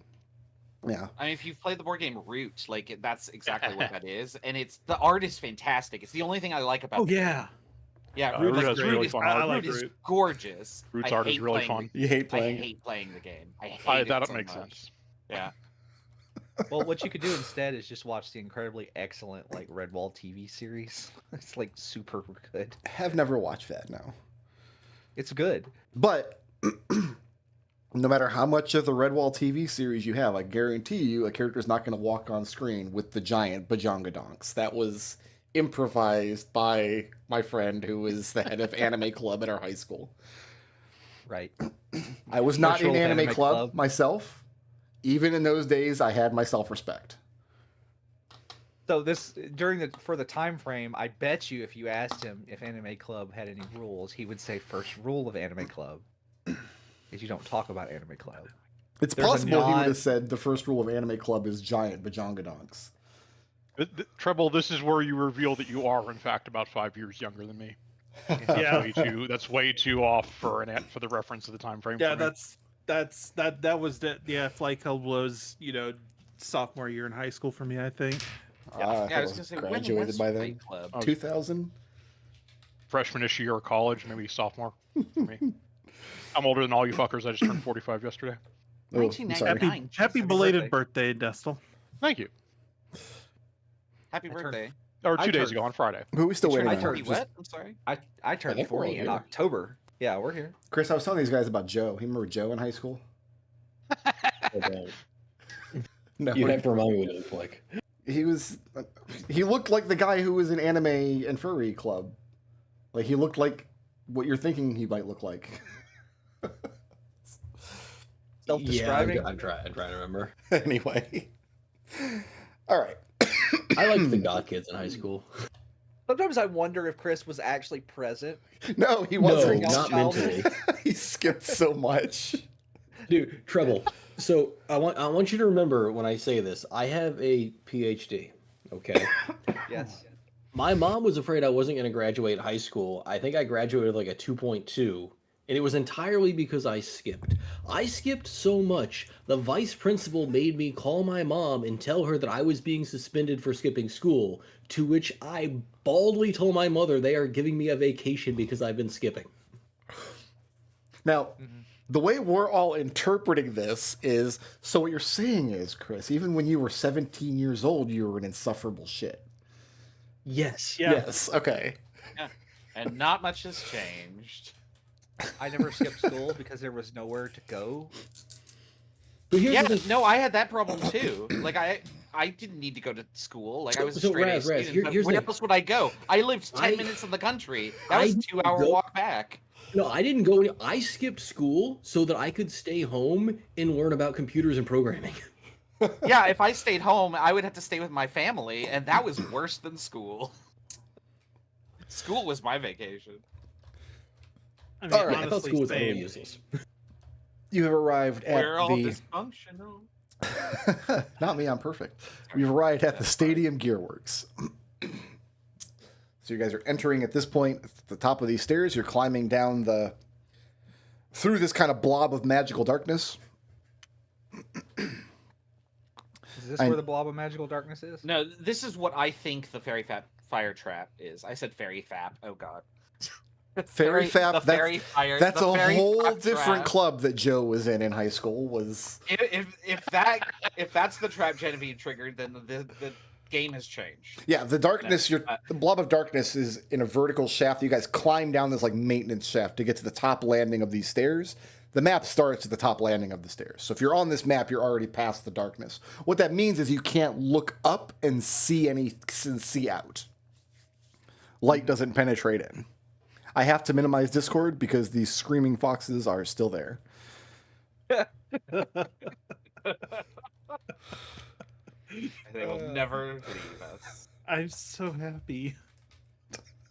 Yeah. I mean, if you've played the board game Root, like that's exactly what that is, and the art is fantastic. It's the only thing I like about. Oh the game. yeah. Yeah, Root Root, has really fun art. I like Root is Root. gorgeous. Root's I art is hate really playing fun. You hate I playing. hate playing the game. I hate it That so makes much. sense. Yeah. Well, what you could do instead is just watch the incredibly excellent like Redwall TV series. It's like super good. Have never watched that, no. It's good. But no matter how much of the Redwall TV series you have, I guarantee you a character's not going to walk on screen with the giant bajongadonks. That was improvised by my friend who was the head of anime club at our high school. Right. I was not in Virtual anime anime club club. myself. Even in those days, I had my self-respect. So this for the time frame, I bet you if you asked him if Anime Club had any rules, he would say first rule of Anime Club is you don't talk about Anime Club. It's There's a possible he would nod- have said the first rule of anime club is giant bajongadonks. Treble, this is where you reveal that you are, in fact, about 5 years younger than me. Yeah. That's way too off for the reference of the time frame. Yeah, for me. that was Flight Club was, sophomore year in high school for me, I think. I was gonna say when graduated was by then. Fight Club? 2000? Freshman-ish year of college, maybe sophomore for me. I'm older than all you fuckers. I just turned 45 yesterday. Oh, I'm sorry. 1999. Happy belated birthday, Destil. Thank you. Happy I turned- birthday. Or I 2 days turned- ago on Friday. Who are we still waiting I on? turned- Happy what? I'm sorry. I turned think we're all 40 in here. October. Yeah, we're here. Chris, I was telling these guys about Joe. You remember Joe in high school? No. You have to remind me what he looked like. He looked like the guy who was in anime and furry club. Like, he looked like what you're thinking he might look like. Self-describing. Yeah, I'm trying to remember. Anyway. All right. I liked the goth kids in high school. Sometimes I wonder if Chris was actually present. No, he No, wasn't. not mentally. He skipped so much. Dude, Treble. So I want you to remember when I say this, I have a PhD. Okay. Yes. My mom was afraid I wasn't going to graduate high school. I think I graduated like a 2.2, and it was entirely because I skipped. I skipped so much, the vice principal made me call my mom and tell her that I was being suspended for skipping school, to which I baldly told my mother they are giving me a vacation because I've been skipping. Now, the way we're all interpreting this is, so what you're saying is, Chris, even when you were 17 years old, you were an insufferable shit. Yes. Yeah. Yes, okay. And not much has changed. I never skipped school because there was nowhere to go. But here's Yeah, the thing. no, I had that problem too. Like I didn't need to go to school. Like I was a So, straight A Raz, student. but here's the where thing. else would I go? I lived 10 minutes in the country. That was a 2-hour go- walk back. No, I didn't go. I skipped school so that I could stay home and learn about computers and programming. Yeah, if I stayed home, I would have to stay with my family, and that was worse than school. School was my vacation. I mean, All right, I thought honestly, school was same. only useless. You have arrived at We're all the... dysfunctional. Not me, I'm perfect. We've arrived at the Stadium Gearworks. So you guys are entering at this point at the top of these stairs. You're climbing down through this kind of blob of magical darkness. Is this I- where the blob of magical darkness is? No, this is what I think the fire trap is. I said fairy fap. Oh god. Fairy Fap, The fairy fire. that's the a fairy whole fap different trap. club that Joe was in high school. Was If that's the trap Genevieve triggered, then the game has changed. yeah, the darkness. No, The blob of darkness is in a vertical shaft. You guys climb down this like maintenance shaft to get to the top landing of these stairs. The map starts at the top landing of the stairs. So if you're on this map, you're already past the darkness. What that means is you can't look up and see out. Light doesn't penetrate in. I have to minimize Discord because these screaming foxes are still there. They will never leave us. I'm so happy.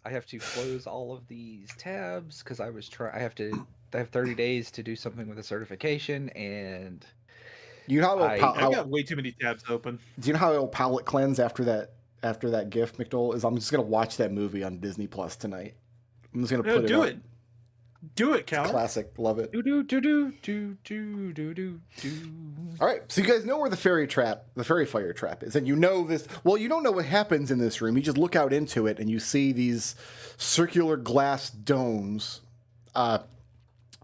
I have to close all of these tabs because I have 30 days to do something with a certification, and You know I I've got way too many tabs open. do you know how it'll palate cleanse after that gift, McDohl? Is I'm just gonna watch that movie on Disney Plus tonight. I'm just gonna put it do up. it. Do it, Cal. Classic, love it. do do do do do do do do do. All right, so you guys know where the fairy fire trap is, and you know this. Well, you don't know what happens in this room. You just look out into it, and you see these circular glass domes. So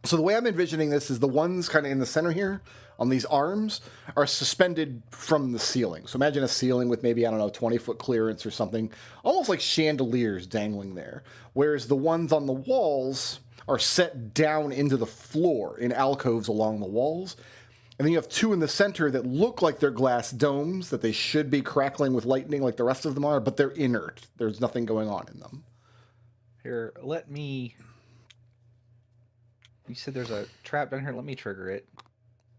the way I'm envisioning this is the ones kind of in the center here on these arms are suspended from the ceiling. So imagine a ceiling with maybe, I don't know, 20-foot clearance or something, almost like chandeliers dangling there. Whereas the ones on the walls are set down into the floor in alcoves along the walls. And then you have two in the center that look like they're glass domes, that they should be crackling with lightning like the rest of them are, but they're inert. There's nothing going on in them. Here, let me. You said there's a trap down here. Let me trigger it.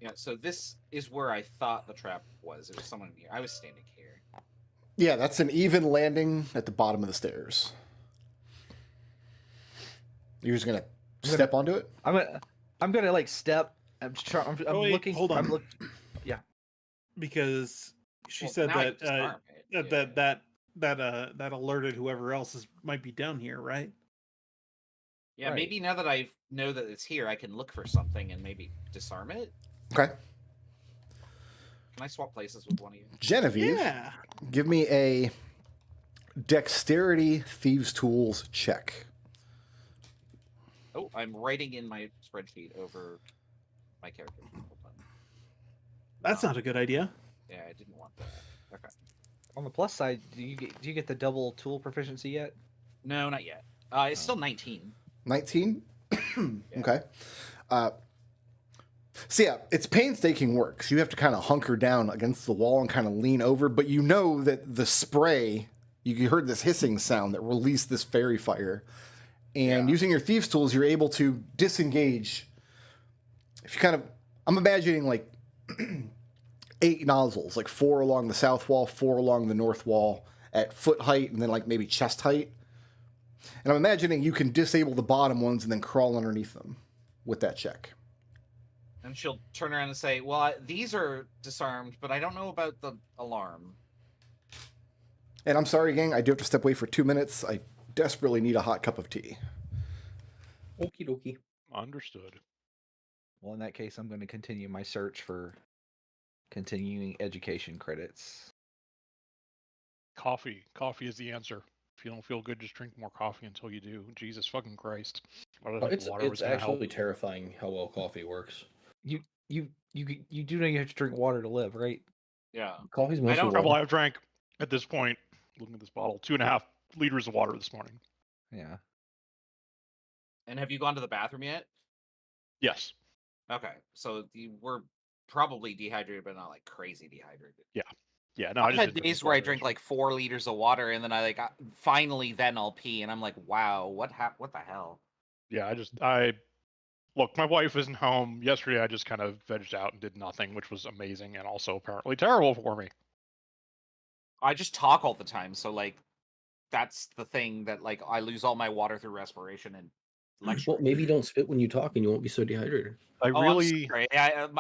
Yeah, so this is where I thought the trap was. It was someone here. I was standing here. Yeah, that's an even landing at the bottom of the stairs. You're just gonna step onto it? I'm gonna like step. I'm just trying. I'm wait, looking. hold on. I'm looking. Because she Well, said now I that disarm it. that alerted whoever else might be down here, right? Yeah, Right. maybe now that I know that it's here, I can look for something and maybe disarm it. Okay. Can I swap places with one of you? Genevieve, Yeah. give me a dexterity thieves tools check. Oh, I'm writing in my spreadsheet over my character. Hold on. That's not a good idea. Yeah, I didn't want that. Okay. On the plus side, do you get the double tool proficiency yet? No, not yet. It's still 19. 19? Okay. So yeah, it's painstaking work. So you have to kind of hunker down against the wall and kind of lean over, but you know that the spray, you heard this hissing sound that released this fairy fire. And using your thieves tools, you're able to disengage. If you kind of, I'm imagining like 8 nozzles, like 4 along the south wall, 4 along the north wall at foot height, and then like maybe chest height. And I'm imagining you can disable the bottom ones and then crawl underneath them with that check. And she'll turn around and say, well, these are disarmed, but I don't know about the alarm. And I'm sorry, gang, I do have to step away for 2 minutes. I desperately need a hot cup of tea. Okie dokie. Understood. Well, in that case, I'm going to continue my search for continuing education credits. Coffee. Coffee is the answer. If you don't feel good, just drink more coffee until you do. Jesus fucking Christ. I don't think water was It's gonna help. actually terrifying how well coffee works. You do know you have to drink water to live, right? Yeah. Coffee's I mostly don't- Treble, water. I've drank at this point, looking at this bottle, 2.5 liters of water this morning. Yeah. And have you gone to the bathroom yet? Yes. Okay. So we're probably dehydrated, but not like crazy dehydrated. Yeah. No, I I've just had didn't drink days this where I water drink yesterday. like 4 liters of water, and then finally then I'll pee, and I'm like, wow, what the hell? Yeah, look, my wife isn't home. Yesterday I just kind of vegged out and did nothing, which was amazing and also apparently terrible for me. I just talk all the time, so like that's the thing that like I lose all my water through respiration and lecture. Well, maybe don't spit when you talk and you won't be so dehydrated. I Oh, really I'm sorry.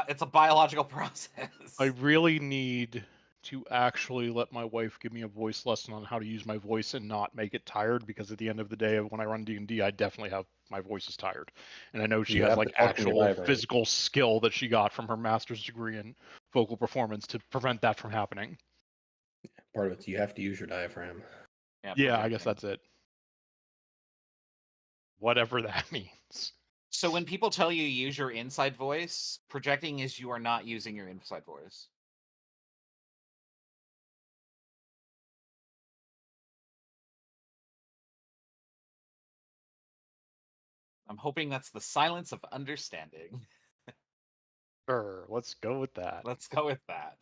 It's a biological process. I really need to actually let my wife give me a voice lesson on how to use my voice and not make it tired, because at the end of the day, when I run D&D, I definitely have my voice is tired. And I know she You has have like to talk in your actual diaphragm. physical skill that she got from her master's degree in vocal performance to prevent that from happening. Part of it, you have to use your diaphragm. Yeah, I guess that's it. Whatever that means. So when people tell you use your inside voice, projecting is you are not using your inside voice. I'm hoping that's the silence of understanding. Sure, let's go with that. Let's go with that.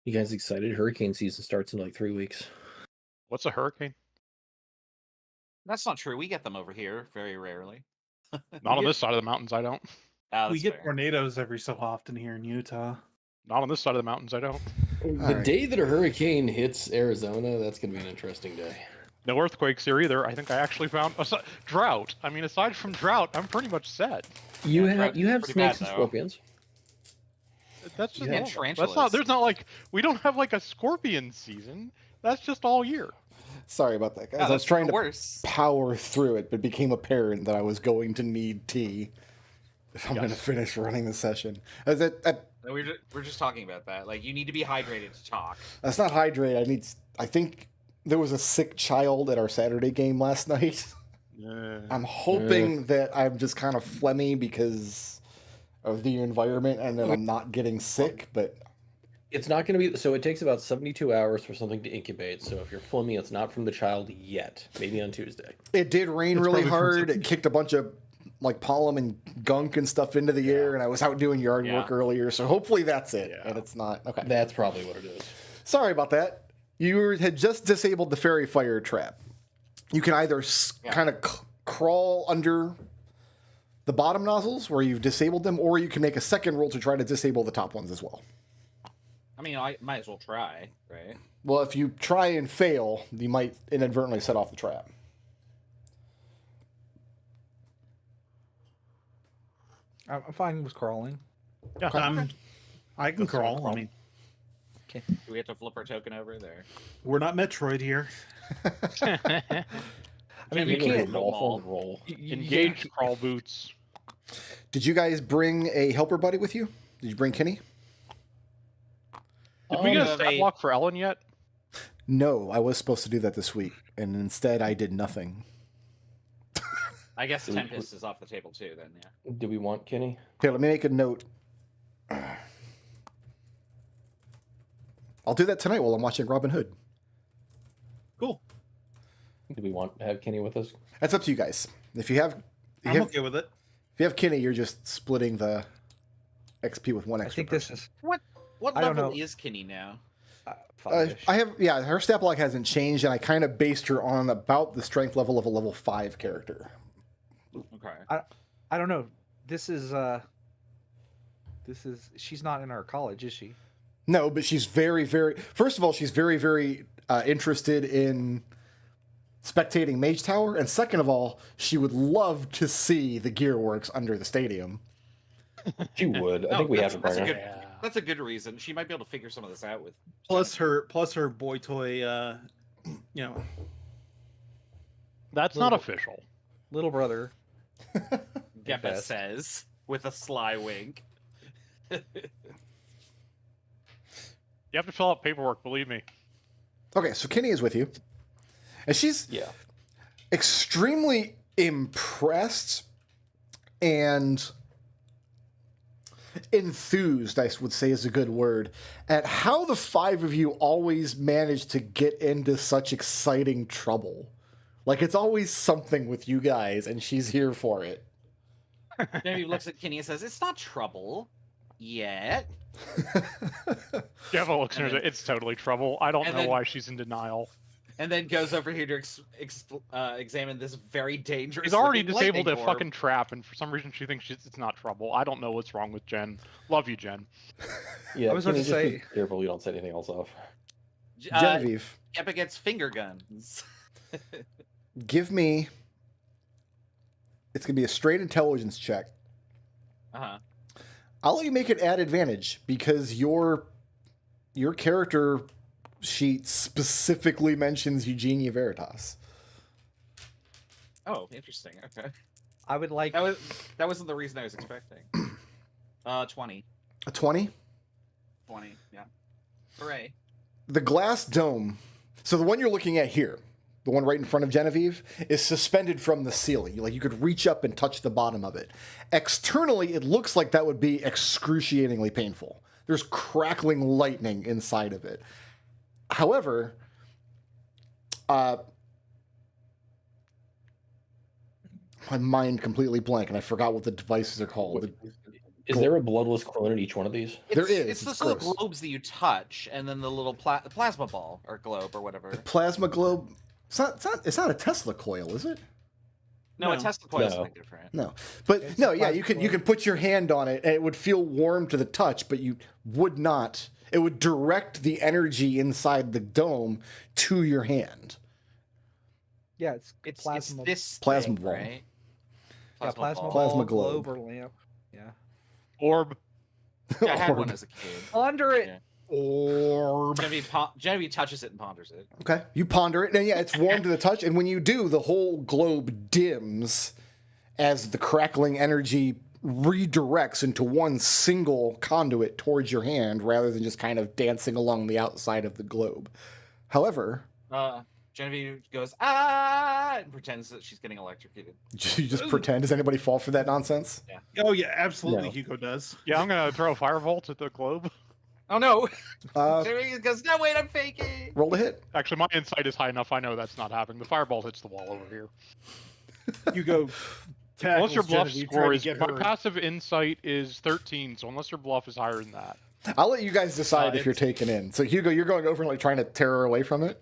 You guys excited? Hurricane season starts in like 3 weeks. What's a hurricane? That's not true. We get them over here very rarely. Not on this side of the mountains, I don't. Oh, We that's get fair. tornadoes every so often here in Utah. Not on this side of the mountains, I don't. The right. day that a hurricane hits Arizona, that's going to be an interesting day. No earthquakes here either. I think I actually found drought. I mean, aside from drought, I'm pretty much set. You Yeah, have drought you is have pretty snakes bad, and though. scorpions. That's just Yeah. And normal. tarantulas. That's not. There's not like we don't have like a scorpion season. That's just all year. Sorry about that, guys. Yeah, I was that's trying to worse. power through it, but became apparent that I was going to need tea if I'm going to Yes. finish running the session. No, we're just talking about that. Like, you need to be hydrated to talk. That's not hydrate. I think there was a sick child at our Saturday game last night. I'm hoping that I'm just kind of phlegmy because of the environment and that I'm not getting sick, but It's not going to be so. It takes about 72 hours for something to incubate. So if you're phlegmy, it's not from the child yet. Maybe on Tuesday. it did rain It's really probably from hard. something- It kicked a bunch of like pollen and gunk and stuff into the air, and I was out doing yard Yeah. work earlier, so hopefully that's it. Yeah. And it's not. Okay. That's probably what it is. Sorry about that. You had just disabled the fairy fire trap. You can either kind of crawl under the bottom nozzles where you've disabled them, or you can make a second roll to try to disable the top ones as well. I mean, I might as well try, right? Well, if you try and fail, you might inadvertently set off the trap. I'm fine with crawling. Yeah. I can crawl. I mean, Do we have to flip our token over there? we're not Metroid here. I mean, you Maybe can't. an awful roll. Engage crawl boots. Did you guys bring a helper buddy with you? Did you bring Kenny? Did we get a have stat a- block for Ellen yet? No, I was supposed to do that this week, and instead I did nothing. I guess Tempest is off the table too. Then, yeah. Do we want Kenny? Okay, let me make a note. I'll do that tonight while I'm watching Robin Hood. Cool. Do we want to have Kenny with us? That's up to you guys. If you have, I'm okay with it. if you have Kenny, you're just splitting the XP with one I extra. think this is What I don't level know. is Kenny now? five-ish. I have, yeah, her stat block hasn't changed, and I kind of based her on about the strength level of a level 5 character. Okay. I don't know. This is she's not in our college, is she? No, but she's very, very. First of all, she's very, very interested in spectating Mage Tower, and second of all, she would love to see the gearworks under the stadium. She would. I No, think we have that's to a bring her. good. That's a good reason. She might be able to figure some of this out with. Plus her boy toy. You know, That's not official. Little brother. Geppa best. says with a sly wink. You have to fill out paperwork, believe me. Okay, so Kenny is with you, and she's Yeah. extremely impressed and enthused, I would say is a good word, at how the five of you always manage to get into such exciting trouble. Like, it's always something with you guys, and she's here for it. Genevieve looks at Kenny and says, "It's not trouble yet." Geppa looks at her and says, it's totally trouble. I don't and know then- why she's in denial. And then goes over here to examine this very dangerous. She's already looking disabled a lightning orb. fucking trap, and for some reason she thinks it's not trouble. I don't know what's wrong with Jen. Love you, Jen. Yeah. I was about Kenny, to just be say- careful you don't set anything else off. Genevieve, Geppa gets finger guns. give me. It's going to be a straight intelligence check. Uh-huh. I'll let you make it at advantage because your character sheet specifically mentions Eugenia Veritas. Oh, interesting. Okay. I would like That wasn't the reason I was expecting. 20. A 20? 20, yeah. Hooray. The glass dome, so the one you're looking at here, the one right in front of Genevieve, is suspended from the ceiling. Like, you could reach up and touch the bottom of it. Externally, it looks like that would be excruciatingly painful. There's crackling lightning inside of it. However, my mind completely blank, and I forgot what the devices are called. Is there a bloodless clone in each one of these? There is, It's it's the little gross. globes that you touch, and then the little plasma ball or globe or whatever. The plasma globe. It's not a Tesla coil, is it? No, a No. Tesla coil is No. something different. No, but It's no, a yeah, plasma you could put your hand on it and it would feel warm to the touch, but you would not. It would direct the energy inside the dome to your hand. Yeah, it's It's plasma. this Plasma thing, ball. right? Yeah, plasma ball. Plasma ball, globe. or lamp. Yeah. Orb. Yeah, I had Orb. one as a kid. Ponder it. Yeah. Orb. Genevieve touches it and ponders it. Okay, you ponder it, and yeah, it's warm to the touch, and when you do, the whole globe dims as the crackling energy redirects into one single conduit towards your hand rather than just kind of dancing along the outside of the globe. However, Genevieve goes, ah, and pretends that she's getting electrocuted. you just pretend. Does anybody fall for that nonsense? Oh yeah, absolutely. No. Hugo does. Yeah, I'm gonna throw a firebolt at the globe. Oh no! Uh, Genevieve goes, no, wait, I'm faking. roll to hit. Actually, my insight is high enough. I know that's not happening. The firebolt hits the wall over here. Hugo Unless your tackles bluff Genevieve, score trying to is get my her. passive insight is 13. So unless your bluff is higher than that, I'll let you guys decide if you're it's- taken in. So Hugo, you're going over and like trying to tear her away from it.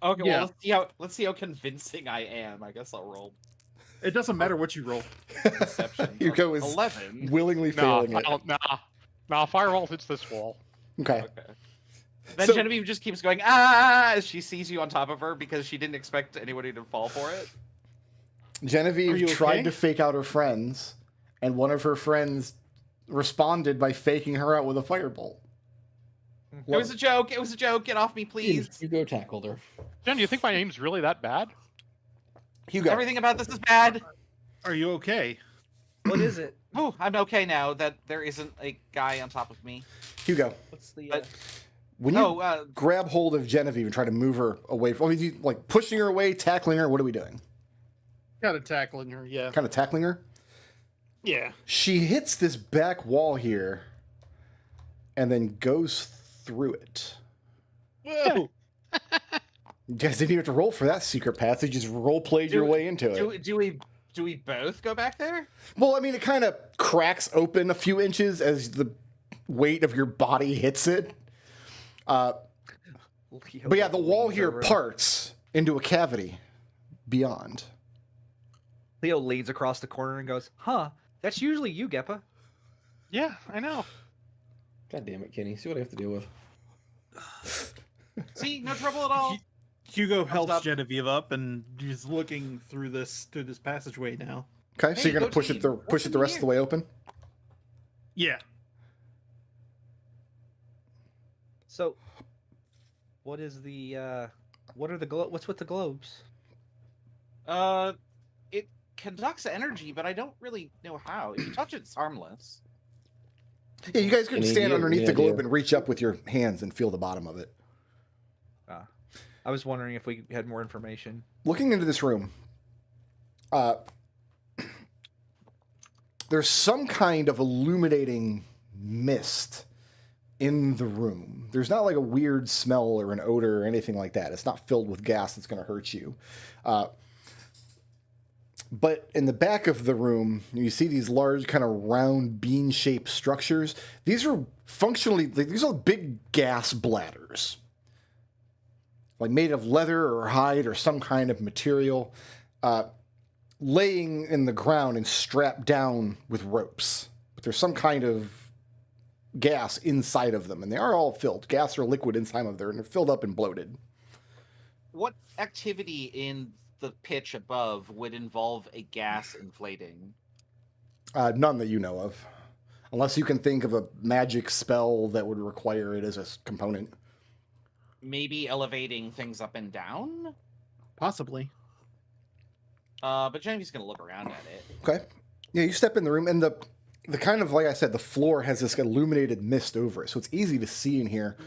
Okay, Yeah. well, let's see how convincing I am. I guess I'll roll It doesn't matter what you roll. deception. Hugo is 11. willingly nah, failing it. nah. Firebolt hits this wall. Okay. Okay. Then So- Genevieve just keeps going, ah, as she sees you on top of her because she didn't expect anybody to fall for it. Are Genevieve you tried okay? to fake out her friends, and one of her friends responded by faking her out with a firebolt. It was a joke. It was a joke. Get off me, please. Hugo tackled her. Jen, do you think my aim's really that bad? Hugo. Everything about this is bad. Are you okay? What is it? Ooh, I'm okay now that there isn't a guy on top of me. Hugo. What's the? But- When you No, grab hold of Genevieve and try to move her away from, you like pushing her away, tackling her. What are we doing? Kind of tackling her. Yeah. Kind of tackling her. Yeah. She hits this back wall here, and then goes through it. Whoa. You guys didn't even have to roll for that secret path. You just role played your way into it. do we both go back there? Well, I mean, it kind of cracks open a few inches as the weight of your body hits it. But yeah, the wall here parts into a cavity beyond. Leo leans across the corner and goes, "Huh? That's usually you, Geppa." Yeah, I know. God damn it, Kenny. See what I have to deal with. See, no trouble at all. Hugo helps up. Genevieve up, and he's looking through this passageway now. Okay, so Hey, you're gonna go push team. it the What's in rest of the way open. Yeah. So, what is the? What are the what's with the globes? It conducts energy, but I don't really know how. If you touch it, it's harmless. Yeah, you guys can Any stand idea- underneath any the globe idea? and reach up with your hands and feel the bottom of it. I was wondering if we had more information. Looking into this room, there's some kind of illuminating mist in the room. There's not like a weird smell or an odor or anything like that. It's not filled with gas that's going to hurt you. But in the back of the room, you see these large kind of round bean-shaped structures. These are functionally, these are big gas bladders. Like made of leather or hide or some kind of material, laying in the ground and strapped down with ropes. But there's some kind of gas inside of them, and they are all filled. Gas or liquid inside of there, and they're filled up and bloated. What activity in the pitch above would involve a gas inflating? None that you know of. Unless you can think of a magic spell that would require it as a component. Maybe elevating things up and down? Possibly. But Genevieve's gonna look around at it. Okay. Yeah, you step in the room, and the kind of, like I said, the floor has this illuminated mist over it, so it's easy to see in here.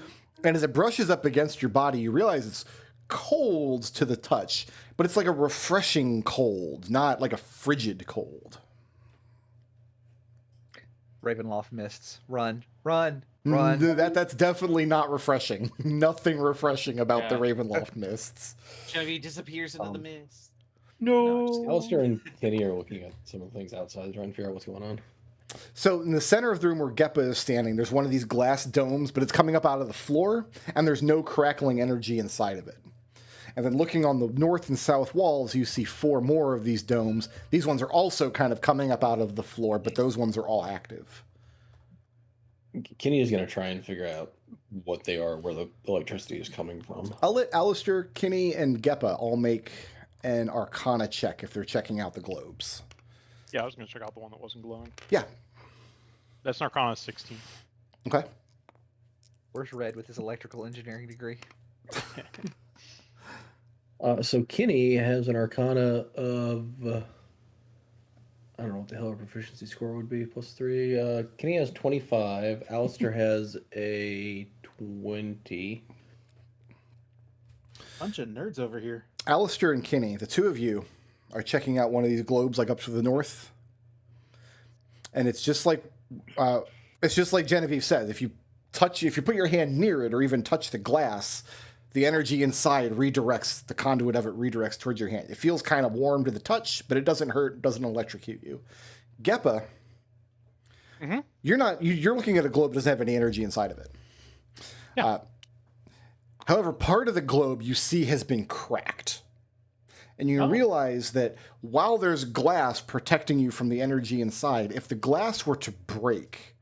And as it brushes up against your body, you realize it's cold to the touch, but it's like a refreshing cold, not like a frigid cold. Ravenloft mists. Run, run, run. That's definitely not refreshing. Nothing refreshing about the Yeah. Ravenloft mists. Genevieve disappears into the mist. No. Alister and Kenny are looking at some of the things outside, trying to figure out what's going on. So in the center of the room where Geppa is standing, there's one of these glass domes, but it's coming up out of the floor, and there's no crackling energy inside of it. And then looking on the north and south walls, you see 4 more of these domes. These ones are also kind of coming up out of the floor, but those ones are all active. Kenny is going to try and figure out what they are, where the electricity is coming from. I'll let Alister, Kinney, and Geppa all make an Arcana check if they're checking out the globes. Yeah, I was going to check out the one that wasn't glowing. Yeah. That's an Arcana 16. Okay. Where's Red with his electrical engineering degree? So Kenny has an Arcana of I don't know what the hell her proficiency score would be. +3. Kenny has 25. Alister has a 20. Bunch of nerds over here. Alister and Kinney, the two of you, are checking out one of these globes, like up to the north, and it's just like Genevieve said. If you put your hand near it or even touch the glass, the energy inside redirects, the conduit of it redirects towards your hand. It feels kind of warm to the touch, but it doesn't hurt, doesn't electrocute you. Geppa, you're looking at a globe that doesn't have any energy inside of it. Yeah. However, part of the globe you see has been cracked. And you realize that while there's glass protecting you from the energy inside, if the glass were to break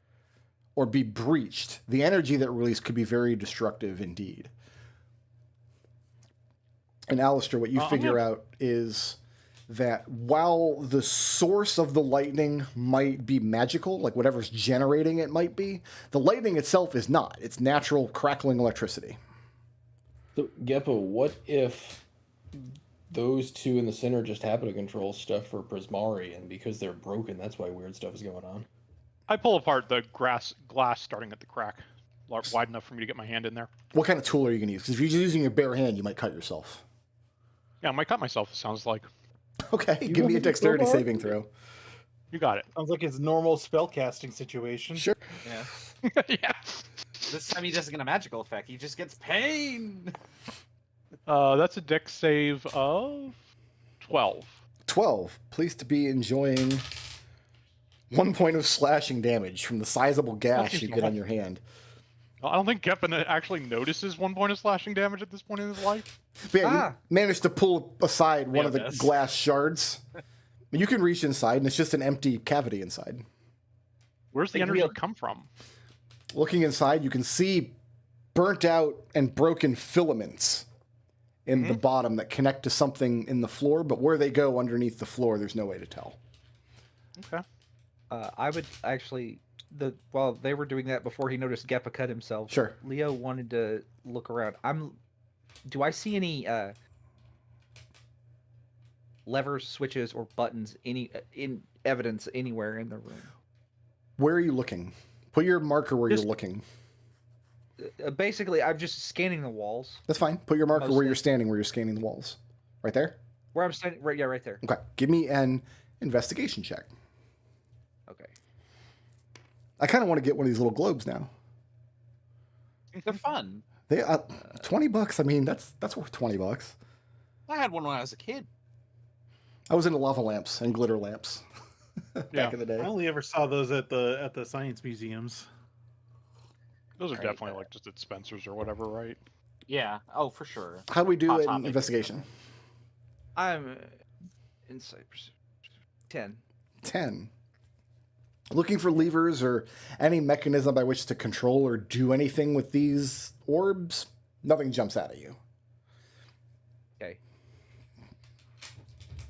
or be breached, the energy that released could be very destructive indeed. And Alister, what you figure out is that while the source of the lightning might be magical, like whatever's generating it might be, the lightning itself is not. It's natural crackling electricity. So Geppa, what if those two in the center just happen to control stuff for Prismari, and because they're broken, that's why weird stuff is going on? I pull apart the glass starting at the crack, wide enough for me to get my hand in there. What kind of tool are you going to use? Because if you're using your bare hand, you might cut yourself. Yeah, I might cut myself, it sounds like. Okay, give me a dexterity saving throw. You got it. Sounds like his normal spellcasting situation. Sure. Yeah. Yeah. This time he doesn't get a magical effect. He just gets pain. That's a dex save of 12. 12. Pleased to be enjoying 1 point of slashing damage from the sizable gash you get on your hand. I don't think Geppa actually notices 1 point of slashing damage at this point in his life. But yeah, you managed to pull aside one of the glass shards. You can reach inside, and it's just an empty cavity inside. Where's the energy come from? Looking inside, you can see burnt out and broken filaments in the bottom that connect to something in the floor, but where they go underneath the floor, there's no way to tell. Okay. I would actually, while they were doing that before he noticed Geppa cut himself, Sure. Leo wanted to look around. Do I see any levers, switches, or buttons in evidence anywhere in the room? Where are you looking? Put your marker where you're looking. Basically, I'm just scanning the walls. That's fine. Put your marker where Mostly. you're standing, where you're scanning the walls. Right there? Where I'm standing, right there. Okay. Give me an investigation check. Okay. I kind of want to get one of these little globes now. They're fun. They $20. I mean, that's worth $20. I had one when I was a kid. I was into lava lamps and glitter lamps back in the day. I only ever saw those at the science museums. Those are definitely like just at Spencer's or whatever, right? Yeah. Oh, for sure. How do we do Hot in topic. investigation? I'm insight 10. 10. Looking for levers or any mechanism by which to control or do anything with these orbs? Nothing jumps out at you. Okay.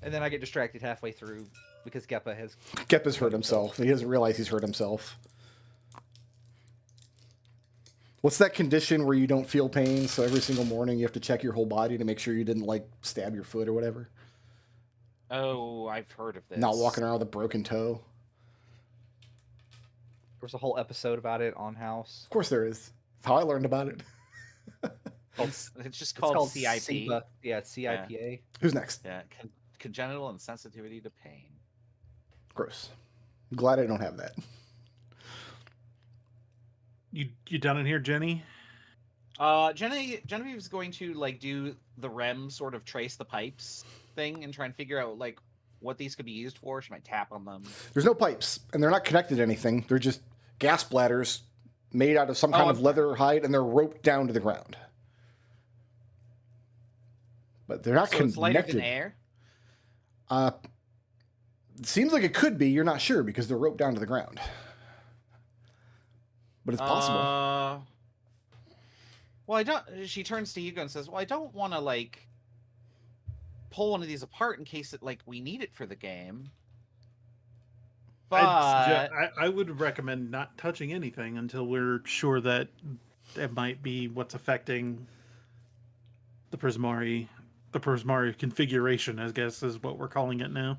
And then I get distracted halfway through because Geppa's hurt himself. He doesn't realize he's hurt himself. What's that condition where you don't feel pain, so every single morning you have to check your whole body to make sure you didn't, like, stab your foot or whatever? Oh, I've heard of this. Not walking around with a broken toe. There was a whole episode about it on House. Of course there is. That's how I learned about it. It's just called CIP. CIPA. Yeah, it's CIPA. Who's next? Yeah, congenital insensitivity to pain. Gross. I'm glad I don't have that. You done in here, Jenny? Genevieve's going to like do the REM sort of trace the pipes thing and try and figure out like what these could be used for? Should I tap on them? There's no pipes, and they're not connected to anything. They're just gas bladders made out of some kind of leather or hide, and they're roped down to the ground. But they're not So connected. it's lighter than air? It seems like it could be. You're not sure because they're roped down to the ground. But it's possible. Well, I don't. She turns to Hugo and says, "Well, I don't want to like pull one of these apart in case it like we need it for the game." But I would recommend not touching anything until we're sure that it might be what's affecting the Prismari configuration, I guess is what we're calling it now.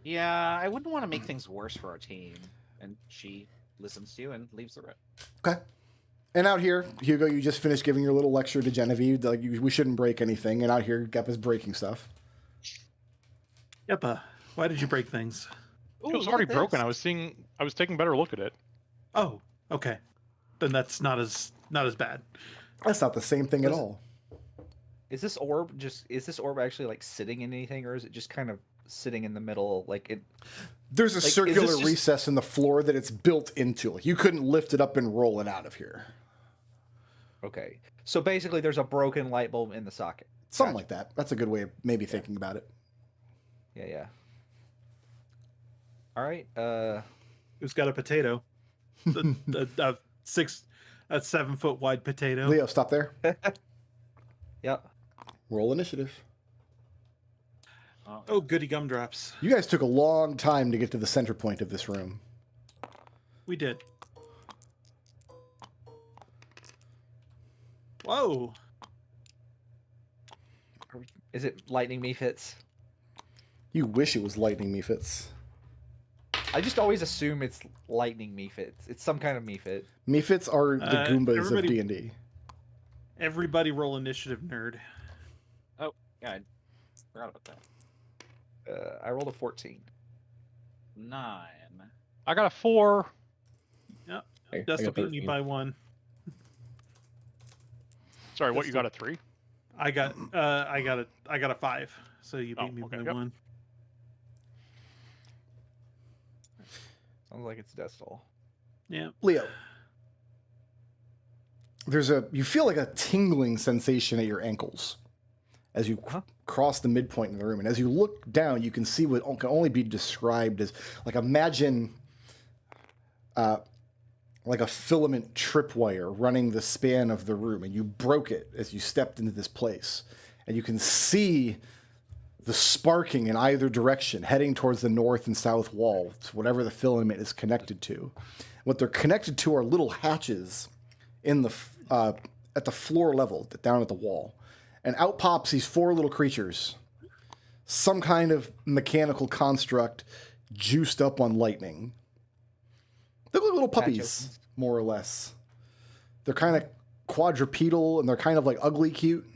yeah, I wouldn't want to make things worse for our team. And she listens to you and leaves the room. Okay. And out here, Hugo, you just finished giving your little lecture to Genevieve. Like we shouldn't break anything. And out here, Geppa's breaking stuff. Geppa, why did you break things? It was already broken. I was taking a better look at it. Oh, okay. Then that's not as bad. That's not the same thing at all. Is this orb actually like sitting in anything, or is it just kind of sitting in the middle? Like it. There's a Like, is circular this just- recess in the floor that it's built into. Like you couldn't lift it up and roll it out of here. Okay. So basically, there's a broken light bulb in the socket. Something like that. That's a good way of maybe thinking about it. Yeah. All right. Who's got a potato? a 7 foot wide potato. Leo, stop there. Yep. Roll initiative. Oh, goody gumdrops. You guys took a long time to get to the center point of this room. We did. Whoa. Is it lightning me fits? You wish it was lightning Mephits. I just always assume it's lightning Mephits. It's some kind of Mephit. Mephits are the Goombas of everybody- D&D. Everybody roll initiative, nerd. Oh, yeah, I forgot about that. I rolled a 14. 9. I got a 4. Yep. I Dustin got beat me 13. by 1. Sorry, what, you got a 3? I got a 5. So you beat me okay, by yep. 1. Sounds like it's Destil. Yeah. Leo. You feel like a tingling sensation at your ankles as you cross the midpoint in the room. And as you look down, you can see what can only be described as, like, imagine like a filament tripwire running the span of the room. And you broke it as you stepped into this place. And you can see the sparking in either direction, heading towards the north and south wall, whatever the filament is connected to. What they're connected to are little hatches in the at the floor level, down at the wall. And out pops these 4 little creatures. Some kind of mechanical construct juiced up on lightning. They look like little puppies, more or less. They're kind of quadrupedal, and they're kind of like ugly cute.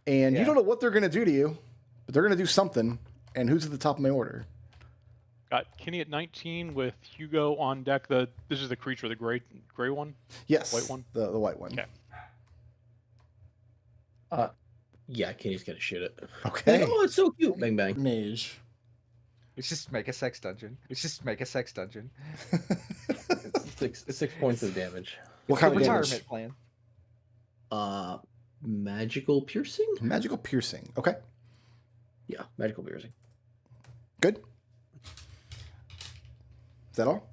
And you don't know what they're going to do to you, but they're going to do something. And who's at the top of my order? Got Kenny at 19 with Hugo on deck. This is the creature, the gray one? Yes. White one? The white one. Okay. Yeah, Kenny's gonna shoot it. Okay. Oh, it's so cute. Bang bang. Mage. Let's just make a sex dungeon. It's 6 points of damage. What kind of retirement damage? plan? Magical piercing? Magical piercing. Okay. Yeah, magical piercing. Good. Is that all?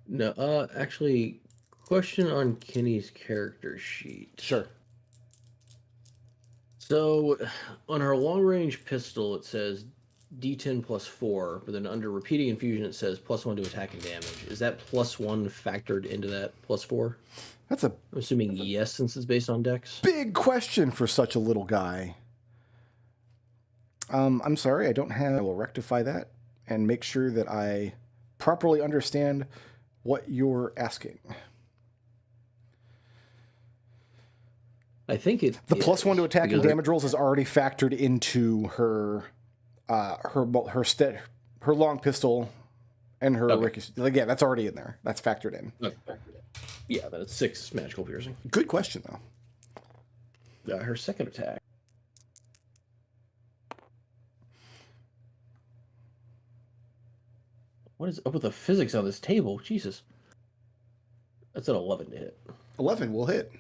No, actually, question on Kenny's character sheet. Sure. So, on her long-range pistol, it says D10 plus 4, but then under repeating infusion, it says +1 to attack and damage. Is that +1 factored into that +4? That's a I'm assuming yes, since it's based on dex. big question for such a little guy. I'm sorry, I don't have. I will rectify that and make sure that I properly understand what you're asking. I think it. The +1 to attack and because- damage rolls is already factored into her long pistol and her Okay. ricochet. Like, yeah, that's already in there. That's factored in. Okay. Yeah, then it's 6 magical piercing. Good question though. Her second attack. What is up with the physics on this table? Jesus. That's an 11 to hit. 11 will hit.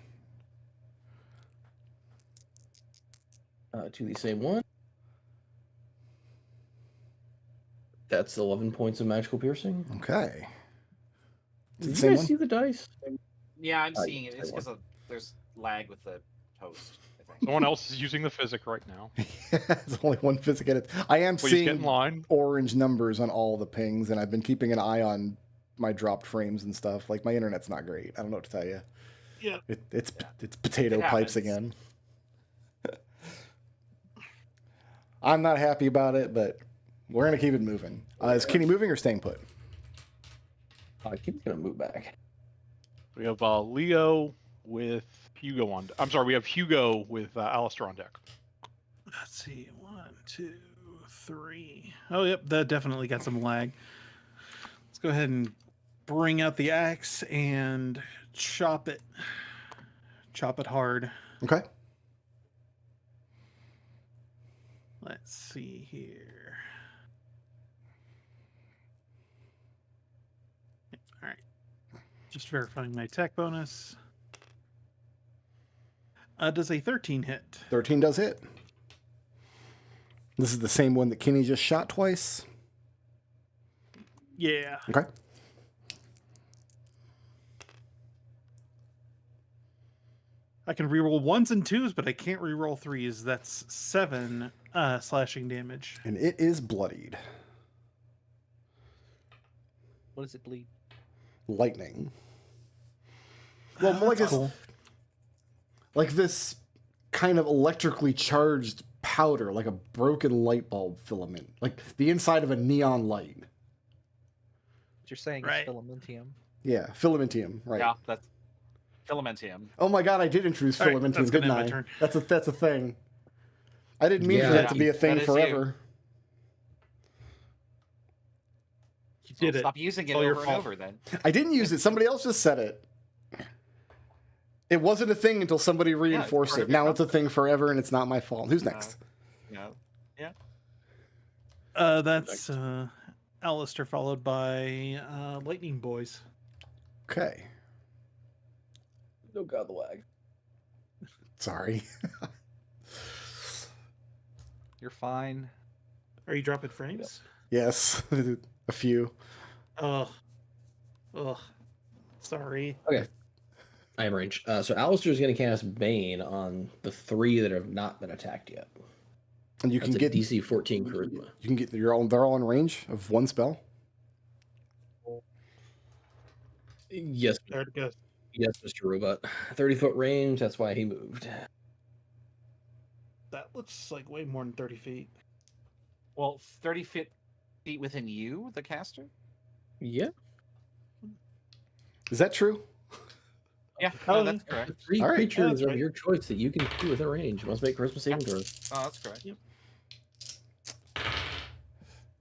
To the same one. That's 11 points of magical piercing. Okay. Did the you same guys one? see the dice? Yeah, I'm Oh, seeing it. yeah, It's same because there's lag with the host, I think. Someone else is using the physic right now. There's only one physic in it. I am Please get in seeing line. orange numbers on all the pings, and I've been keeping an eye on my dropped frames and stuff. Like, my internet's not great. I don't know what to tell you. Yeah. It's potato It pipes happens. again. I'm not happy about it, but we're going to keep it moving. Is Kenny moving or staying put? Kim's gonna move back. We have Leo with Hugo on. I'm sorry, we have Hugo with Alister on deck. Let's see. 1, 2, 3. Oh, yep. That definitely got some lag. Let's go ahead and bring out the axe and chop it. Chop it hard. Okay. Let's see here. All right. Just verifying my attack bonus. Does a 13 hit? 13 does hit. This is the same one that Kenny just shot twice. Yeah. Okay. I can reroll 1s and 2s, but I can't reroll 3s. That's 7 slashing damage. And it is bloodied. What does it bleed? Lightning. Well, more like That's this, cool. like this kind of electrically charged powder, like a broken light bulb filament, like the inside of a neon light. What you're saying Right. is filamentium. Yeah, filamentium, right? Yeah, that's Filamentium. Oh my god, I did introduce All right, filamentium, that's gonna didn't end my I? turn. That's a thing. I didn't mean for Yeah, that to be a thing that is you. forever. You did it. Stop using it All your over and fault. over then. I didn't use it. Somebody else just said it. It wasn't a thing until somebody reinforced part it. of your Now it's a thing forever, and it's not my fault. Who's next? No. That's Alister, followed by Lightning Boys. Okay. No god, the lag. Sorry. You're fine. Are you dropping frames? Yes, a few. Ugh. Sorry. Okay. I am range. So Alister is going to cast Bane on the 3 that have not been attacked yet. And you That's can a get DC 14 charisma. You can get they're all in range of one spell. Yes, There it goes. yes, Mr. Robot. 30-foot range. That's why he moved. That looks like way more than 30 feet. Well, 30 feet within you, the caster? Yeah. Is that true? Yeah, Oh, no, that's correct. 3 All right. creatures Yeah, that's of right. your choice that you can see within range. You must make Christmas saving throws. Oh, that's correct.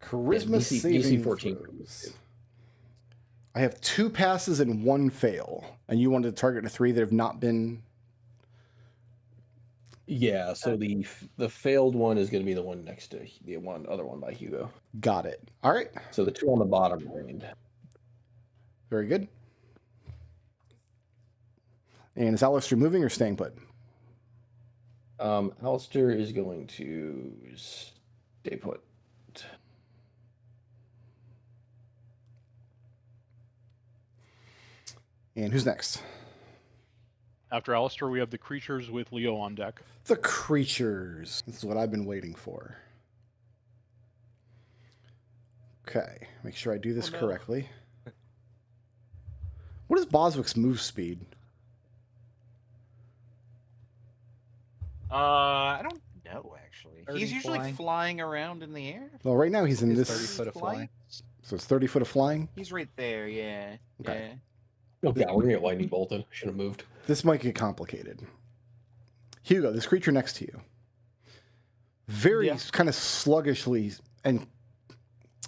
Charisma DC saving 14. throws. I have 2 passes and 1 fail, and you wanted to target the 3 that have not been. Yeah. So the failed one is going to be the one next to the other one by Hugo. Got it. All right. So the 2 on the bottom remained. Very good. And is Alistair moving or staying put? Alister is going to stay put. And who's next? After Alister, we have the creatures with Leo on deck. The creatures. This is what I've been waiting for. Okay, make sure I do this Oh, no. correctly. What is Boswick's move speed? I don't know, actually. 30 He's usually flying. flying around in the air. Well, right now he's in He's this. 30 foot of flying. So it's 30 foot of flying. He's right there, yeah. Okay. Okay, we're gonna get lightning bolted. Should have moved. This might get complicated. Hugo, this creature next to you, very Yeah. kind of sluggishly and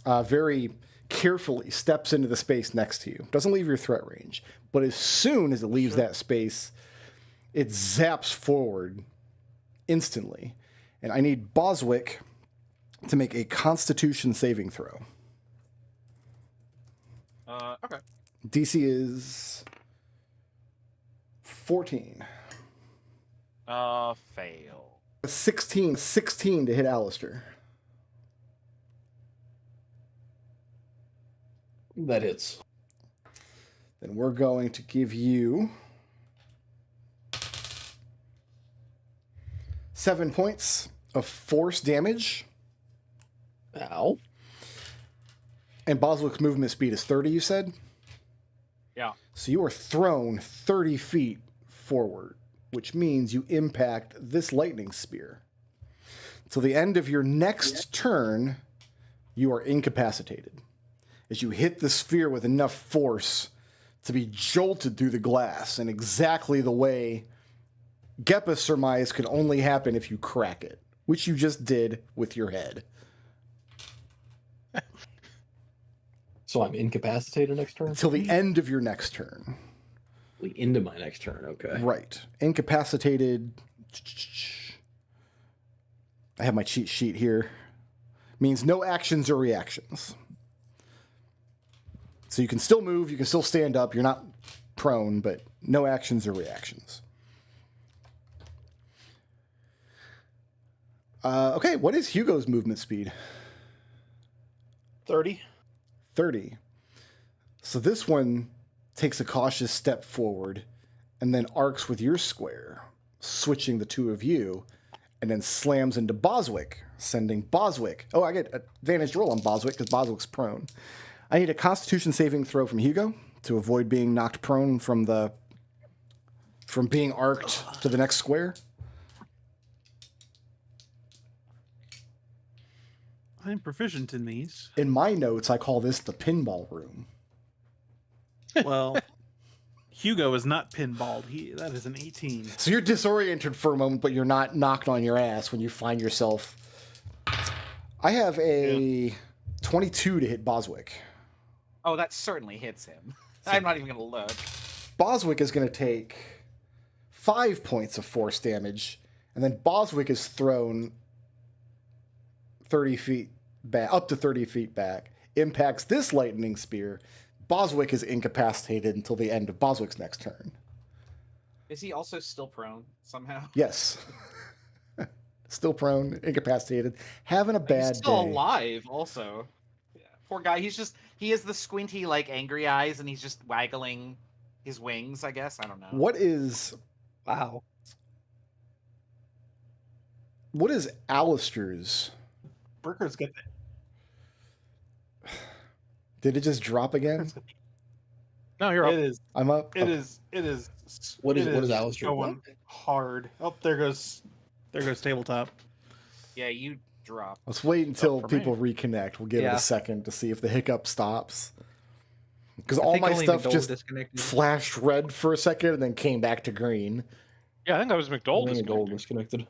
very carefully steps into the space next to you. Doesn't leave your threat range, but as soon as it leaves that space, it zaps forward instantly. And I need Boswick to make a Constitution saving throw. Okay. DC is 14. Fail. 16 to hit Alister. That hits. Then we're going to give you 7 points of force damage. Ow. And Boswick's movement speed is 30, you said? Yeah. So you are thrown 30 feet forward, which means you impact this lightning spear. Till the end of your next turn, you are incapacitated. As you hit the sphere with enough force to be jolted through the glass in exactly the way Geppa surmised could only happen if you crack it, which you just did with your head. So I'm incapacitated next turn? Until the end of your next turn. Into my next turn, okay. Right. Incapacitated. I have my cheat sheet here. Means no actions or reactions. So you can still move, you can still stand up, you're not prone, but no actions or reactions. Okay, what is Hugo's movement speed? 30. 30. So this one takes a cautious step forward and then arcs with your square, switching the two of you, and then slams into Boswick, sending Boswick. Oh, I get advantage roll on Boswick because Boswick's prone. I need a Constitution saving throw from Hugo to avoid being knocked prone from being arced to the next square. I'm proficient in these. In my notes, I call this the pinball room. Well, Hugo is not pinballed. That is an 18. So you're disoriented for a moment, but you're not knocked on your ass when you find yourself. I have a 22 to hit Boswick. Oh, that certainly hits him. I'm not even going to look. Boswick is going to take 5 points of force damage, and then Boswick is thrown 30 feet back, up to 30 feet back, impacts this lightning spear. Boswick is incapacitated until the end of Boswick's next turn. Is he also still prone somehow? Yes. Still prone, incapacitated, having a bad He's still day. alive, also. Yeah, poor guy. He has the squinty, like, angry eyes, and he's just waggling his wings, I guess. I don't know. What is Alister's? Brickroad's got Did it just drop again? No, you're up. It is. I'm up. It is. It is. What is it Alister going hard? Oh, there goes tabletop. Yeah, you drop. Let's wait until for me. people reconnect. We'll give it Yeah. a second to see if the hiccup stops. Because I all think my only stuff McDohl just disconnected. flashed red for a second and then came back to green. Yeah, I think that was McDohl. Gold disconnected. disconnected.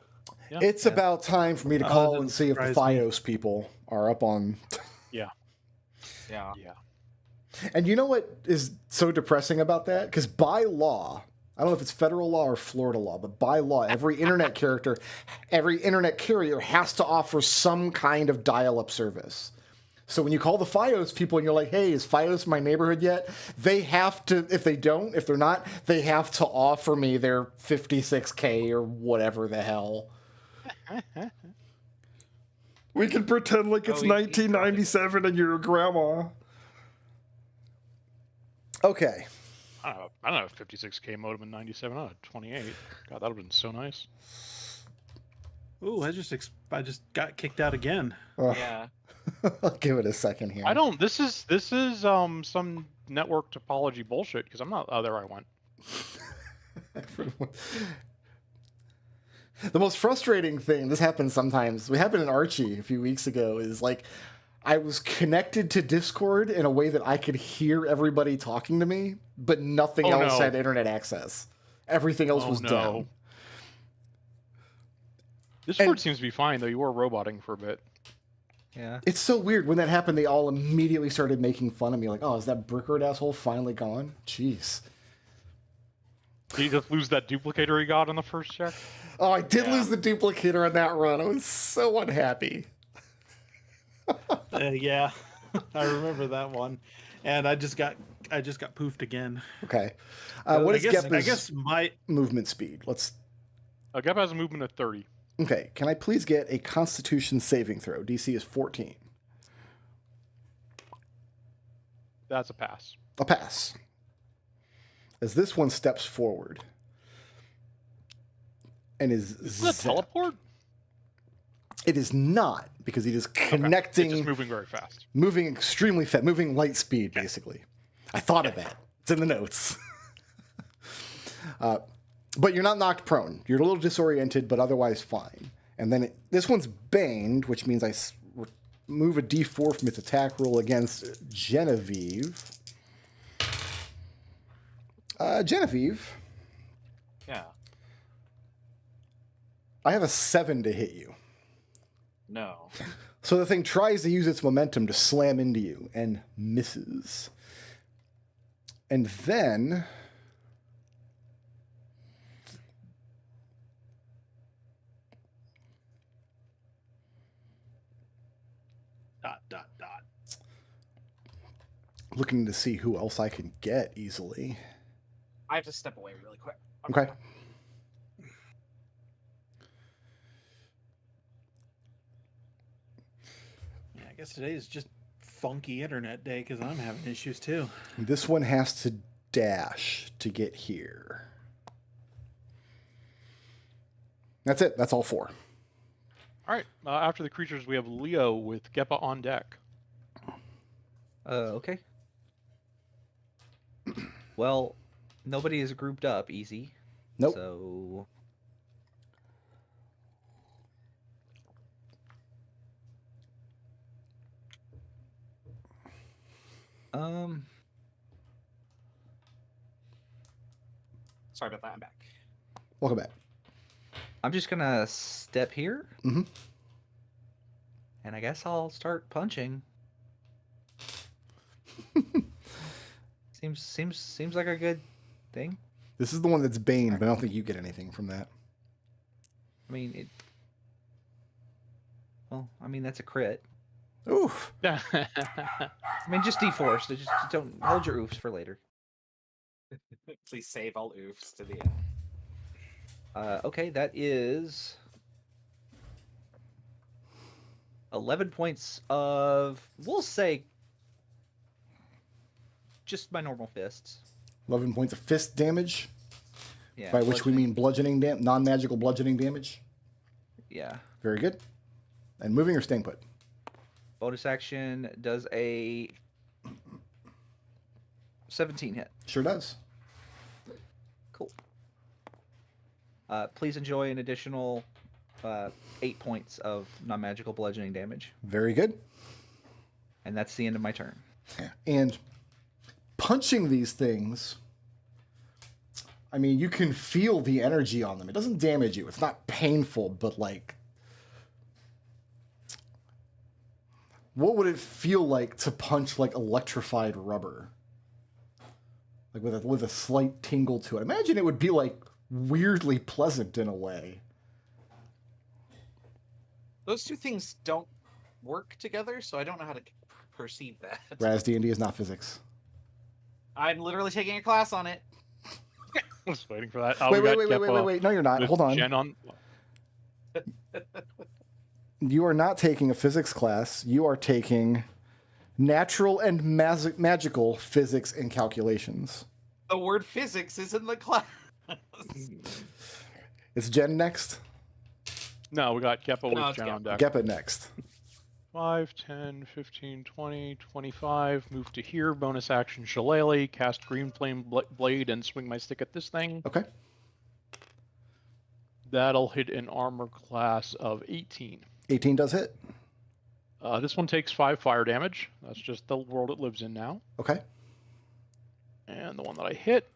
Yeah. It's about time for me to Oh, call that and see if the surprised me. Fios people are up on. Yeah. Yeah. And you know what is so depressing about that? Because by law, I don't know if it's federal law or Florida law, but by law, every internet carrier has to offer some kind of dial-up service. So when you call the Fios people and you're like, hey, is Fios in my neighborhood yet? They have to, if they're not, they have to offer me their 56K or whatever the hell. We can pretend like it's Oh, he- 1997 and you're a grandma. Okay. I don't know. 56K modem in '97. I had 28. God, that would have been so nice. Ooh, I just got kicked out again. Yeah. I'll give it a second here. I don't. This is some network topology bullshit because I'm not. Oh, there I went. The most frustrating thing, this happens sometimes, we happened in Archie a few weeks ago, is like I was connected to Discord in a way that I could hear everybody talking to me, but nothing Oh, else no. had internet access. Everything else Oh, was no. down. Discord seems to be fine though. You were roboting for a bit. Yeah. It's so weird. When that happened, they all immediately started making fun of me. Like, oh, is that Brickroad asshole finally gone? Jeez. Did you just lose that duplicator you got on the first check? Oh, I did Yeah. lose the duplicator on that run. I was so unhappy. Yeah. I remember that one, and I just got poofed again. Okay. So What I is guess Geppa's my movement speed? Let's. Geppa has a movement of 30. Okay. Can I please get a Constitution saving throw? DC is 14. That's a pass. A pass. As this one steps forward and is Is that zapped. teleport? It is not, because it is connecting, It's just moving very fast. moving extremely fast, moving light speed, basically. I thought of that. It's in the notes. But you're not knocked prone. You're a little disoriented, but otherwise fine. And then this one's baned, which means I move a d4 from its attack roll against Genevieve. Genevieve, Yeah. I have a 7 to hit you. No. So the thing tries to use its momentum to slam into you and misses. And then ... looking to see who else I can get easily. I have to step away really quick. Okay. Yeah, I guess today is just funky internet day because I'm having issues too. This one has to dash to get here. That's it. That's all 4. All right. After the creatures, we have Leo with Geppa on deck. Okay. Well, nobody is grouped up easy. Nope. So Sorry about that. I'm back. Welcome back. I'm just gonna step here. Mhm. And I guess I'll start punching. Seems like a good thing. This is the one that's Bane, but I don't think you get anything from that. I mean it. Well, I mean that's a crit. Oof. I mean just D4, so just don't hold your oofs for later. Please save all oofs to the end. Okay, that is 11 points of, we'll say, just my normal fists. 11 points of fist damage, Yeah. by which we mean bludgeoning non-magical bludgeoning damage. Yeah. Very good. And moving or staying put? Bonus action does a 17 hit. Sure does. Cool. Please enjoy an additional 8 points of non-magical bludgeoning damage. Very good. And that's the end of my turn. And punching these things, I mean, you can feel the energy on them. It doesn't damage you. It's not painful, but like, what would it feel like to punch like electrified rubber? Like with a slight tingle to it. Imagine it would be like weirdly pleasant in a way. Those two things don't work together, so I don't know how to perceive that. Raz D&D is not physics. I'm literally taking a class on it. I was waiting for that. Wait. No, you're not. Hold on. Jen on. You are not taking a physics class. You are taking natural and magical physics and calculations. The word physics is in the class. Is Jen next? No, we got Geppa No, with it's Jen on deck. Geppa next. 5, 10, 15, 20, 25. Move to here. Bonus action Shillelagh. Cast Green Flame Blade and swing my stick at this thing. Okay. That'll hit an armor class of 18. 18 does hit. This one takes 5 fire damage. That's just the world it lives in now. Okay. And the one that I hit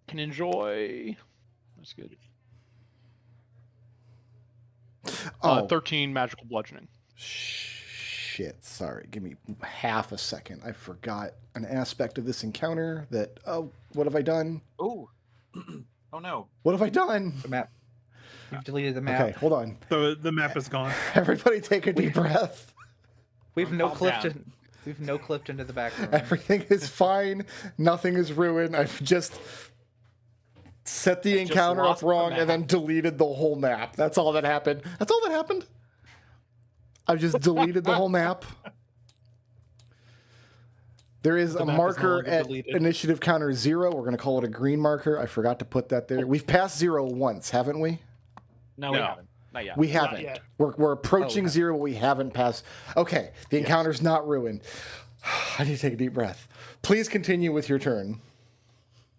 can enjoy. That's good. 13 magical bludgeoning. Shit. Sorry. Give me half a second. I forgot an aspect of this encounter that. Oh, what have I done? Oh. Oh no. What have I done? The map. You've deleted the map. Okay, hold on. The map is gone. Everybody take a deep breath. We have no Calm cliff down. to. We've no clipped into the back room. Everything is fine. Nothing is ruined. I've just set the just encounter up lost the wrong and map. then deleted the whole map. That's all that happened. That's all that happened. I've just deleted the whole map. There is The a map is no marker longer at deleted. initiative counter 0. We're going to call it a green marker. I forgot to put that there. We've passed 0 once, haven't we? No, we No. haven't. Not yet. We haven't. yet. We're approaching okay. 0, but we haven't passed. Okay, the encounter's not ruined. I need to take a deep breath. Please continue with your turn.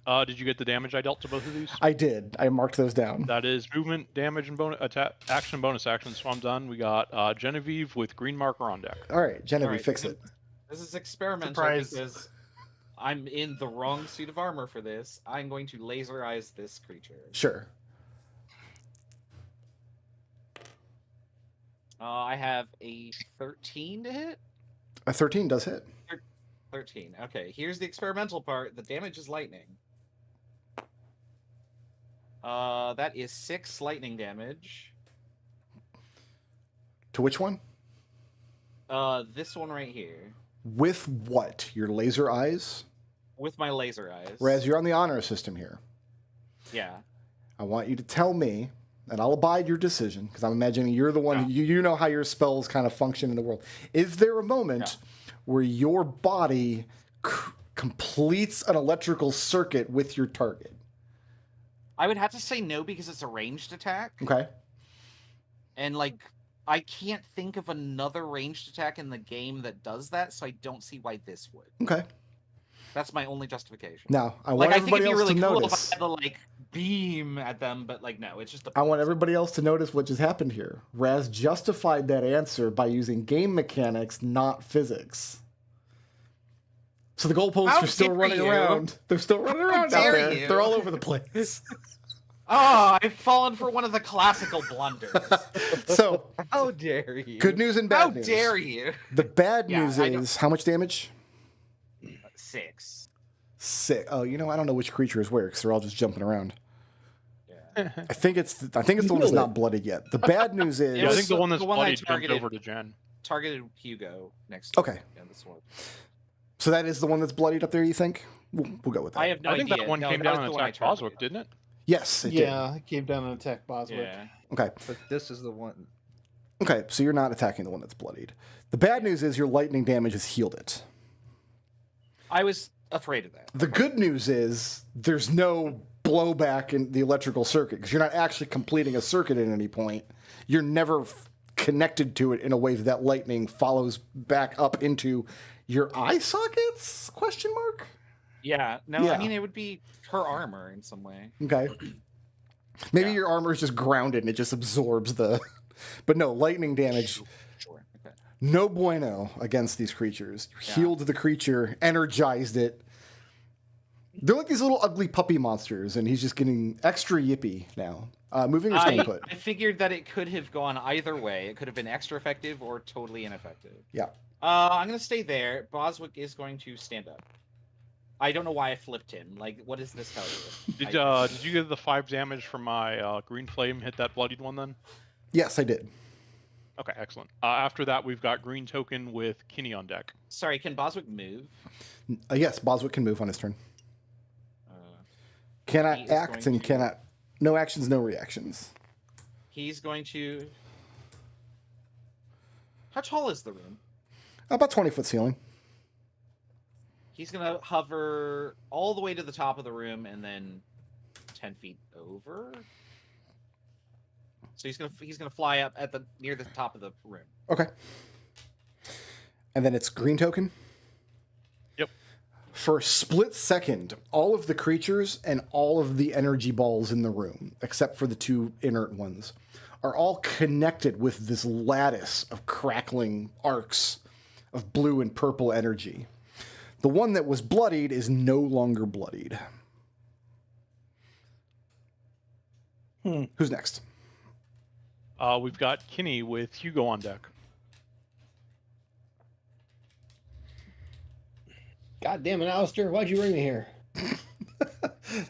Did you get the damage I dealt to both of these? I did. I marked those down. That is movement, damage, and bonus attack, action, bonus action. So I'm done. We got Genevieve with green marker on deck. All right, Genevieve, All right, fix it. This is experimental Surprise. because I'm in the wrong suit of armor for this. I'm going to laser eyes this creature. Sure. I have a 13 to hit. A 13 does hit. 13. Okay, here's the experimental part. The damage is lightning. That is 6 lightning damage. To which one? This one right here. With what? Your laser eyes? With my laser eyes. Raz, you're on the honor system here. Yeah. I want you to tell me, and I'll abide your decision, because I'm imagining you're the one, you know how your spells kind of function in the world. Is there a moment where your body completes an electrical circuit with your target? I would have to say no because it's a ranged attack. Okay. And, like, I can't think of another ranged attack in the game that does that, so I don't see why this would. Okay. That's my only justification. Now, I Like, want I think everybody it'd be else really to cool notice. if I had to, like, beam at them, but, like, no, it's just a... I want everybody else to notice what just happened here. Raz justified that answer by using game mechanics, not physics. So the goalposts How are still dare running you? around. They're still running around out dare there. you? They're all over the place. Oh, I've fallen for one of the classical blunders. So, How dare you? good news and bad How news. dare you? The bad Yeah, news I don't- is how much damage? 6. 6. Oh, you know, I don't know which creature is where because they're all just jumping around. Yeah. I think it's the one that's Heal not it. bloodied yet. The bad news is Yeah, I was think the one that's the one I bloody jumped targeted. over to Jen. Targeted Hugo next to Okay. Yeah, this one. so that is the one that's bloodied up there. You think? We'll go with that. I have no I think idea. that one No, came that down was and the one I attacked Boswick, targeted. didn't it? Yes, it Yeah, it came down and attacked Boswick. Yeah. did. Okay. But this is the one. Okay, so you're not attacking the one that's bloodied. The bad news is your lightning damage has healed it. I was afraid of that. The good news is there's no blowback in the electrical circuit because you're not actually completing a circuit at any point. You're never connected to it in a way that lightning follows back up into your eye sockets? Question mark? Yeah. No, Yeah. I mean, it would be her armor in some way. Okay. Maybe Yeah. your armor is just grounded and it just absorbs the... But no, lightning damage, Sure. Okay. no bueno against these creatures. You Yeah. healed the creature, energized it. They're like these little ugly puppy monsters, and he's just getting extra yippy now. Moving or staying put? I figured that it could have gone either way. It could have been extra effective or totally ineffective. Yeah. I'm gonna stay there. Boswick is going to stand up. I don't know why I flipped him. Like, what does this tell you? Did you get the 5 damage from my green flame hit that bloodied one then? Yes, I did. Okay, excellent. After that, we've got green token with Kinney on deck. Sorry, can Boswick move? Yes, Boswick can move on his turn. He Cannot is act going and to- cannot... No actions, no reactions. He's going to. How tall is the room? About 20-foot ceiling. He's gonna hover all the way to the top of the room and then 10 feet over. So he's gonna fly up at the near the top of the room. Okay. And then it's green token? Yep. For a split second, all of the creatures and all of the energy balls in the room, except for the 2 inert ones, are all connected with this lattice of crackling arcs of blue and purple energy. The one that was bloodied is no longer bloodied. Who's next? We've got Kinney with Hugo on deck. God damn it, Alister, why'd you bring me here?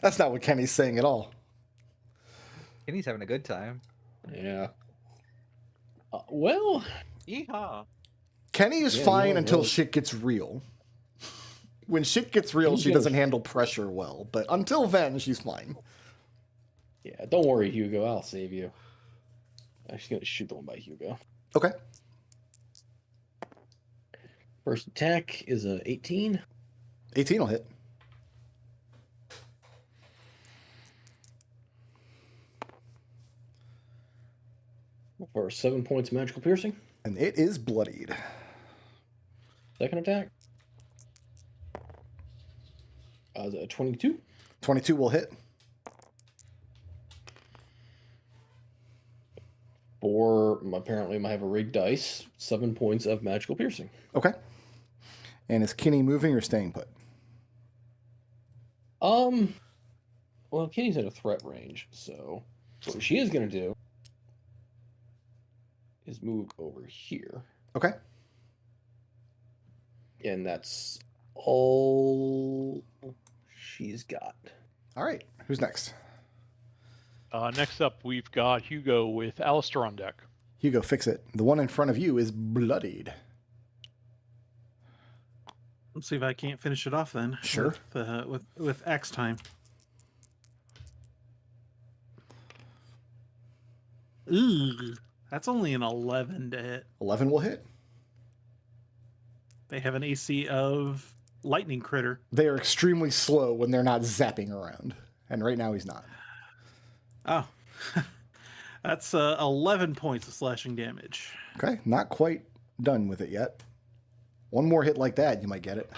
That's not what Kenny's saying at all. Kenny's having a good time. Yeah. Well, Yeehaw! Kenny is Yeah, fine no, until really. shit gets real. When shit gets real, She's she gonna- doesn't handle pressure well. But until then, she's fine. Yeah, don't worry, Hugo. I'll save you. I'm just gonna shoot the one by Hugo. Okay. First attack is a 18 18 will hit. for 7 points of magical piercing. And it is bloodied. Second attack. Is a 22. 22 will hit. For apparently I have a rigged dice. 7 points of magical piercing. Okay. And is Kenny moving or staying put? Well, Kitty's at a threat range, so what she is going to do is move over here. Okay. And that's all she's got. All right. Who's next? Next up, we've got Hugo with Alister on deck. Hugo, fix it. The one in front of you is bloodied. Let's see if I can't finish it off then. Sure. With X time. Ooh, that's only an 11 to hit. 11 will hit. They have an AC of lightning critter. They are extremely slow when they're not zapping around. And right now he's not. Oh, that's 11 points of slashing damage. Okay. Not quite done with it yet. One more hit like that, you might get it.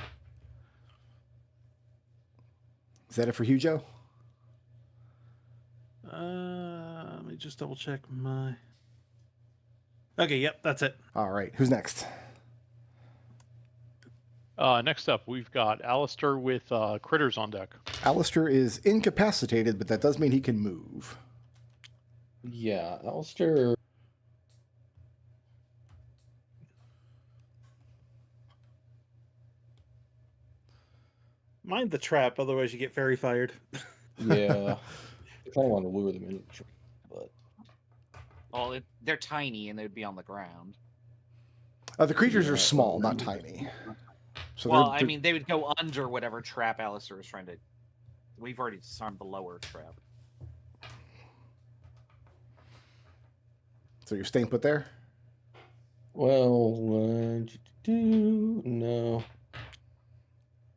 Is that it for Hugo? Let me just double check my. Okay, yep, that's it. All right. Who's next? Next up, we've got Alister with critters on deck. Alister is incapacitated, but that does mean he can move. Yeah, Alister. Mind the trap, otherwise you get fairy fired. Yeah. I kind of want to lure them in, but Well, they're tiny and they'd be on the ground. The creatures Yeah. are small, not tiny. So Well, they're- I mean, they would go under whatever trap Alistair was trying to. We've already disarmed the lower trap. So you're staying put there? well, no.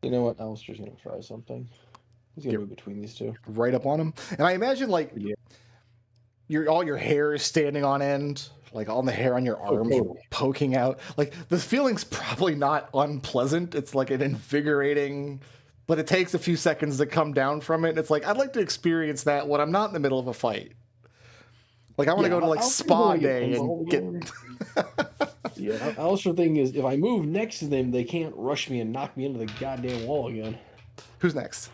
You know what? Alistair's gonna try something. He's gonna Yep. move between these two. Right up on him. And I imagine like Yeah. all your hair is standing on end, like all the hair on your arms are totally. poking out. Like the feeling's probably not unpleasant. It's like an invigorating, but it takes a few seconds to come down from it. It's like I'd like to experience that when I'm not in the middle of a fight. Like I want to go to like Alistair's spa gonna get day and involved get. again. Yeah, Alistair thing is if I move next to them, they can't rush me and knock me into the goddamn wall again. Who's next?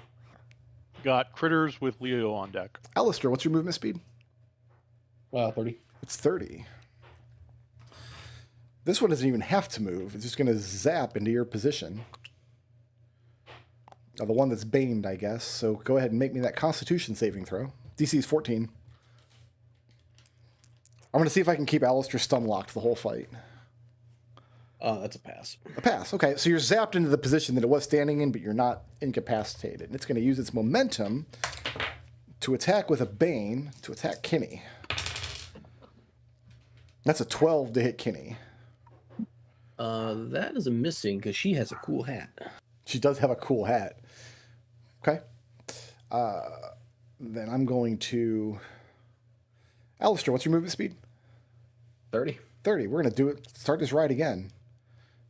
Got critters with Leo on deck. Alister, what's your movement speed? 30. It's 30. This one doesn't even have to move. It's just going to zap into your position. The one that's baned, I guess. So go ahead and make me that Constitution saving throw. DC is 14. I'm going to see if I can keep Alister stun locked the whole fight. That's a pass. A pass. Okay, so you're zapped into the position that it was standing in, but you're not incapacitated. And it's going to use its momentum to attack with a Bane to attack Kinney. That's a 12 to hit Kinney. That is a missing because she has a cool hat. She does have a cool hat. Okay. Then I'm going to... Alister, what's your movement speed? 30. 30. We're going to do it. Start this ride again.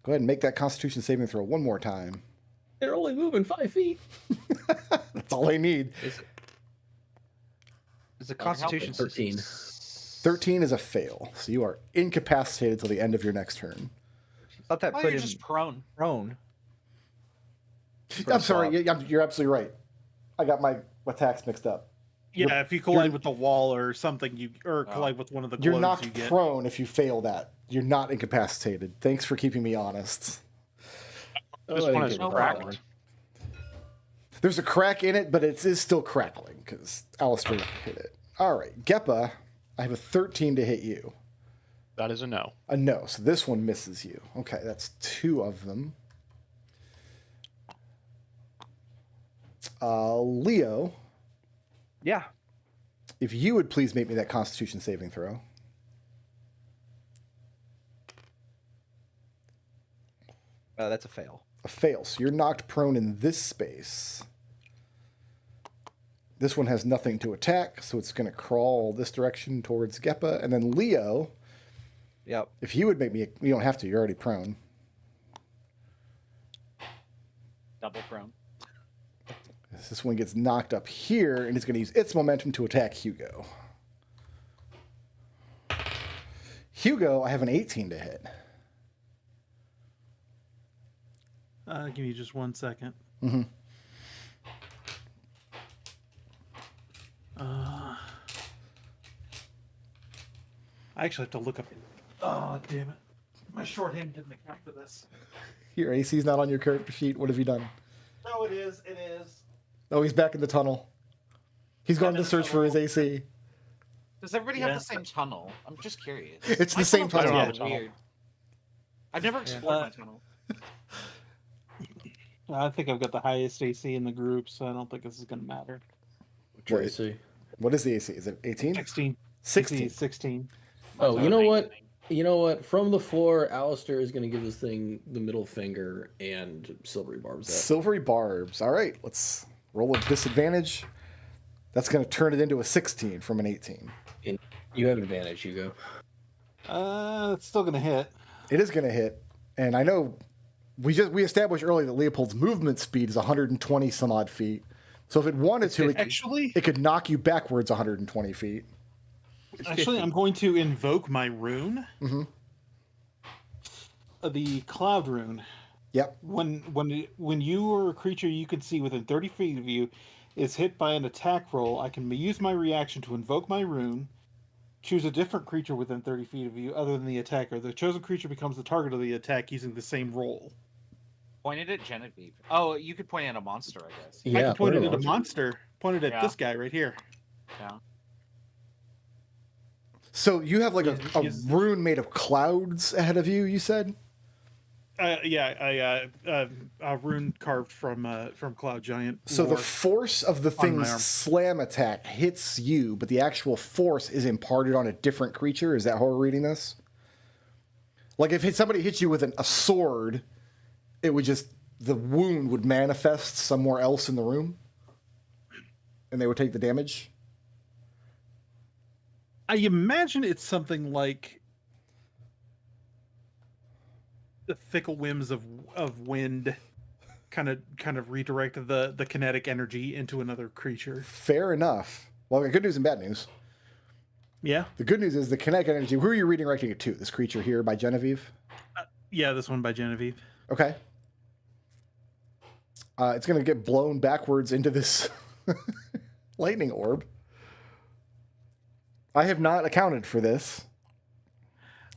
Go ahead and make that Constitution saving throw one more time. They're only moving 5 feet. That's all I need. Is a Constitution 13. 13 is a fail. So you are incapacitated till the end of your next turn. Thought that Oh, put you're him just prone. prone. I'm sorry. You're absolutely right. I got my attacks mixed up. Yeah, if you collide with the wall or something, collide with one of the You're globes knocked you get. prone if you fail that. You're not incapacitated. Thanks for keeping me honest. This I one didn't is get that cracked. one. There's a crack in it, but it is still crackling because Alister hit it. All right, Geppa, I have a 13 to hit you. That is a no. A no. So this one misses you. Okay, that's 2 of them. Leo, Yeah. if you would please make me that Constitution saving throw. That's a fail. A fail. So you're knocked prone in this space. This one has nothing to attack, so it's going to crawl this direction towards Geppa. And then Leo, Yep. if you would make me... You don't have to. You're already prone. Double prone. This one gets knocked up here, and it's going to use its momentum to attack Hugo. Hugo, I have an 18 to hit. Give me just 1 second. Mm-hmm. I actually have to look up. Oh, damn it. My shorthand didn't account for this. Your AC's not on your character sheet. What have you done? No, it is. It is. Oh, he's back in the tunnel. He's gone to search for his AC. Does everybody have the same tunnel? I'm just curious. It's the My same tunnel's tunnel. I don't have a weird. I've never explored my tunnel. I think I've got the highest AC in the group, so I don't think this is going to matter. Tracy. What is the AC? Is it 18? 16. 16. 16. Oh, So you know what? 19. You know what? From the floor, Alister is going to give this thing the middle finger and silvery barbs up. Silvery barbs. All right, let's roll with disadvantage. That's going to turn it into a 16 from an 18. And you have advantage, Hugo. It's still going to hit. It is going to hit, and I know we established earlier that Leopold's movement speed is 120 some odd feet. So if it wanted to, Actually, it could knock you backwards 120 feet. I'm going to invoke my rune. Mm-hmm. The cloud rune. Yep. When you or a creature you can see within 30 feet of you is hit by an attack roll, I can use my reaction to invoke my rune, choose a different creature within 30 feet of you other than the attacker. The chosen creature becomes the target of the attack using the same roll. Pointed at Genevieve. Oh, you could point at a monster, I guess. I can point it at a monster. monster. Pointed at Yeah. this guy right here. Yeah. So you have like a Yes. rune made of clouds ahead of you, you said? A rune carved from Cloud Giant. So the lore. force of the On my thing's arm. slam attack hits you, but the actual force is imparted on a different creature? Is that how we're reading this? Like if somebody hits you with a sword, it would just... The wound would manifest somewhere else in the room? And they would take the damage? I imagine it's something like the fickle whims of wind kind of redirect the kinetic energy into another creature. Fair enough. Well, good news and bad news. Yeah. The good news is the kinetic energy... Who are you redirecting it to? This creature here by Genevieve? Yeah, this one by Genevieve. Okay. It's going to get blown backwards into this lightning orb. I have not accounted for this.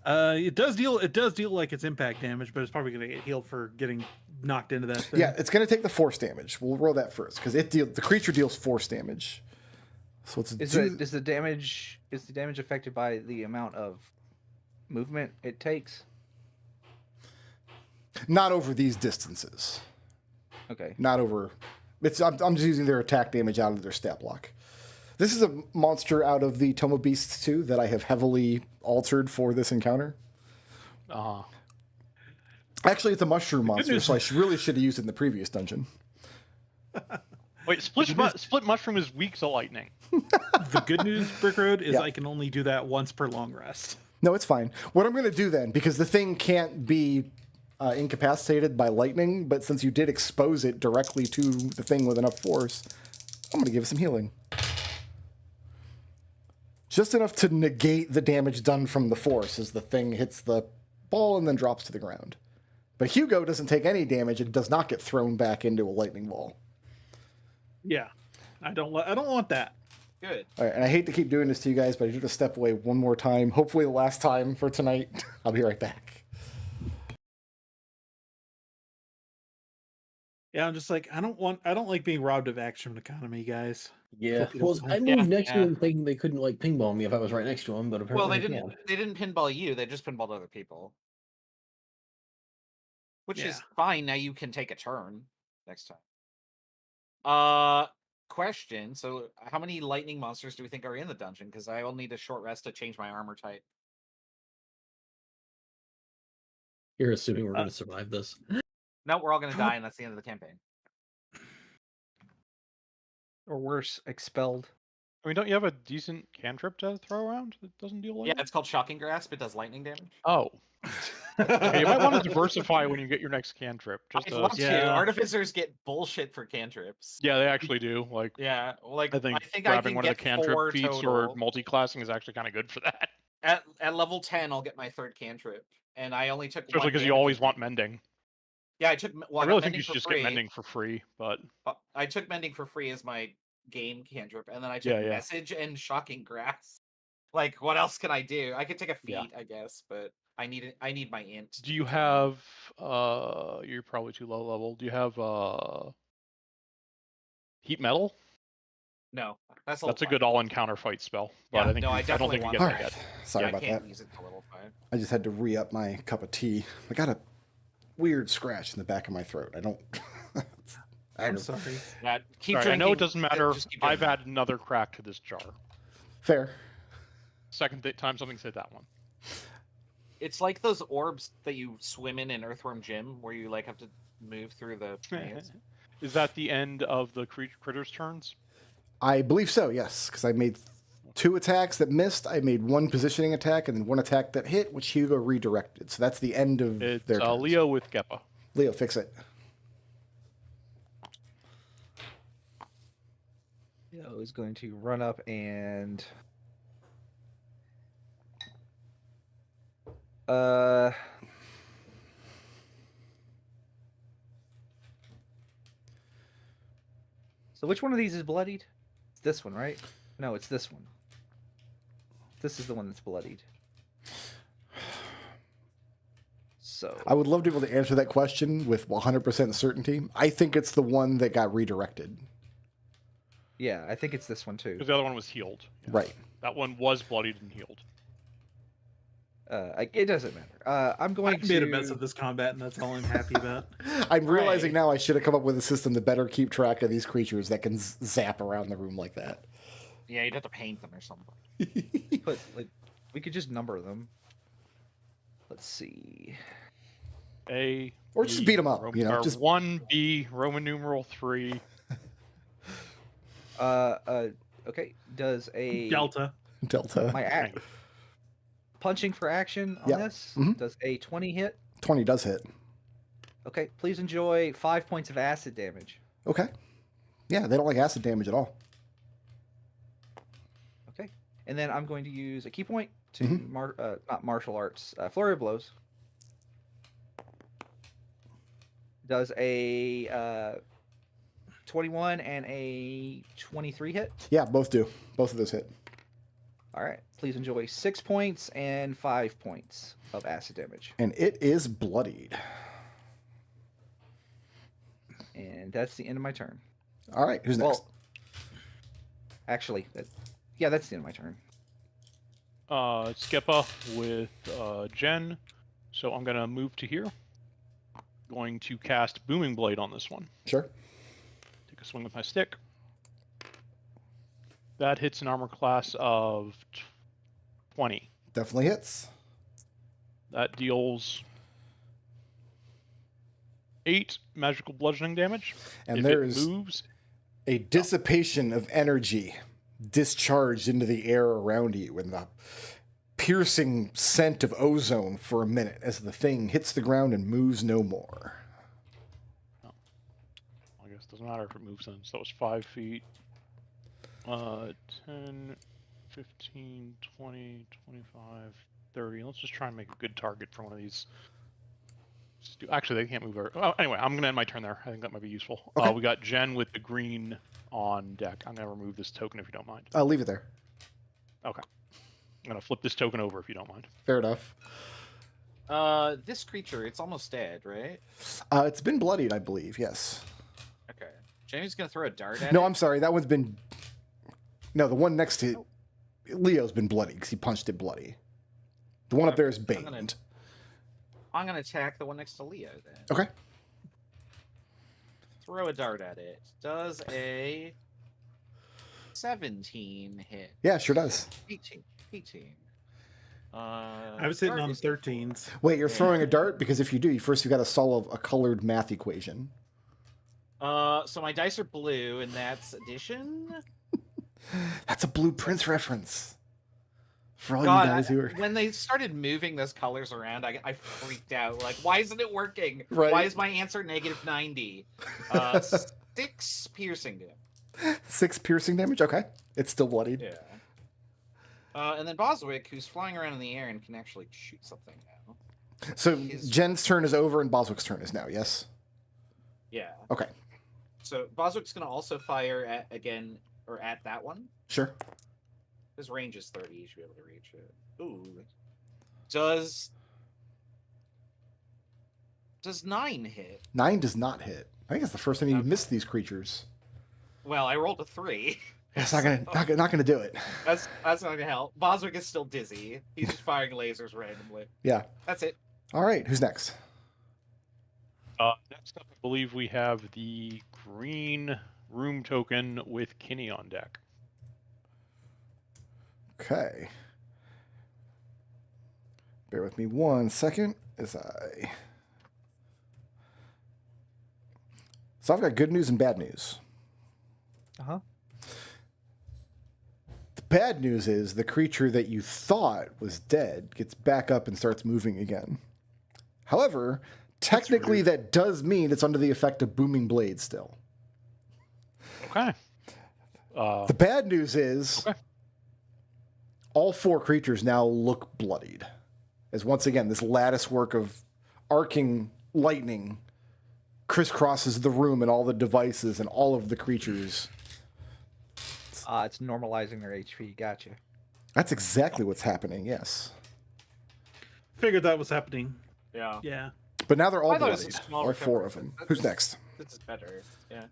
It does deal like it's impact damage, but it's probably going to get healed for getting knocked into that thing. Yeah, it's going to take the force damage. We'll roll that first because the creature deals force damage. So it's Is the damage affected by the amount of movement it takes? not over these distances. Okay. Not over. I'm just using their attack damage out of their stat block. This is a monster out of the Tome of Beasts 2 that I have heavily altered for this encounter. Actually, it's a mushroom monster, so I really should have used it in the previous dungeon. Wait, split mushroom is weak to lightning. The good news, Brickroad, is Yeah. I can only do that once per long rest. No, it's fine. What I'm going to do then, because the thing can't be incapacitated by lightning, but since you did expose it directly to the thing with enough force, I'm going to give it some healing. Just enough to negate the damage done from the force as the thing hits the ball and then drops to the ground. But Hugo doesn't take any damage and does not get thrown back into a lightning ball. Yeah, I don't want that. Good. All right, and I hate to keep doing this to you guys, but I do have to step away one more time. Hopefully the last time for tonight. I'll be right back. Yeah, I'm just like I don't like being robbed of action economy, guys. Yeah. Hope you Well, don't I mind. moved next to yeah. him thinking they couldn't like pinball me if I was right next to him, but Well, apparently they they can. didn't pinball you. They just pinballed other people, which Yeah. is fine. Now you can take a turn next time. Question. So, how many lightning monsters do we think are in the dungeon? Because I will need a short rest to change my armor type. You're assuming we're going to survive this. No, we're all gonna die, and that's the end of the campaign. Or worse, expelled. I mean, don't you have a decent cantrip to throw around that doesn't deal Yeah, lightning? it's called Shocking Grasp. It does lightning damage. Oh. Okay, you might want to diversify when you get your next cantrip. Just I'd love to. Yeah. Artificers get bullshit for cantrips. Yeah, they actually do. Like, Yeah, like I think I grabbing can one of the get cantrip 4 feats total. or multi-classing is actually kind of good for that. At level 10, I'll get my 3rd cantrip, and I only took Especially one because you damage always hit. want mending. Yeah, I took. Well, I got really think mending you should for just free. get mending for free, but I took mending for free as my game cantrip, and then I took Yeah, yeah. message and shocking grass. Like, what else can I do? I could take a feat, Yeah. I guess, but I need my int. do you have you're probably too low level. Do you have heat metal? No, that's That's a good all-encounter fight spell, but Yeah, I think no, I I don't definitely think you want get All that right. yet. Sorry I about can't that. use it till level 5. I just had to re-up my cup of tea. I got a weird scratch in the back of my throat. I don't. I'm sorry. Yeah, keep Sorry, I know it drinking, doesn't matter. just keep doing I've that. added another crack to this jar. Fair. Second time something said that one. It's like those orbs that you swim in Earthworm Jim, where you like have to move through the maze. Is that the end of the critters' turns? I believe so. Yes, because I made 2 attacks that missed. I made 1 positioning attack and then 1 attack that hit, which Hugo redirected. So that's the end of It's their turns. Leo with Geppa. Leo, fix it. Leo is going to run up and so which one of these is bloodied? It's this one, right? No, it's this one. This is the one that's bloodied. So I would love to be able to answer that question with 100% certainty. I think it's the one that got redirected. yeah, I think it's this one too. Because the other one was healed. Yeah. Right. That one was bloodied and healed. It doesn't matter. I'm going I to made a mess of this combat, and that's all I'm happy about. I'm realizing Right. now I should have come up with a system to better keep track of these creatures that can zap around the room like that. Yeah, you'd have to paint them or something. put like we could just number them. Let's see. A Or just B, beat 'em up, Roman, you know, or just- 1B, Roman numeral 3. Okay. Does a Delta. Delta. my act punching for action on Yeah. this? Mhm. Does a 20 hit? 20 does hit. Okay, please enjoy 5 points of acid damage. Okay. Yeah, they don't like acid damage at all. Okay, and then I'm going to use a key point to Mhm. not martial arts, flurry of blows. Does a 21 and a 23 hit? Yeah, both do. Both of those hit. All right, please enjoy 6 points and 5 points of acid damage, And it is bloodied. and that's the end of my turn. All right, who's next? Well, actually, yeah, that's the end of my turn. It's Geppa with Jen. So I'm going to move to here. Going to cast Booming Blade on this one. Sure. Take a swing with my stick. That hits an armor class of 20. Definitely hits. That deals 8 magical bludgeoning damage. And if there's it moves, a dissipation of energy discharged into the air around you and the piercing scent of ozone for a minute as the thing hits the ground and moves no more. I guess it doesn't matter if it moves in. So that was 5 feet. 10, 15, 20, 25, 30. Let's just try and make a good target for one of these. Actually, they can't move. Oh, anyway, I'm going to end my turn there. I think that might be useful. Okay. We got Jen with the green on deck. I'm going to remove this token if you don't mind. I'll leave it there. Okay. I'm going to flip this token over if you don't mind. Fair enough. This creature, it's almost dead, right? It's been bloodied, I believe. Yes. Jamie's gonna throw a dart at No, it. I'm sorry. That one's been. No, the one next to Leo's been bloody because he punched it bloody. The one up there is baned. I'm gonna attack the one next to Leo then. Okay. Throw a dart at it. Does a 17 hit? Yeah, sure does. 18. I was hitting dart on is a 13s. Wait, you're throwing a dart? Because if you do, first you've got to solve a colored math equation. So my dice are blue, and that's addition. That's a Blue Prince reference. For all God, you guys who are. when they started moving those colors around, I freaked out. Like, why isn't it working? Right. Why is my answer -90? 6 piercing damage. 6 piercing damage? Okay. It's still bloodied. Yeah. And then Boswick, who's flying around in the air and can actually shoot something now. So Jen's turn is over and Boswick's turn is now, yes? Yeah. Okay. So Boswick's going to also fire at that one. Sure. His range is 30. You should be able to reach it. Ooh. Does 9 hit? 9 does not hit. I think it's the first time you've missed these creatures. Well, I rolled a 3. It's not gonna do it. That's not gonna help. Boswick is still dizzy. He's just firing lasers randomly. Yeah. That's it. All right. Who's next? Next up, I believe we have the green room token with Kinney on deck. Okay. Bear with me 1 second as I. So I've got good news and bad news. Uh-huh. The bad news is the creature that you thought was dead gets back up and starts moving again. However, technically that does mean it's under the effect of Booming Blade still. Okay. The bad news is all 4 creatures now look bloodied. As once again, this lattice work of arcing lightning crisscrosses the room and all the devices and all of the creatures. It's normalizing their HP. Gotcha. That's exactly what's happening, yes. Figured that was happening. Yeah. Yeah. But now they're all I thought it was a bloodied. small Or 4 of recovery. them. Who's next? This is better. Yeah.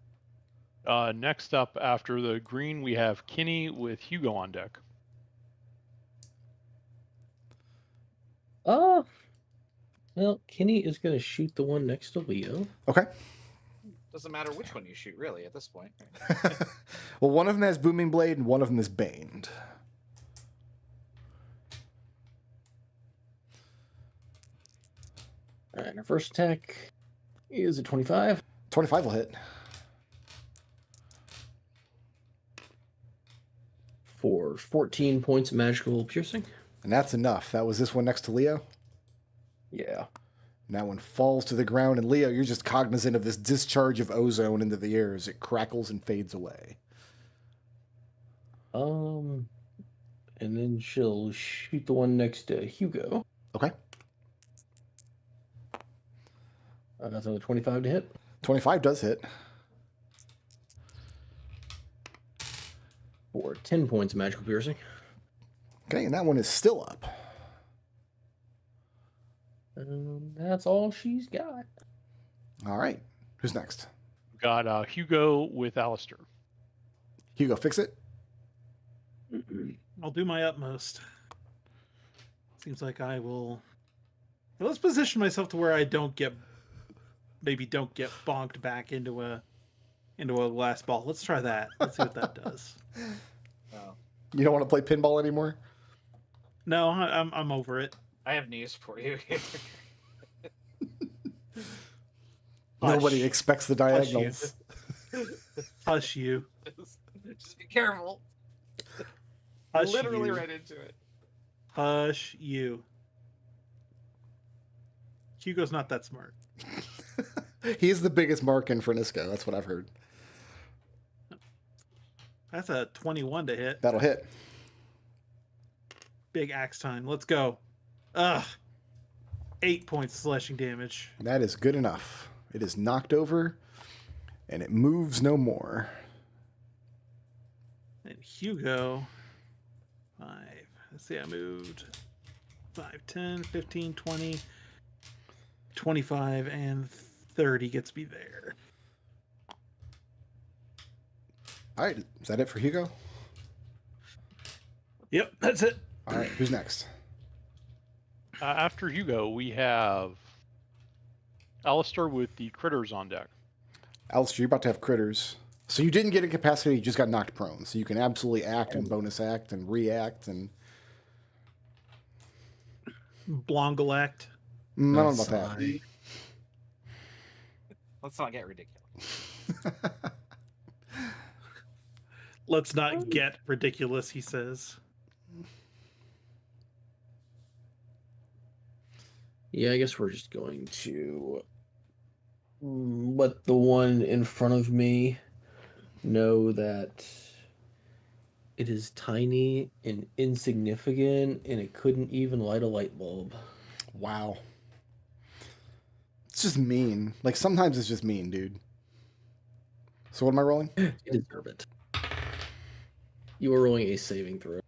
Next up, after the green, we have Kinney with Hugo on deck. Well, Kinney is going to shoot the one next to Leo. Okay. Doesn't matter which one you shoot, really, at this point. Well, one of them has Booming Blade and one of them is Baned. All right, our first attack is a 25. 25 will hit. For 14 points of magical piercing. And that's enough. That was this one next to Leo. Yeah. And that one falls to the ground. And Leo, you're just cognizant of this discharge of ozone into the air as it crackles and fades away. And then she'll shoot the one next to Hugo. Okay. That's another 25 to hit. 25 does hit. For 10 points of magical piercing. Okay, and that one is still up. That's all she's got. All right. Who's next? We've got Hugo with Alister. Hugo, fix it. I'll do my utmost. Seems like I will. Well, let's position myself to where I don't get bonked back into a glass ball. Let's try that. Let's see what that does. Oh. You don't want to play pinball anymore? No, I'm over it. I have news for you. Nobody expects the diagonals. Hush you. Just be careful. Hush Literally you. right into it. Hush you. Hugo's not that smart. He's the biggest mark in Franisco. That's what I've heard. That's a 21 to hit. That'll hit. Big axe time. Let's go. Ugh. 8 points of slashing damage. That is good enough. It is knocked over, and it moves no more. And Hugo, 5. Let's see, I moved 5, 10, 15, 20, 25, and 30 gets me there. All right, is that it for Hugo? Yep, that's it. All right, who's next? After Hugo, we have Alister with the critters on deck. Alister, you're about to have critters. So you didn't get incapacity, you just got knocked prone. So you can absolutely act and bonus act and react and... Blongle act. I don't know about that. Let's not get ridiculous. Let's not get ridiculous, he says. Yeah, I guess we're just going to let the one in front of me know that it is tiny and insignificant, and it couldn't even light a light bulb. Wow. It's just mean. Like, sometimes it's just mean, dude. So what am I rolling? You deserve it. You are rolling a saving throw.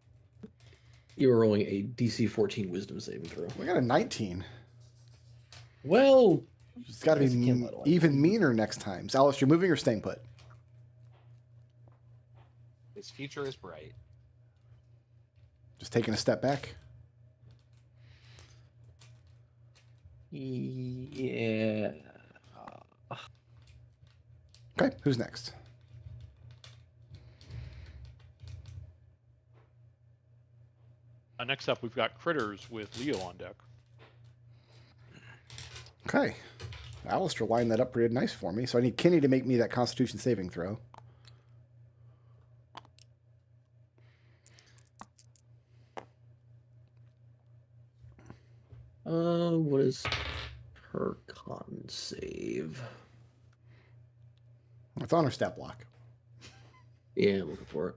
You are rolling a DC 14 Wisdom saving throw. I got a 19. Well, It's got to be Guess you can't let it light even meaner next time. So, Alice, you're moving or staying put? His future is bright. Just taking a step back? yeah. Okay, who's next? Next up, we've got critters with Leo on deck. Okay. Alistair lined that up pretty nice for me. So I need Kenny to make me that Constitution saving throw. What is her con save? It's on her stat block. Yeah, I'm looking for it.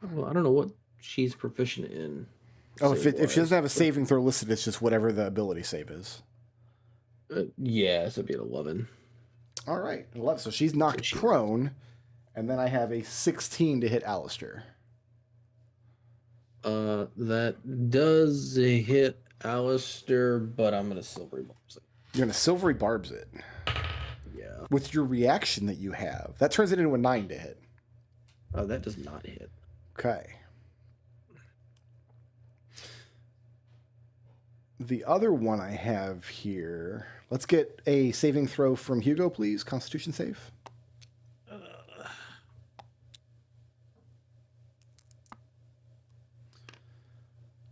Well, I don't know what she's proficient in. Oh, if she doesn't save-wise, have a but- saving throw listed, it's just whatever the ability save is. Yeah, so it'd be an 11. All right, 11. So she's knocked prone, and then I have a 16 to hit Alistair. That does hit Alister, but I'm gonna silvery barbs it. You're going to silvery barbs it. Yeah. With your reaction that you have, that turns it into a 9 to hit. Oh, that does not hit. Okay. The other one I have here, let's get a saving throw from Hugo, please. Constitution save.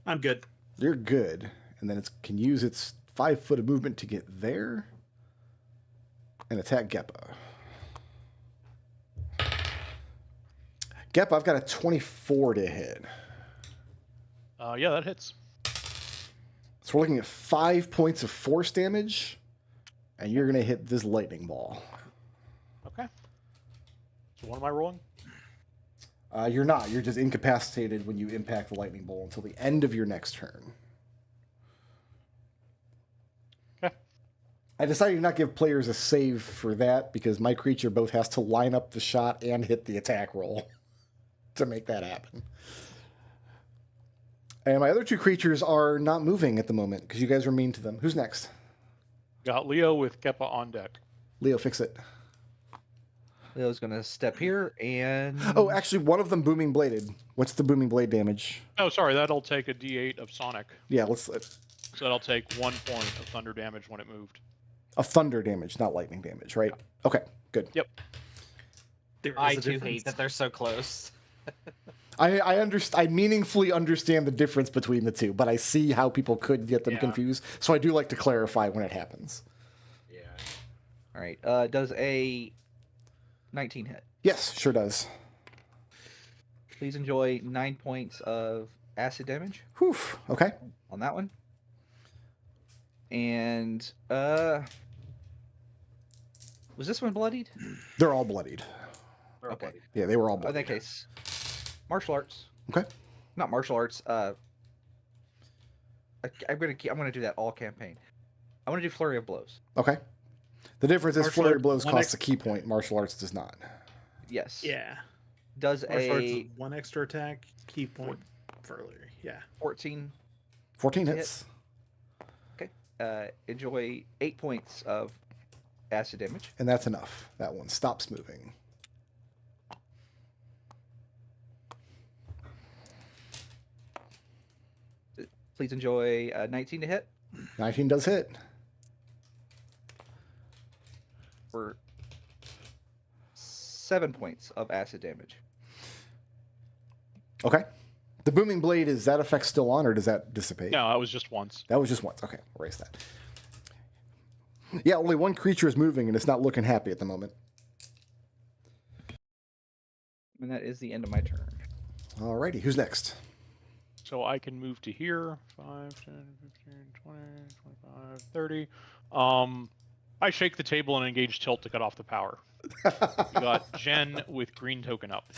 I'm good. You're good. And then it can use its 5 foot of movement to get there and attack Geppa. Geppa, I've got a 24 to hit. Yeah, that hits. So we're looking at 5 points of force damage, and you're going to hit this lightning ball. Okay. So what am I rolling? You're not. You're just incapacitated when you impact the lightning bolt until the end of your next turn. Okay. I decided to not give players a save for that because my creature both has to line up the shot and hit the attack roll to make that happen. And my other two creatures are not moving at the moment because you guys are mean to them. Who's next? Got Leo with Geppa on deck. Leo, fix it. Leo's gonna step here and Oh, actually, one of them booming bladed. What's the booming blade damage? Oh, sorry, that'll take a D8 of Sonic. Yeah, let's... So that'll take 1 point of thunder damage when it moved. Of thunder damage, not lightning damage, right? Okay, good. Yep. There is I a too difference. hate that they're so close. I meaningfully understand the difference between the two, but I see how people could get them Yeah. confused. So I do like to clarify when it happens. Yeah. all right. Does a 19 hit? Yes, sure does. Please enjoy 9 points of acid damage Whew. Okay. on that one. And was this one bloodied? They're all bloodied. Okay. Yeah, they were all In that bloodied. case, martial arts. Okay. Not martial arts. I'm gonna do that all campaign. I want to do flurry of blows. Okay. The difference is Martial flurry arts, blows one costs a ex- key point. Martial arts does not. Yes. Yeah. Does Martial arts a is 1 extra attack, key point further. Yeah. 14? 14 Hit. hits. enjoy 8 points of acid damage. And that's enough. That one stops moving. Please enjoy 19 to hit 19 does hit. for 7 points of acid damage. Okay. The booming blade, is that effect still on, or does that dissipate? No, that was just once. That was just once. Okay, erase that. Yeah, only one creature is moving, and it's not looking happy at the moment. And that is the end of my turn. Alrighty, who's next? So I can move to here. 5, 10, 15, 20, 25, 30. I shake the table and engage tilt to cut off the power. We got Jen with green token up.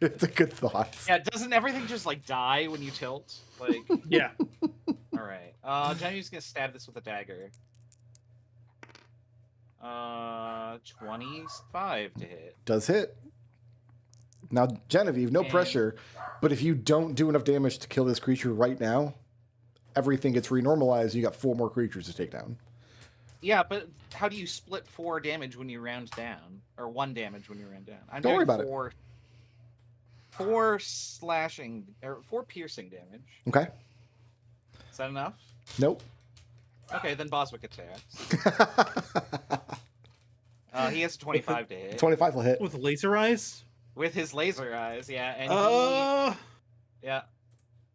It's a good thought. Yeah, doesn't everything just like die when you tilt? Like, Yeah. all right. Genevieve's gonna stab this with a dagger. 25 to hit. Does hit. Now, Genevieve, no And- pressure, but if you don't do enough damage to kill this creature right now, everything gets renormalized. You got 4 more creatures to take down. Yeah, but how do you split 4 damage when you round down, or 1 damage when you round down? I'm Don't worry doing about it. 4 slashing or 4 piercing damage. Okay. Is that enough? Nope. Okay, then Boswick attacks. He has a 25 to hit 25 will hit. With laser eyes? with his laser eyes. Yeah, and yeah,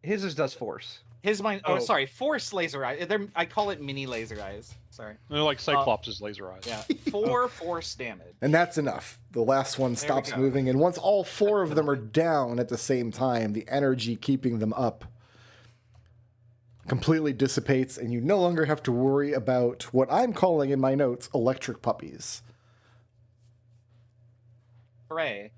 His is does force. his mind. Oh, Oh. sorry, force laser eyes. I call it mini laser eyes. Sorry. They're like Cyclops' laser eyes. Yeah, 4 force damage. And that's enough. The last one we stops go. moving, and once all 4 of them are down at the same time, the energy keeping them up completely dissipates, and you no longer have to worry about what I'm calling in my notes electric puppies. Hooray.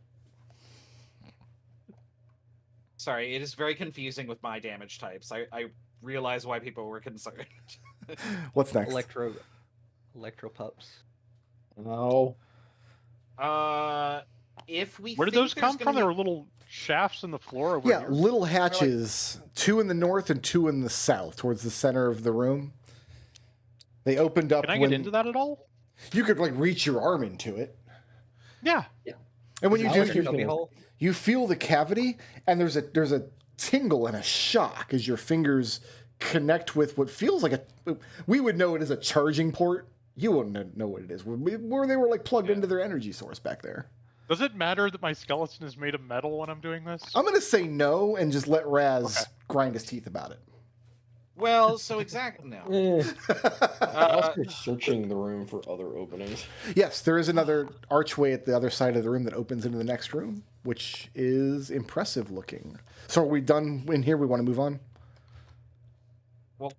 Sorry, it is very confusing with my damage types. I realize why people were concerned. What's next? Electro pups. No. If we Where did think those there's come gonna from? be- There were little shafts in the floor over Yeah, here. little hatches, 2 in the north and 2 in the south, towards the center of the room. They opened up Can I when get into that at all? you could like reach your arm into it. Yeah. And when you Alister do, can- Cubby hole. you feel the cavity, and there's a tingle and a shock as your fingers connect with what feels like we would know it as a charging port. You wouldn't know what it is. Where they were like plugged into their energy source back there. Does it matter that my skeleton is made of metal when I'm doing this? I'm gonna say no and just let Raz grind his teeth about it. Well, so exactly no. Alister's searching the room for other openings. Yes, there is another archway at the other side of the room that opens into the next room, which is impressive looking. So are we done in here? We want to move on? Well,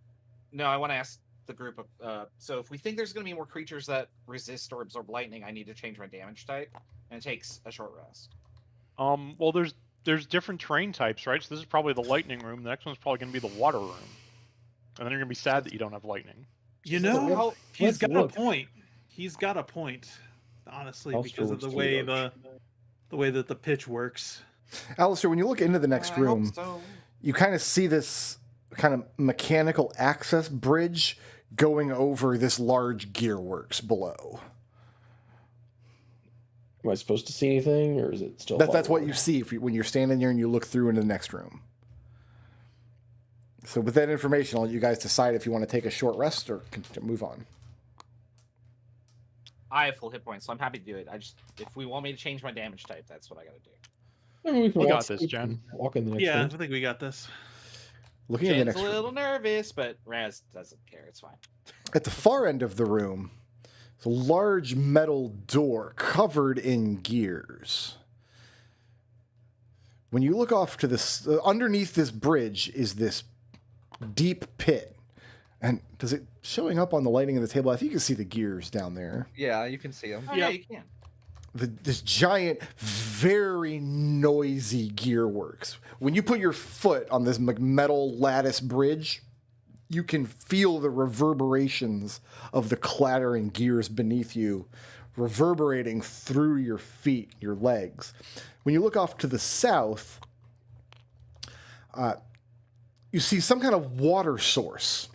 no, I want to ask the group of. So if we think there's going to be more creatures that resist or absorb lightning, I need to change my damage type, and it takes a short rest. Well, there's different terrain types, right? So this is probably the lightning room. The next one's probably going to be the water room. And then you're going to be sad that you don't have lightning. You So know, how- he's let's got look. a point. He's got a point, honestly, Alister because of looks the too way large. the way that the pitch works. Alistair, when you look into the next I hope room, so. you kind of see this kind of mechanical access bridge going over this large gearworks below. Am I supposed to see anything, or is it still? That's what following? you see when you're standing there and you look through into the next room. So with that information, I'll let you guys decide if you want to take a short rest or move on. I have full hit points, so I'm happy to do it. If we want me to change my damage type, that's what I got to do. I mean, we can We got walk this, through Jen. and Walk in the next Yeah, I room. think we got this. Looking at the Jen's next a room. little nervous, but Raz doesn't care. It's fine. At the far end of the room, it's a large metal door covered in gears. When you look off to this, underneath this bridge is this deep pit. And does it showing up on the lighting of the table? I think you can see the gears down there. Yeah, you can see them. Oh, yeah, Yep. you can. This giant, very noisy gearworks. When you put your foot on this metal lattice bridge, you can feel the reverberations of the clattering gears beneath you, reverberating through your feet, your legs. When you look off to the south, you see some kind of water source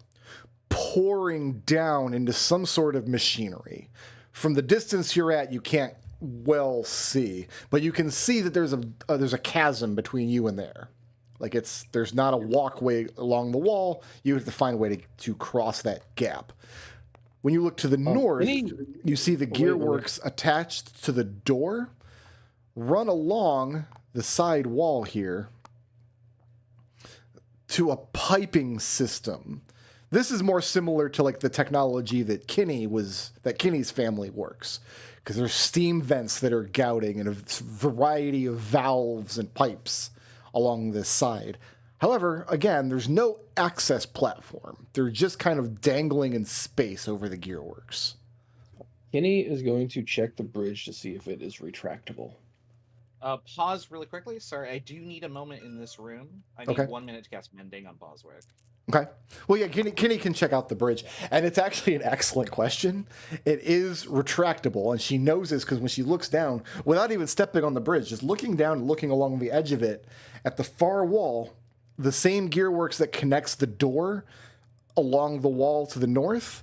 pouring down into some sort of machinery. From the distance you're at, you can't well see, but you can see that there's a chasm between you and there. Like there's not a walkway along the wall. You have to find a way to cross that gap. When you look to the north, you see the gearworks attached to the door run along the side wall here to a piping system. This is more similar to like the technology that Kinney's family works, because there's steam vents that are gouting and a variety of valves and pipes along this side. However, again, there's no access platform. They're just kind of dangling in space over the gearworks. Kinney is going to check the bridge to see if it is retractable. Pause really quickly. Sorry, I do need a moment in this room. I need 1 minute to cast Mending on Boswick. Okay. Well, yeah, Kinney can check out the bridge. And it's actually an excellent question. It is retractable, and she knows this because when she looks down, without even stepping on the bridge, just looking down and looking along the edge of it, at the far wall, the same gearworks that connects the door along the wall to the north,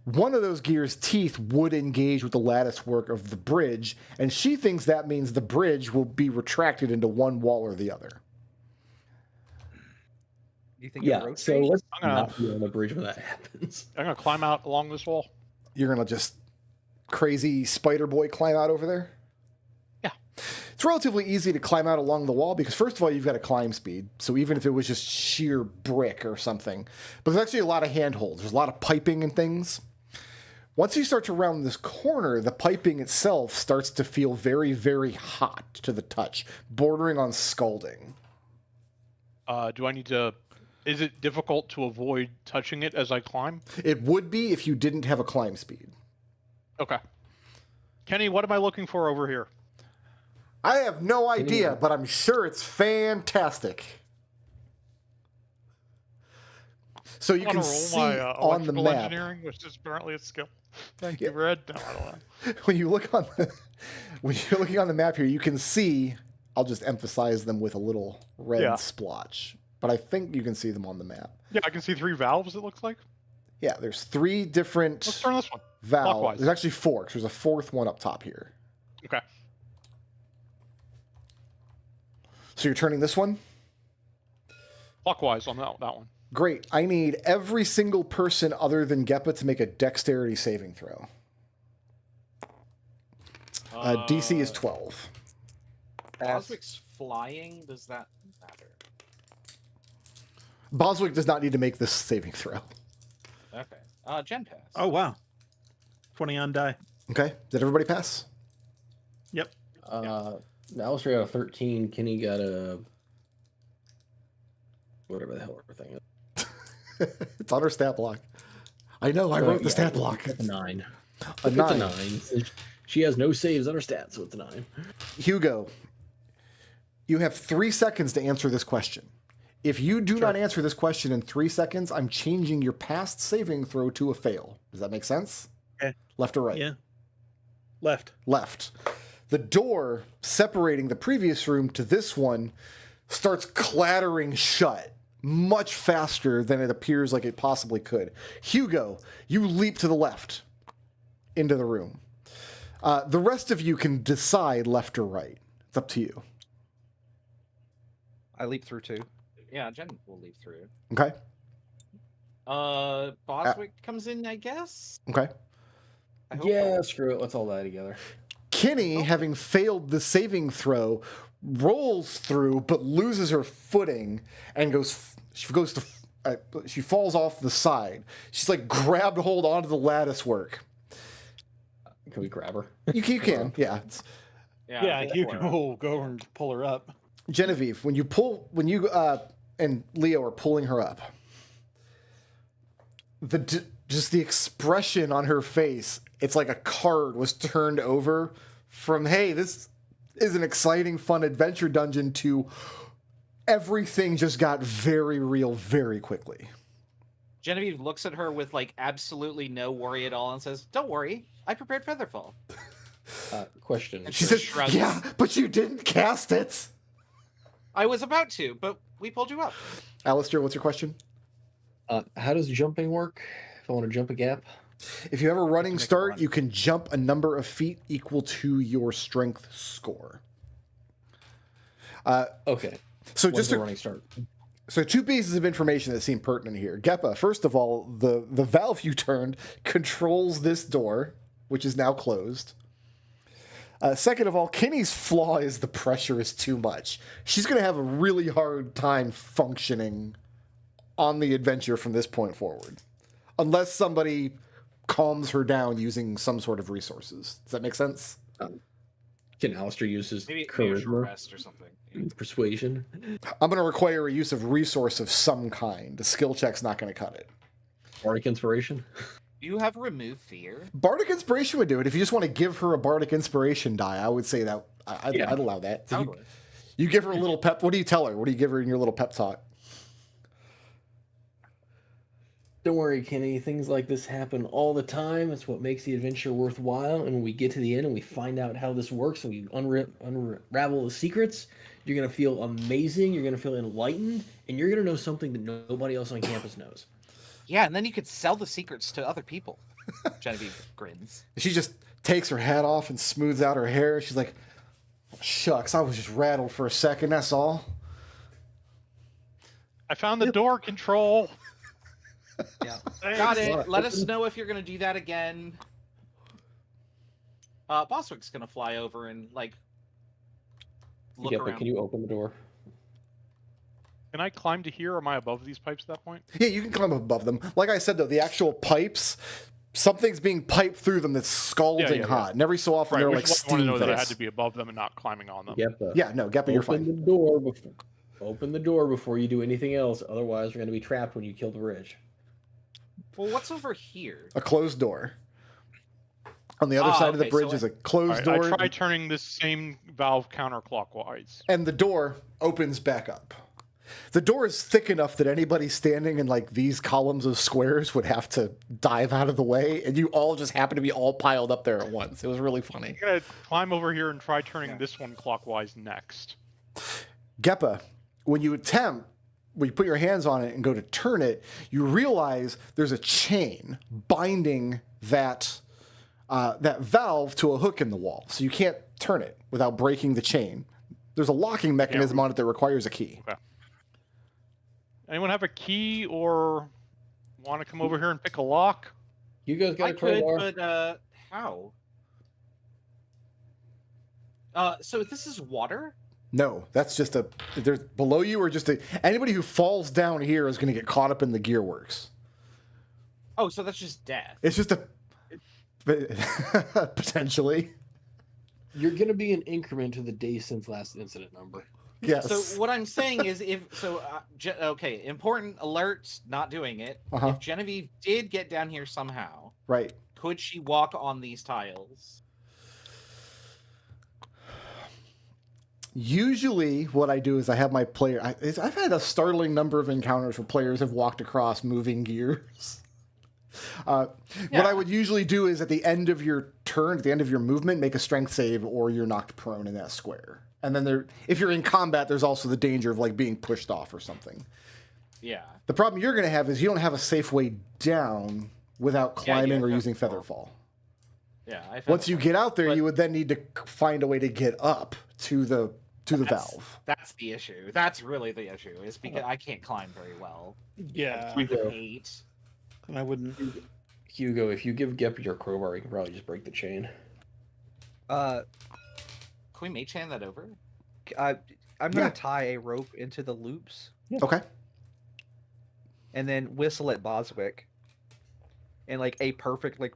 one of those gears' teeth would engage with the lattice work of the bridge, and she thinks that means the bridge will be retracted into one wall or the other. You think Yeah, it so rotates? let's not be on the bridge when that happens. I'm gonna climb out along this wall. You're going to just crazy spider boy climb out over there? Yeah. It's relatively easy to climb out along the wall because, first of all, you've got a climb speed. So even if it was just sheer brick or something. But there's actually a lot of handholds. There's a lot of piping and things. Once you start to round this corner, the piping itself starts to feel very, very hot to the touch, bordering on scalding. Do I need to... Is it difficult to avoid touching it as I climb? It would be if you didn't have a climb speed. Okay. Kenny, what am I looking for over here? I have no idea, but I'm sure it's fantastic. So you can see on the map. Engineering, which is apparently a skill. Thank you, Red. No, I don't know. When you're looking on the map here, you can see. I'll just emphasize them with a little red splotch, but I think you can see them on the map. Yeah, I can see 3 valves. It looks like. Yeah, there's 3 different. Let's turn this one. Valves. Clockwise. There's actually 4. 'Cause there's a 4th one up top here. Okay. So you're turning this one? Clockwise on that one. Great. I need every single person other than Geppa to make a dexterity saving throw. DC is 12. Boswick's flying. Does that matter? Boswick does not need to make this saving throw. Okay. Gen pass. Oh, wow. 20 on die. Okay. Did everybody pass? Yep. Alister got a 13. Kenny got a... whatever the hell her thing is. It's on her stat block. I know, I wrote the stat block. It's a 9. A 9. It's a 9. She has no saves on her stats, so it's a 9. Hugo, you have 3 seconds to answer this question. If you do not answer this question in 3 seconds, I'm changing your past saving throw to a fail. Does that make sense? Okay. Left or right? Yeah. Left. Left. The door separating the previous room to this one starts clattering shut much faster than it appears like it possibly could. Hugo, you leap to the left into the room. The rest of you can decide left or right. It's up to you. I leap through too. Yeah, Jen will leave through. Okay? Boswick comes in, I guess. Okay. I hope. Yeah, screw it. Let's all die together. Kinney, having failed the saving throw, rolls through but loses her footing and she falls off the side. She's like grabbed hold onto the lattice work. Can we grab her? You can, yeah. Yeah, you can go and pull her up. Genevieve, when you and Leo are pulling her up, just the expression on her face, it's like a card was turned over from, hey, this is an exciting, fun adventure dungeon, to everything just got very real very quickly. Genevieve looks at her with like absolutely no worry at all and says, "Don't worry, I prepared Featherfall." Question. She says, shrugs. "Yeah, but you didn't cast it." I was about to, but we pulled you up. Alister, what's your question? How does jumping work? If I want to jump a gap. If you have a running make a start, run. you can jump a number of feet equal to your strength score. Okay. So When's just the to, running start? so two pieces of information that seem pertinent here. Geppa, first of all, the valve you turned controls this door, which is now closed. Second of all, Kenny's flaw is the pressure is too much. She's going to have a really hard time functioning on the adventure from this point forward. Unless somebody calms her down using some sort of resources. Does that make sense? Can Alister use his Maybe a short charisma, rest or something. persuasion? I'm going to require a use of resource of some kind. The skill check's not going to cut it. Bardic inspiration? Do you have remove fear? Bardic Inspiration would do it. If you just want to give her a Bardic Inspiration die, I would say that I'd allow that. So Totally. you give her a little pep. What do you tell her? What do you give her in your little pep talk? Don't worry, Kenny. Things like this happen all the time. It's what makes the adventure worthwhile. And when we get to the end and we find out how this works and we unravel the secrets, you're going to feel amazing. You're going to feel enlightened. And you're going to know something that nobody else on campus knows. Yeah, and then you could sell the secrets to other people. Genevieve grins. She just takes her hat off and smooths out her hair. She's like, shucks, I was just rattled for a second. That's all. I found the door control. Yeah. Got it. Let us know if you're going to do that again. Boswick's going to fly over and, like, look Yeah, but around. can you open the door? Can I climb to here? Or am I above these pipes at that point? Yeah, you can climb above them. Like I said, though, the actual pipes, something's being piped through them that's scalding yeah. hot. And every so often Right, they're which like is why I want to steam know that I had vents. to be above them and not climbing on them. Geppa. Yeah, no, Geppa, you're Open fine. the door before. Open the door before you do anything else. Otherwise, we're going to be trapped when you kill the bridge. Well, what's over here? A closed door. On the other side of the okay, bridge so is a closed All right, door. I tried turning this same valve counterclockwise. And the door opens back up. The door is thick enough that anybody standing in like these columns of squares would have to dive out of the way, and you all just happen to be all piled up there at once. It was really funny. I'm gonna climb over here and try turning this one clockwise next. Geppa, when you put your hands on it and go to turn it, you realize there's a chain binding that valve to a hook in the wall, so you can't turn it without breaking the chain. There's a locking mechanism on it that requires a key. Okay. Anyone have a key or want to come over here and pick a lock? You guys got I a could, crowbar? but how? So this is water? No, that's just there's below you or just anybody who falls down here is going to get caught up in the gearworks. Oh, so that's just death. It's just potentially. You're going to be an increment to the days since last incident number. Yes. So what I'm saying is, okay, important alerts, not doing it. Uh-huh. If Genevieve did get down here somehow, Right. could she walk on these tiles? Usually, what I do is I have my player. I've had a startling number of encounters where players have walked across moving gears. What I would usually do is at the end of your turn, at the end of your movement, make a strength save, or you're knocked prone in that square. And then if you're in combat, there's also the danger of like being pushed off or something. Yeah. The problem you're going to have is you don't have a safe way down without climbing or using Featherfall. Yeah. Once you get out there, but- you would then need to find a way to get up to the valve. That's the issue. That's really the issue. Is because I can't climb very well. Yeah, I hate. and I wouldn't. Hugo, if you give Geppa your crowbar, you can probably just break the chain. Can we mage hand that over? I'm gonna tie a rope into the loops Okay. and then whistle at Boswick, and like a perfect like,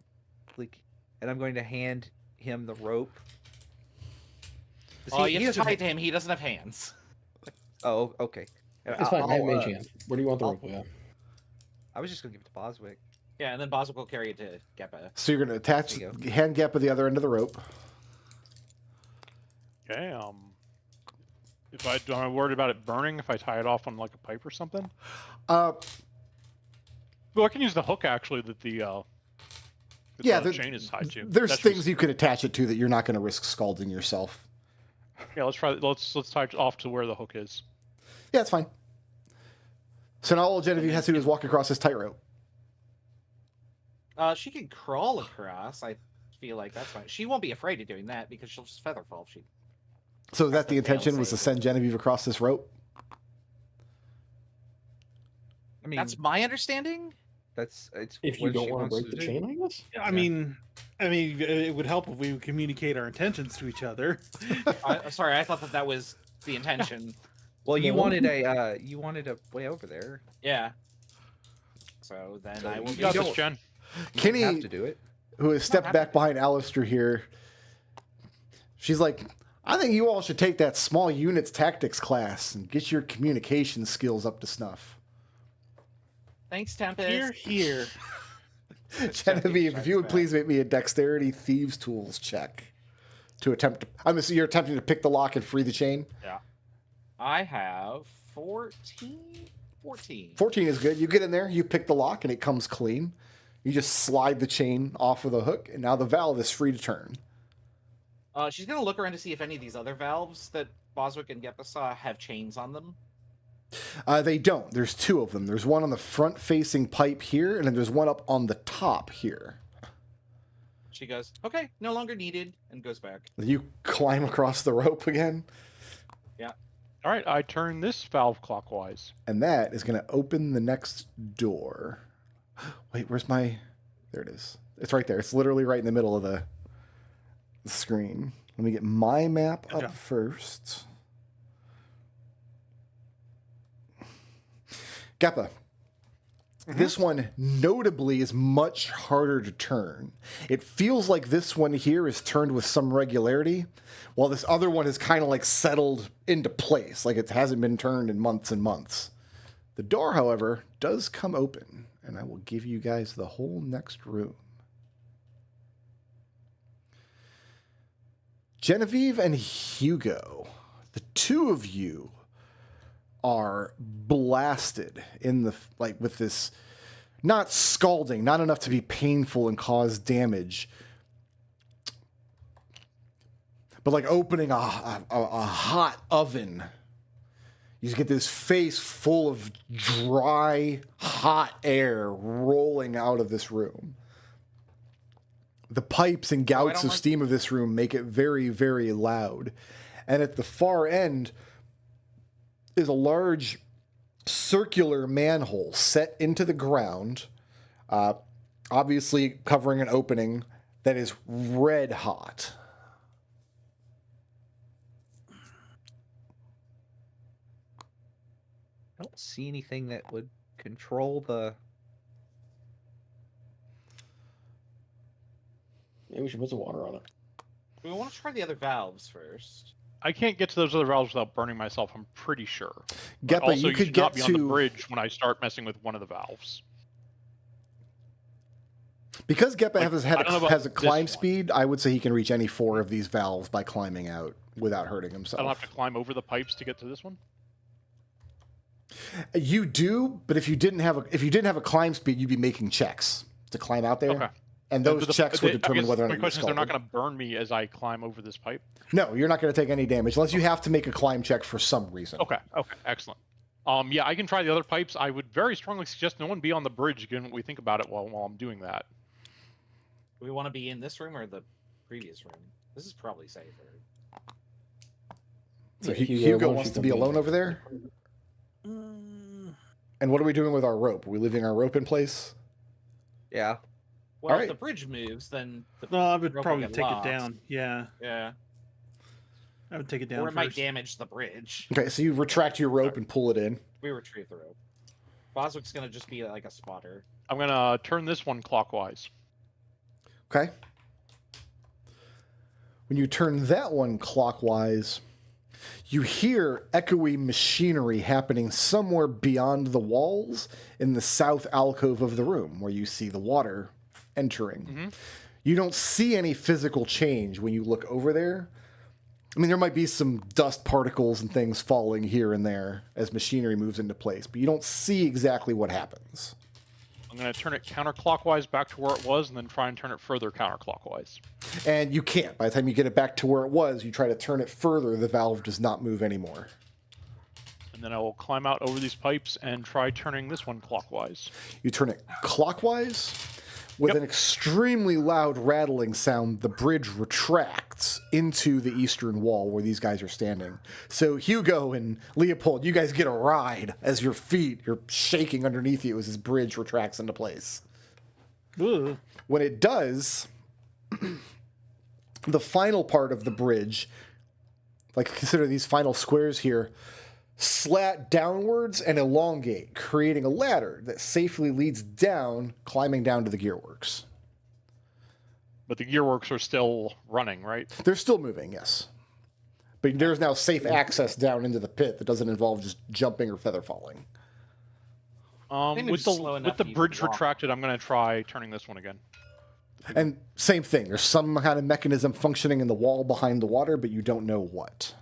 and I'm going to hand him the rope. Oh, you have to doesn't tie it to him. He doesn't have hands. Oh, okay. It's fine. I have mage uh, hand. Where do you want the I'll- rope? Yeah. I was just gonna give it to Boswick. Yeah, and then Boswick will carry it to Geppa. So you're going to attach, There you hand Geppa the other end of the rope. Okay. If I'm worried about it burning, if I tie it off on like a pipe or something. Uh, Well, I can use the hook actually that the chain is tied to. There's That's things just- you could attach it to that you're not going to risk scalding yourself. Yeah, let's try. Let's tie it off to where the hook is. Yeah, it's fine. So now all Genevieve has to do is walk across this tightrope. She can crawl across. I feel like that's fine. She won't be afraid of doing that because she'll just feather fall if she. So that the the intention was to fail-safe. send Genevieve across this rope? I mean, That's my understanding. it's If you what don't she want to wants break the do. chain, I guess. I mean, it would help if we would communicate our intentions to each other. Sorry, I thought that was the intention. Well, you No. wanted a way over there. Yeah. So then I will. You got do- this, Jen. You Kenny- don't have to do it. Who has stepped happy back behind Alister here. She's like, I think you all should take that small units tactics class and get your communication skills up to snuff. Thanks, Tempest. Here. Genevieve, if you would please make me a dexterity thieves tools check to attempt to, I'm assuming you're attempting to pick the lock and free the chain. Yeah. I have 14. 14. 14 is good. You get in there, you pick the lock, and it comes clean. You just slide the chain off of the hook, and now the valve is free to turn. She's gonna look around to see if any of these other valves that Boswick and Geppa saw have chains on them. They don't. There's two of them. There's one on the front-facing pipe here, and then there's one up on the top here. She goes, "Okay, no longer needed," and goes back. You climb across the rope again, All right, I turn this valve clockwise. and that is going to open the next door. Wait, where's my... There it is. It's right there. It's literally right in the middle of the screen. Let me get my map Good up job. first. Geppa. This one notably is much harder to turn. It feels like this one here is turned with some regularity, while this other one is kind of like settled into place, like it hasn't been turned in months and months. The door, however, does come open, and I will give you guys the whole next room. Genevieve and Hugo, the two of you are blasted in the, like, with this, not scalding, not enough to be painful and cause damage, but like opening a hot oven. You just get this face full of dry, hot air rolling out of this room. The pipes and gouts don't of like- steam of this room make it very, very loud. And at the far end is a large circular manhole set into the ground, obviously covering an opening that is red hot. I don't see anything that would control the. Maybe we should put some water on it. We want to try the other valves first. I can't get to those other valves without burning myself, I'm pretty sure. But Geppa, also, you could should not get be on the to... bridge when I start messing with one of the valves. Because Geppa Like, has, I don't know about has a this climb one. speed, I would say he can reach any four of these valves by climbing out without hurting himself. I don't have to climb over the pipes to get to this one? You do, but if you didn't have a climb speed, you'd be making checks to climb out there. Okay. And those checks would I determine guess whether or my not you're question is, they're not scalded. going to burn me as I climb over this pipe? No, you're not going to take any damage unless you have to make a climb check for some reason. Okay, excellent. Yeah, I can try the other pipes. I would very strongly suggest no one be on the bridge, given what we think about it while I'm doing that. Do we want to be in this room or the previous room? This is probably safer. So Yeah, Hugo why wants don't to you be come alone in? over there? And what are we doing with our rope? Are we leaving our rope in place? Yeah. Well, All right. if the bridge moves, then the No, I would rope will probably get take lost. it down. Yeah, Yeah, I would take it down or it might first. damage the bridge. Okay, so you retract your rope and pull it in. We retrieve the rope. Boswick's gonna just be like a spotter. I'm going to turn this one clockwise. Okay. When you turn that one clockwise, you hear echoey machinery happening somewhere beyond the walls in the south alcove of the room where you see the water entering. Mhm. You don't see any physical change when you look over there. I mean, there might be some dust particles and things falling here and there as machinery moves into place, but you don't see exactly what happens. I'm going to turn it counterclockwise back to where it was, and then try and turn it further counterclockwise. And you can't. By the time you get it back to where it was, you try to turn it further, the valve does not move anymore. And then I will climb out over these pipes and try turning this one clockwise. You turn it clockwise. With an extremely loud rattling sound, the bridge retracts into the eastern wall where these guys are standing. So Hugo and Léopold, you guys get a ride as your feet are shaking underneath you as this bridge retracts into place. Ugh. When it does, the final part of the bridge, like consider these final squares here, slat downwards and elongate, creating a ladder that safely leads down, climbing down to the gearworks. But the gearworks are still running, right? They're still moving, yes. But there's now safe access down into the pit that doesn't involve just jumping or feather falling. think With it's the slow enough with the that you bridge can walk. retracted, I'm going to try turning this one again. And same thing, there's some kind of mechanism functioning in the wall behind the water, but you don't know what.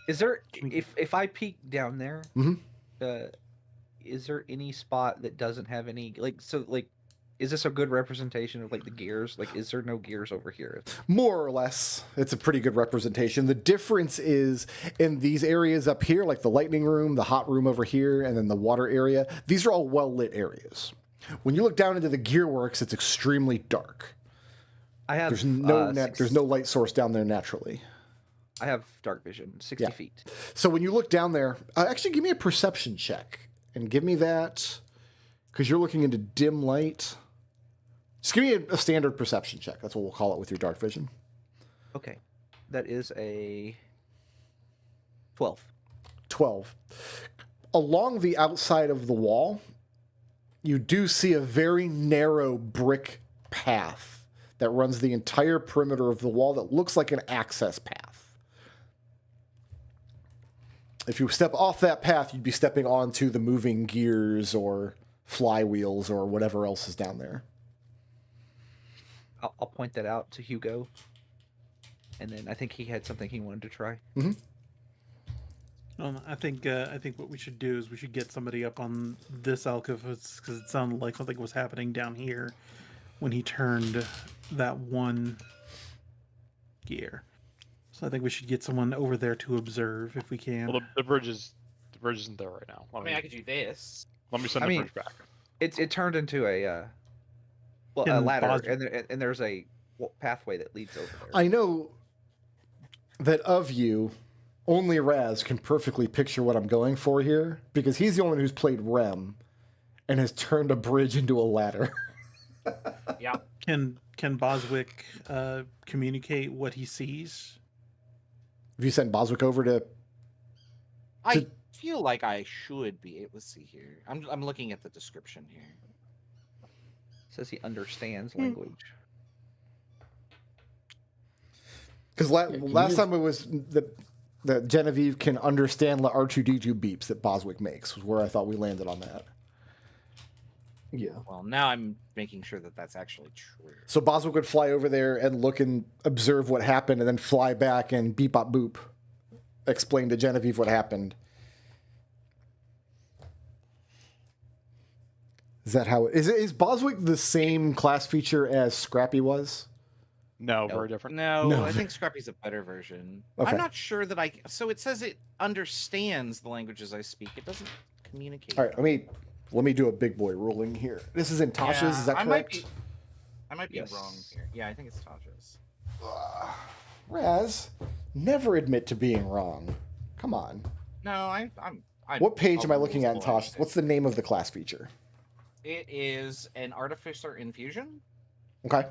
Is there if I peek down there, Mhm. is there any spot that doesn't have any is this a good representation of like the gears? Like, is there no gears over here? More or less, it's a pretty good representation. The difference is in these areas up here, like the lightning room, the hot room over here, and then the water area, these are all well-lit areas. When you look down into the gearworks, it's extremely dark. I have There's no light source down there naturally. I have dark vision, 60 Yeah. feet. So when you look down there, actually give me a perception check and give me that because you're looking into dim light. Just give me a standard perception check. That's what we'll call it with your dark vision. Okay, that is a 12. 12. Along the outside of the wall, you do see a very narrow brick path that runs the entire perimeter of the wall that looks like an access path. If you step off that path, you'd be stepping onto the moving gears or flywheels or whatever else is down there. I'll point that out to Hugo, and then I think he had something he wanted to try. I think what we should do is we should get somebody up on this alcove because it sounded like something was happening down here when he turned that one gear. So I think we should get someone over there to observe if we can. Well, the bridge isn't there right now. I mean, I could do this. Let me send I the mean, bridge back. It turned into a a Can ladder, pause- and there's a pathway that leads over there. I know that of you, only Raz can perfectly picture what I'm going for here because he's the only one who's played Rem and has turned a bridge into a ladder. Yeah. Can Boswick communicate what he sees? Have you sent Boswick over to... I feel like I should be able to see here. I'm looking at the description here. Says he understands language. Because last time it was that Genevieve can understand the R2D2 beeps that Boswick makes, was where I thought we landed on that. Yeah. Well, now I'm making sure that that's actually true. So Boswick would fly over there and look and observe what happened and then fly back and beep bop boop explain to Genevieve what happened. Is that how it is? Is Boswick the same class feature as Scrappy was? No, very different. No, I think Scrappy's a better version. Okay. I'm not sure that so it says it understands the languages I speak. It doesn't communicate. All right, let me do a big boy ruling here. This is in Tasha's, Yeah, is that I correct? might be Yes. wrong here. Yeah, I think it's Tasha's. Raz, never admit to being wrong. Come on. No, I'm What page am I looking at in rules Tasha's? What's the name of the class feature? It is an artificer infusion, Okay.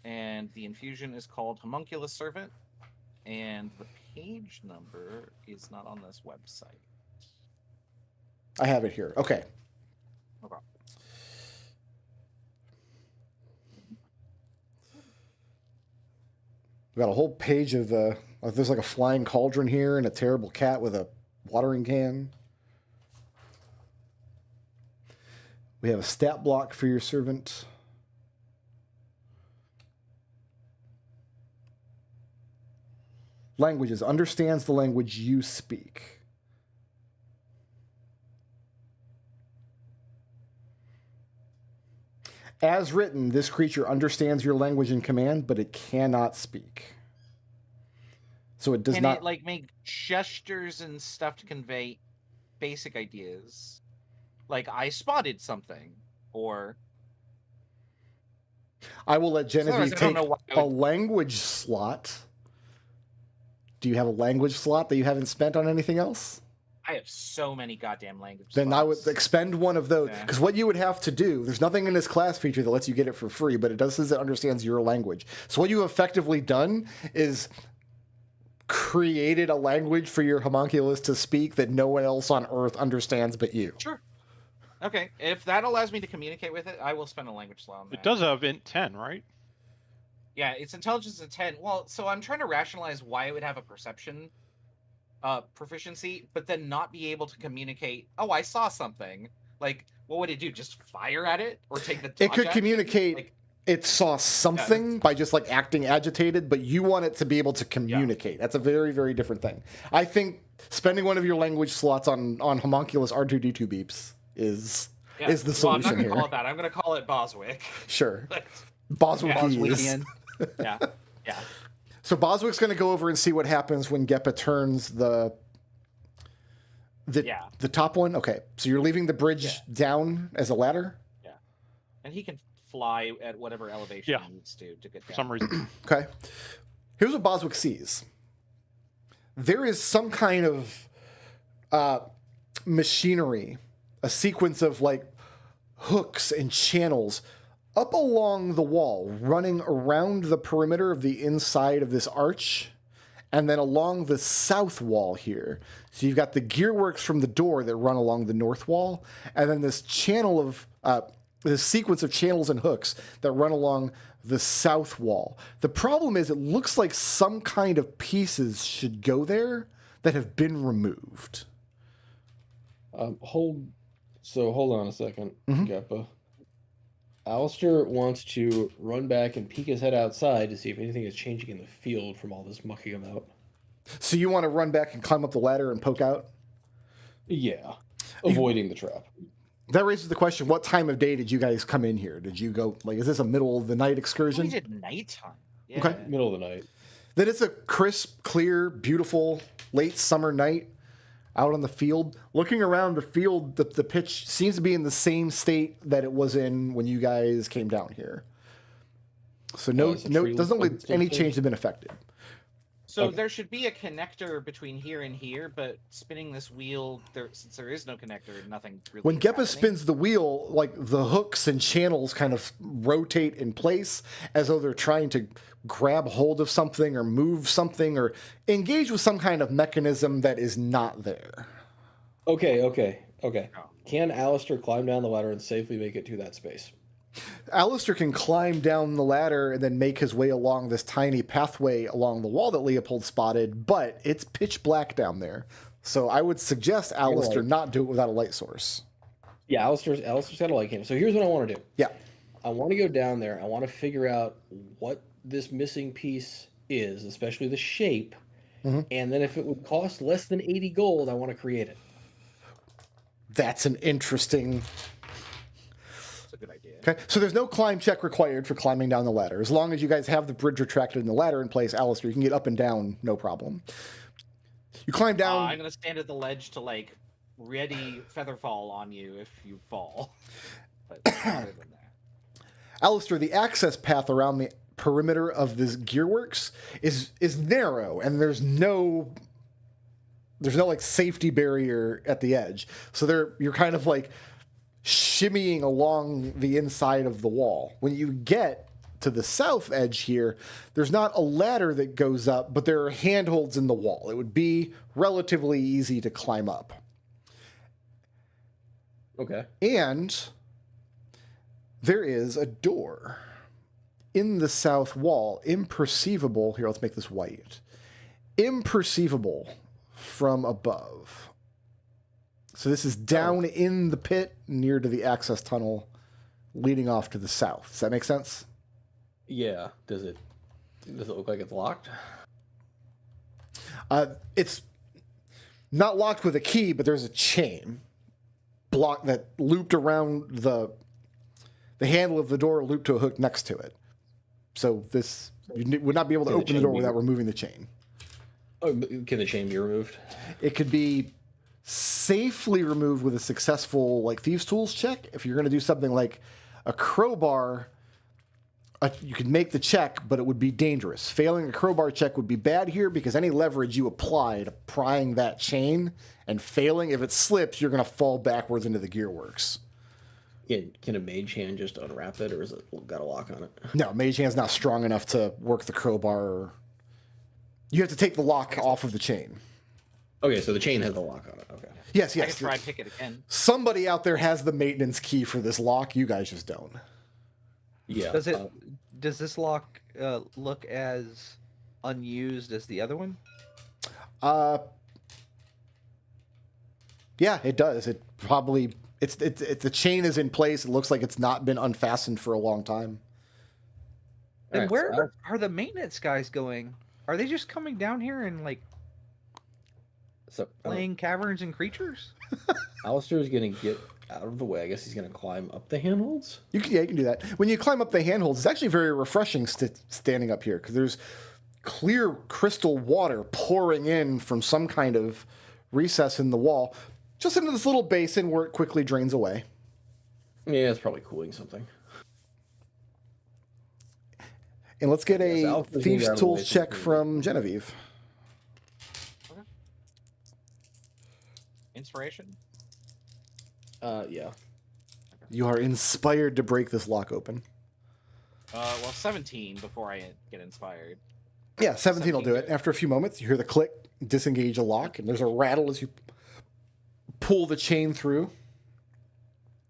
and the infusion is called Homunculus Servant, and the page number is not on this website. I have it here. Okay. Okay. We got a whole page of there's like a flying cauldron here and a terrible cat with a watering can. We have a stat block for your servant. Languages. Understands the language you speak. As written, this creature understands your language and command, but it cannot speak. So it does Can not... it like make gestures and stuff to convey basic ideas? Like I spotted something, or I will let Genevieve I don't take know why I a would- language slot. Do you have a language slot that you haven't spent on anything else? I have so many goddamn languages. Then I would expend one of those. Yeah. Because what you would have to do, there's nothing in this class feature that lets you get it for free, but it does says it understands your language. So what you have effectively done is created a language for your homunculus to speak that no one else on Earth understands but you. Sure. Okay, if that allows me to communicate with it, I will spend a language slot on that. It does have int 10, right? Yeah, it's intelligence of 10. Well, so I'm trying to rationalize why it would have a perception proficiency, but then not be able to communicate, oh, I saw something. Like, what would it do? Just fire at it? Or take the dodge It could action? communicate Like, it saw something by just like acting agitated, but you want it to be able to communicate. That's a very, very different thing. I think spending one of your language slots on homunculus R2D2 beeps is the well, I'm solution not going to here. call it that. I'm going to call it Boswick. Sure. But- Boswick is. Boswickian. yeah, yeah. So Boswick's going to go over and see what happens when Geppa turns the top one. Okay, so you're leaving the bridge down as a ladder. Yeah, and he can fly at whatever elevation he needs to get down. For some reason. Okay, here's what Boswick sees. There is some kind of machinery, a sequence of like hooks and channels up along the wall, running around the perimeter of the inside of this arch, and then along the south wall here. So you've got the gearworks from the door that run along the north wall, and then this channel of this sequence of channels and hooks that run along the south wall. The problem is it looks like some kind of pieces should go there that have been removed. Hold on a second, Mhm. Geppa. Alister wants to run back and peek his head outside to see if anything is changing in the field from all this mucking about. So you want to run back and climb up the ladder and poke out? Yeah, avoiding the trap. That raises the question, what time of day did you guys come in here? Did you go, like, is this a middle of the night excursion? We did nighttime. Yeah. Okay. Middle of the night. Then it's a crisp, clear, beautiful, late summer night out on the field. Looking around the field, the pitch seems to be in the same state that it was in when you guys came down here. So is the tree doesn't look line like any still change has been affected. So Okay. there should be a connector between here and here, but spinning this wheel, since there is no connector, nothing really. When is Geppa happening. spins the wheel, like the hooks and channels kind of rotate in place as though they're trying to grab hold of something or move something or engage with some kind of mechanism that is not there. Okay. Oh. Can Alister climb down the ladder and safely make it to that space? Alister can climb down the ladder and then make his way along this tiny pathway along the wall that Léopold spotted, but it's pitch black down there. So I would suggest Alister right. not do it without a light source. Yeah, Alister's got a light cam. So here's what I want to do. Yeah. I want to go down there. I want to figure out what this missing piece is, especially the shape. Mhm. And then if it would cost less than 80 gold, I want to create it. That's an interesting... That's a good idea. Okay, so there's no climb check required for climbing down the ladder. As long as you guys have the bridge retracted and the ladder in place, Alister, you can get up and down, no problem. You climb down... I'm gonna stand at the ledge to like ready featherfall on you if you fall. But other than that, Alister, the access path around the perimeter of this gearworks is narrow, and there's no like safety barrier at the edge. So you're kind of like shimmying along the inside of the wall. When you get to the south edge here, there's not a ladder that goes up, but there are handholds in the wall. It would be relatively easy to climb up. Okay. And there is a door in the south wall, imperceivable. Here, let's make this white. Imperceivable from above. So this is down in the pit near to the access tunnel leading off to the south. Does that make sense? Yeah. Does it look like it's locked? It's not locked with a key, but there's a chain block that looped around the handle of the door, looped to a hook next to it. So you would not be able to Can the open the chain door be- without removing the chain. Oh, can the chain be removed? It could be safely removed with a successful like thieves tools check. If you're going to do something like a crowbar you could make the check, but it would be dangerous. Failing a crowbar check would be bad here because any leverage you apply to prying that chain and failing, if it slips, you're going to fall backwards into the gearworks. Can a mage hand just unwrap it, or is it got a lock on it? No, mage hand's not strong enough to work the crowbar. You have to take the lock off of the chain. Okay, so the chain has a lock on it. Okay. Yes, I can yes. try and pick it again. Somebody out there has the maintenance key for this lock. You guys just don't. Yeah. Does this lock look as unused as the other one? Yeah, it does. It probably the chain is in place. It looks like it's not been unfastened for a long time. Then Alright, where so are the maintenance guys going? Are they just coming down here and like playing caverns and creatures? Alister is going to get out of the way. I guess he's going to climb up the handholds. You can do that. When you climb up the handholds, it's actually very refreshing standing up here because there's clear crystal water pouring in from some kind of recess in the wall, just into this little basin where it quickly drains away. Yeah, it's probably cooling something. And let's get Yeah, so a Alister's gonna Thieves' get out of the Tools way so check we can- from Genevieve. Inspiration? Yeah. You are inspired to break this lock open. Well, 17 before I get inspired. Yeah, 17 will do it. 17. After a few moments, you hear the click, disengage a lock, and there's a rattle as you pull the chain through.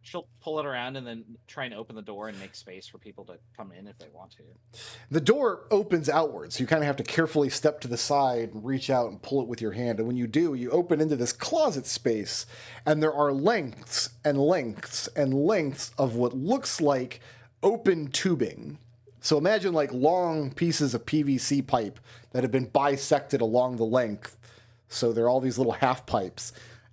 She'll pull it around and then try and open the door and make space for people to come in if they want to. The door opens outwards. So you kind of have to carefully step to the side and reach out and pull it with your hand. And when you do, you open into this closet space, and there are lengths and lengths and lengths of what looks like open tubing. So imagine like long pieces of PVC pipe that have been bisected along the length. So there are all these little half pipes.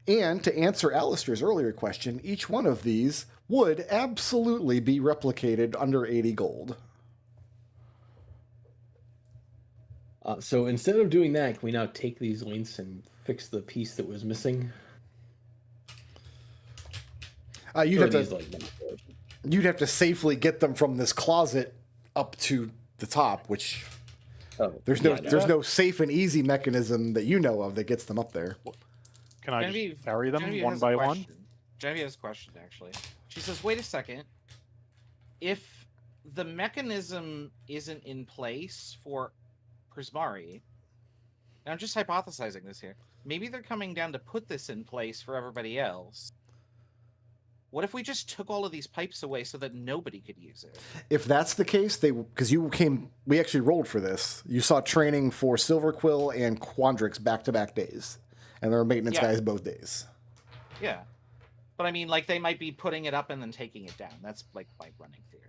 And to answer Alister's earlier question, each one of these would absolutely be replicated under 80 gold. So instead of doing that, can we now take these lengths and fix the piece that was missing? You'd Or have these, to like, not- you'd have to safely get them from this closet up to the top, which Oh, there's no safe and easy mechanism that you know of that gets them up there. Can I Genevieve- just carry them Genevieve one has a by one? question. Genevieve has a question, actually. She says, wait a second. If the mechanism isn't in place for Prismari, and I'm just hypothesizing this here, maybe they're coming down to put this in place for everybody else. What if we just took all of these pipes away so that nobody could use it? If that's the case, we actually rolled for this. You saw training for Silverquill and Quandrix back-to-back days, and there were maintenance guys both days. Yeah. But I mean, like, they might be putting it up and then taking it down. That's, like, my running theory.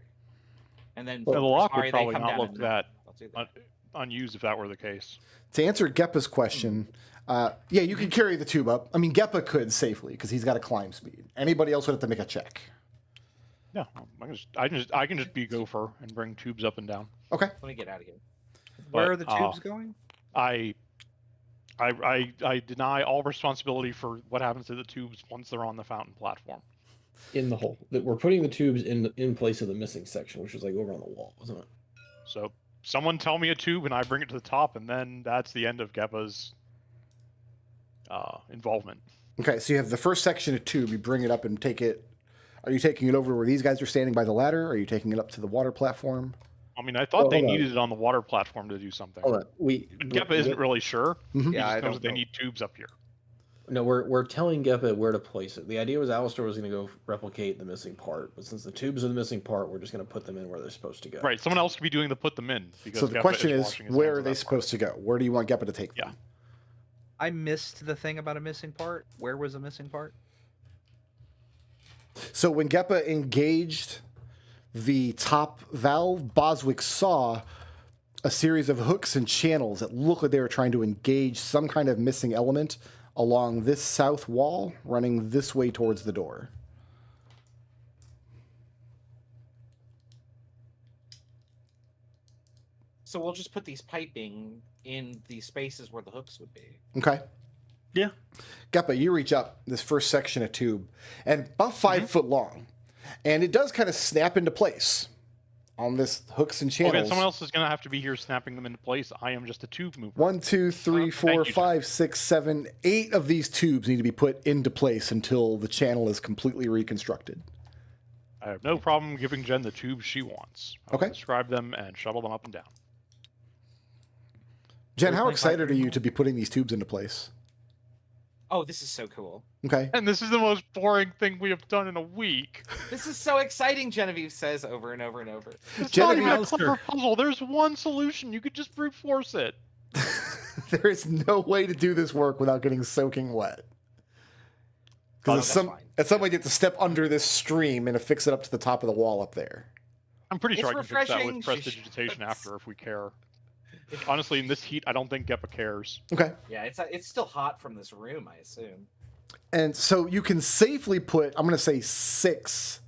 And then The lock would Prismari, they probably come not down look and that they'll do that. unused if that were the case. To answer Geppa's question, yeah, you can carry the tube up. I mean, Geppa could safely because he's got a climb speed. Anybody else would have to make a check. Yeah, I can just be gopher and bring tubes up and down. Okay. Let me get out of here. Where But, are the tubes going? I deny all responsibility for what happens to the tubes once they're on the fountain platform. in the hole. That we're putting the tubes in place of the missing section, which was like over on the wall, wasn't it? So someone tell me a tube and I bring it to the top, and then that's the end of Geppa's involvement. Okay, so you have the first section of tube. You bring it up and take it. Are you taking it over where these guys are standing by the ladder? Or are you taking it up to the water platform? I mean, I thought they hold on. needed it on the water platform to do something. Hold on. But Geppa isn't really sure. Mhm. He Yeah, just I knows don't they know. need tubes up here. No, we're telling Geppa where to place it. The idea was Alister was going to go replicate the missing part, but since the tubes are the missing part, we're just going to put them in where they're supposed to go. Right, someone else could be doing the put them in. Because So the Geppa question is, washing his where hands are of they that part. supposed to go? Where do you want Geppa to take them? Yeah. I missed the thing about a missing part. Where was the missing part? So when Geppa engaged the top valve, Boswick saw a series of hooks and channels that looked like they were trying to engage some kind of missing element along this south wall, running this way towards the door. So we'll just put these piping in the spaces where the hooks would be. Okay. Yeah. Geppa, you reach up this first section of tube, and about 5 foot long, and it does kind of snap into place. on this hooks and channels. Okay, someone else is going to have to be here snapping them into place. I am just a tube mover. 1, 2, 3, Thank 4, you, 5, 6, 7, 8 of these tubes need to be put into place until the channel is completely reconstructed. I have no problem giving Jen the tubes she wants. I'll Okay. describe them and shovel them up and down. Jen, how excited are you to be putting these tubes into place? Oh, this is so cool. Okay. And this is the most boring thing we have done in a week. This is so exciting, Genevieve says over and over and over. It's Genevieve- not even a clever puzzle. There's one solution. You could just brute force it. There is no way to do this work without getting soaking wet. Oh, Because that's fine. at some point you have to step under this stream and affix it up to the top of the wall up there. I'm pretty sure It's I can fix that refreshing. with prestidigitation after if we care. Honestly, in this heat, I don't think Geppa cares. Okay. Yeah, it's still hot from this room, I assume. And so you can safely put, I'm going to say 6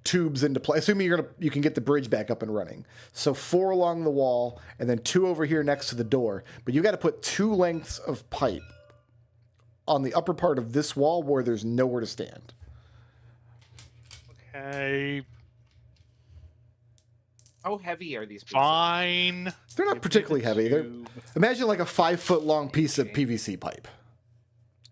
tubes into place, assuming you can get the bridge back up and running. So 4 along the wall, and then 2 over here next to the door. But you got to put 2 lengths of pipe on the upper part of this wall where there's nowhere to stand. Okay, How heavy are these pieces? fine. They're not Give me particularly the heavy. tube. Imagine like a 5-foot long piece of PVC pipe.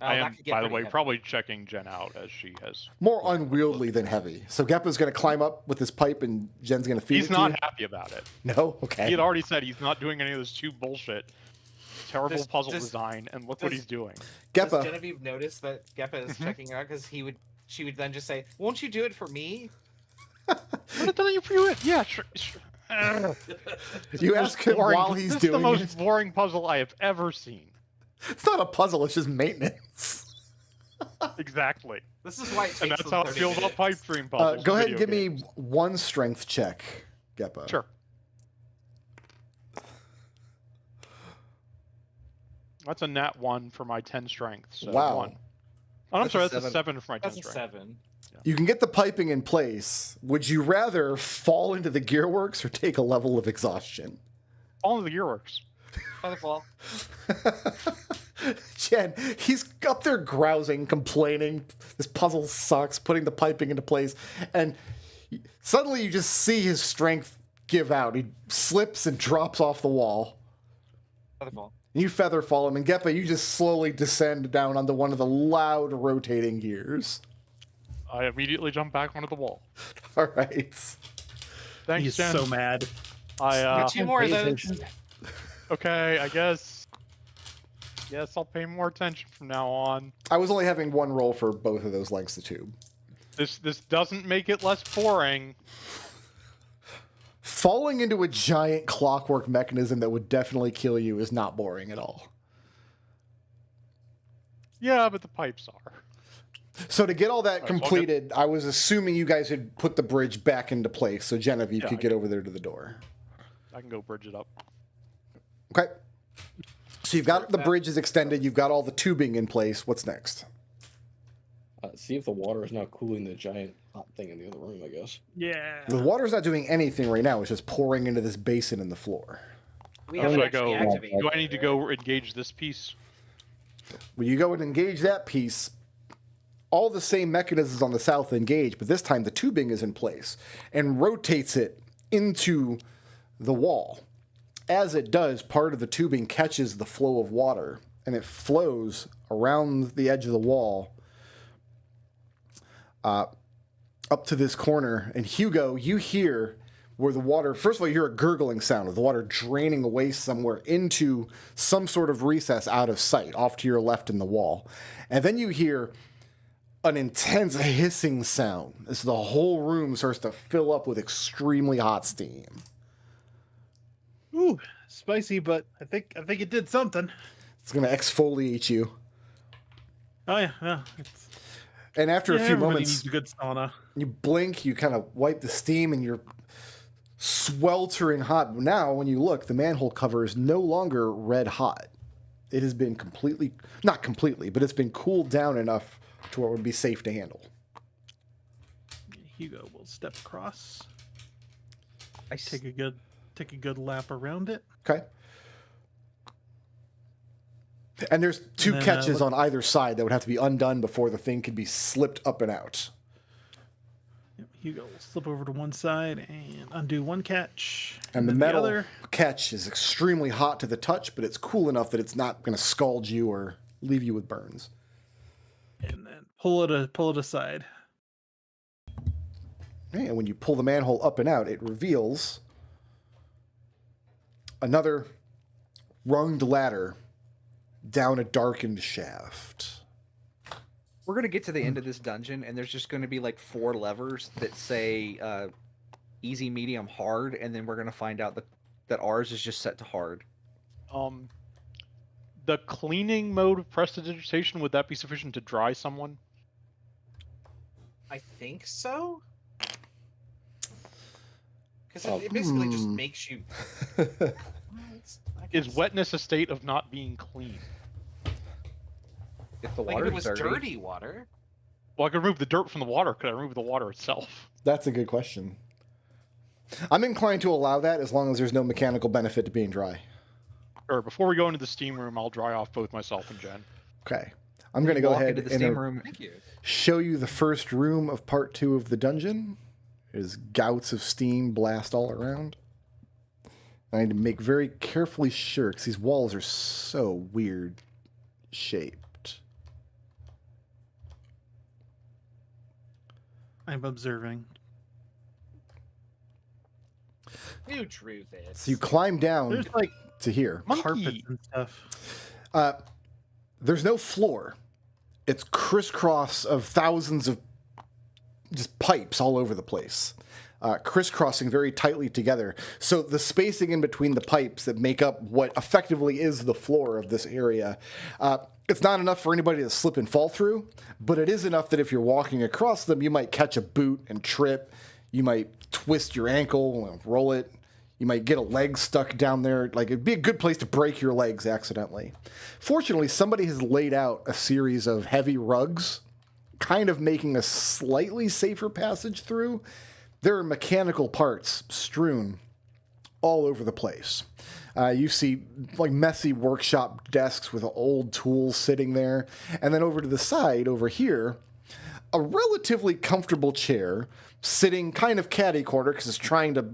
Oh, I that am, could get by the pretty way, heavy. probably checking Jen out as she has. More unwieldy than heavy. So Geppa's going to climb up with this pipe and Jen's going to feed He's it to not you? happy about it. No? Okay. He had already said he's not doing any of this tube bullshit. Terrible Does- puzzle does- design, and look what does- he's doing. Does Geppa, Genevieve notice that Geppa is checking her out because she would then just say, "Won't you do it for me?" I'm not telling you for you. Yeah, sure. Ugh. you ask him Boring- while he's this is the doing most it. boring puzzle I have ever seen. It's not a puzzle, it's just maintenance. Exactly. This is why it takes And that's them how it 30 feels about minutes. pipe dream puzzles. Go in ahead and give video me games. 1 strength check, Geppa. Sure. That's a nat 1 for my 10 strength. So Wow. 1. Oh, I'm That's sorry, a that's a 7 for my 10 That's a strength. 7. You can get the piping in place. Would you rather fall into the gearworks or take a level of exhaustion? All of the gearworks. Wonderful. Jen, he's up there grousing, complaining. This puzzle sucks, putting the piping into place. And suddenly you just see his strength give out. He slips and drops off the wall. Wonderful. You feather fall him, and Geppa, you just slowly descend down onto one of the loud rotating gears. I immediately jump back onto the wall. All right. Thanks, He's Jen. so mad. I, 2 more of pay those. attention. okay, I guess. Yes, I'll pay more attention from now on. I was only having 1 roll for both of those lengths of tube. This doesn't make it less boring. Falling into a giant clockwork mechanism that would definitely kill you is not boring at all. Yeah, but the pipes are. So to get all that All right, so I'll completed, I was assuming you guys had put the bridge back into place so Genevieve Yeah, could I get over there to the door. I can go bridge it up. Okay. So you've got the bridges extended, you've got all the tubing in place. What's next? See if the water is now cooling the giant hot thing in the other room, I guess. Yeah. The water's not doing anything right now, it's just pouring into this basin in the floor. We Oh, haven't Do I actually go? activated. Do I need to go engage this piece? When you go and engage that piece, all the same mechanisms on the south engage, but this time the tubing is in place and rotates it into the wall. As it does, part of the tubing catches the flow of water and it flows around the edge of the wall up to this corner. And Hugo, you hear where the water, first of all, you hear a gurgling sound of the water draining away somewhere into some sort of recess out of sight, off to your left in the wall. And then you hear an intense hissing sound as the whole room starts to fill up with extremely hot steam. Ooh, spicy, but I think it did something. It's going to exfoliate you. Oh yeah, yeah. It's, And after a few everybody moments, needs a good sauna. you blink, you kind of wipe the steam, and you're sweltering hot. Now, when you look, the manhole cover is no longer red hot. It has been completely, not completely, but it's been cooled down enough to where it would be safe to handle. Hugo will step across, I take a good lap around it. Okay. And there's 2 And then, catches on either side that would have to be undone before the thing could be slipped up and out. Hugo will slip over to one side and undo one catch. And the then metal other. catch is extremely hot to the touch, but it's cool enough that it's not going to scald you or leave you with burns. And then pull it aside. And when you pull the manhole up and out, it reveals another runged ladder down a darkened shaft. We're gonna get to the end of this dungeon, and there's just gonna be like 4 levers that say easy, medium, hard, and then we're gonna find out that ours is just set to hard. The cleaning mode of prestidigitation, would that be sufficient to dry someone? I think so. Because it basically just makes you. Is wetness a state of not being clean? If the Like water if it was is dirty water. Well, I could remove the dirt from the water. Could I remove the water itself? That's a good question. I'm inclined to allow that as long as there's no mechanical benefit to being dry. Or before we go into the steam room, I'll dry off both myself and Jen. Okay. I'm going to go walk ahead into the and steam room. Thank you. show you the first room of part 2 of the dungeon. There's gouts of steam blast all around. I need to make very carefully sure, because these walls are so weird shaped. I'm observing. You drew this. So you climb down There's like to here. carpets Monkey. and stuff. There's no floor. It's crisscross of thousands of just pipes all over the place, crisscrossing very tightly together. So the spacing in between the pipes that make up what effectively is the floor of this area, it's not enough for anybody to slip and fall through, but it is enough that if you're walking across them, you might catch a boot and trip. You might twist your ankle and roll it. You might get a leg stuck down there. Like, it'd be a good place to break your legs accidentally. Fortunately, somebody has laid out a series of heavy rugs, kind of making a slightly safer passage through. There are mechanical parts strewn all over the place. You see like messy workshop desks with old tools sitting there. And then over to the side, over here, a relatively comfortable chair sitting kind of catty corner because it's trying to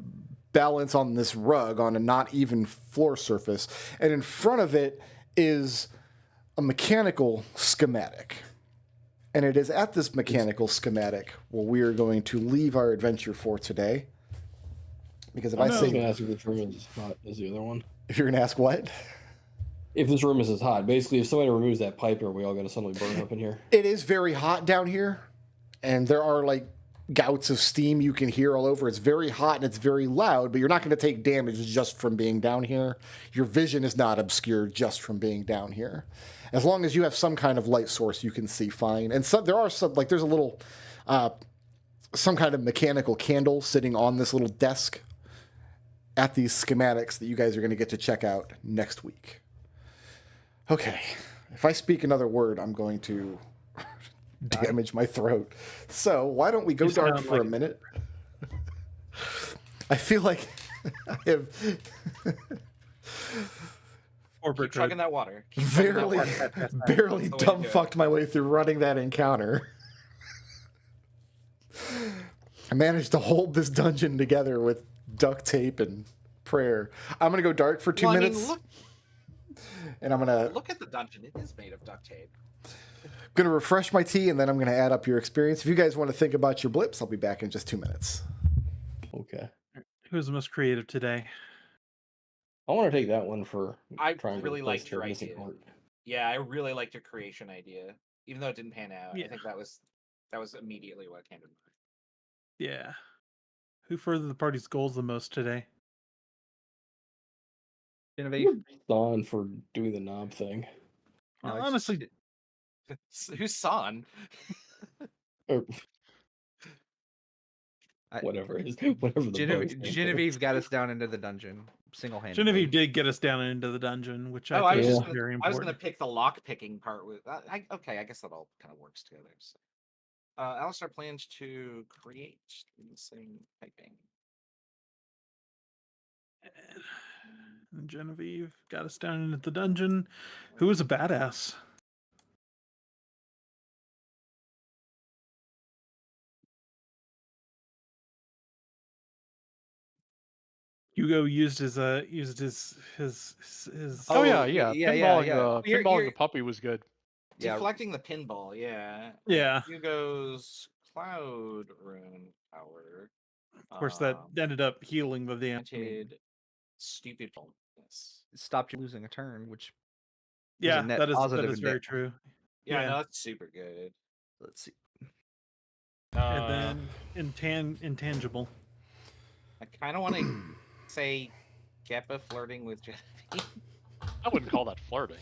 balance on this rug on a not even floor surface. And in front of it is a mechanical schematic. And it is at this mechanical schematic where we are going to leave our adventure for today. Because if I I was say, going to ask if this room is as hot as the other one. if you're going to ask what? If this room is as hot. Basically, if somebody removes that pipe, are we all going to suddenly burn up in here? It is very hot down here. And there are like gouts of steam you can hear all over. It's very hot and it's very loud, but you're not going to take damage just from being down here. Your vision is not obscured just from being down here. As long as you have some kind of light source, you can see fine. And so there are some, like there's a little, some kind of mechanical candle sitting on this little desk at these schematics that you guys are going to get to check out next week. Okay. If I speak another word, I'm going to damage my throat. So why don't we go You dark sound for a like- minute? I feel like I have Or Keep Brickroad. chugging that water. Keep chugging that barely, water. barely That's the way to dumb do it. fucked my way through running that encounter. I managed to hold this dungeon together with duct tape and prayer. I'm gonna go dark for 2 Well, I mean, minutes, and I'm gonna look at the dungeon. It is made of duct tape. refresh my tea, and then I'm gonna add up your experience. If you guys want to think about your blips, I'll be back in just 2 minutes. Okay. Who's the most creative today? I want to take that one for I trying to really replace liked your the missing idea. part. Yeah, I really liked your creation idea, even though it didn't pan out. Yeah. I think that was immediately what came to mind. Yeah. Who furthered the party's goals the most today? Genevieve. Dawn for doing the knob thing. No, it's- Honestly, Who's San? Or I- whatever it is. Whatever the Genevieve, bug's name Genevieve got us down into the dungeon single-handedly. Genevieve did get us down into the dungeon, which Oh, I I think was is just gonna, very I was important. gonna pick the lock picking part with. Okay, I guess that all kind of works together. So. Alister plans to create missing piping. And Genevieve got us down into the dungeon. Who was a badass? Hugo used his Oh Oh, yeah. yeah, Pinballing You're- the puppy was good. Yeah. Deflecting the pinball, yeah. Yeah. Hugo's Cloud Rune power. Of course, that ended up healing the damn. Granted, stupid bonus. It stopped you losing a turn, which Yeah, net that is positive very net. true. Yeah, Yeah. no, that's super good. Let's see. And then intangible. I kind of want to say Geppa flirting with Genevieve. I wouldn't call that flirting.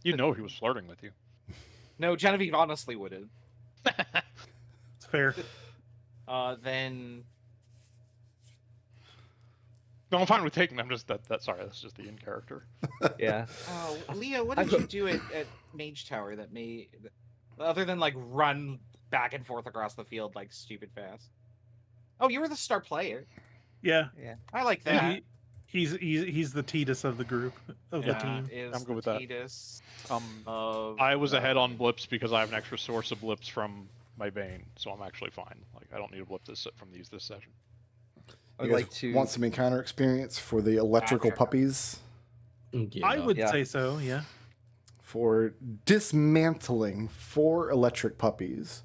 You know he was flirting with you. No, Genevieve honestly wouldn't. It's fair. Then No, I'm fine with taking them. Just that. Sorry, that's just the in character. Yeah. oh, Leo, what did you do at Mage Tower that made other than like run back and forth across the field like stupid fast? Oh, you were the star player. Yeah. I like that. He's the Titus of the group of the team. I'm good with that. Titus that. I was ahead on blips because I have an extra source of blips from my vein, so I'm actually fine. Like I don't need a blip from these this session. I'd You guys like to want some encounter experience for the electrical Sure. puppies? I would Yeah. say so. Yeah. For dismantling 4 electric puppies,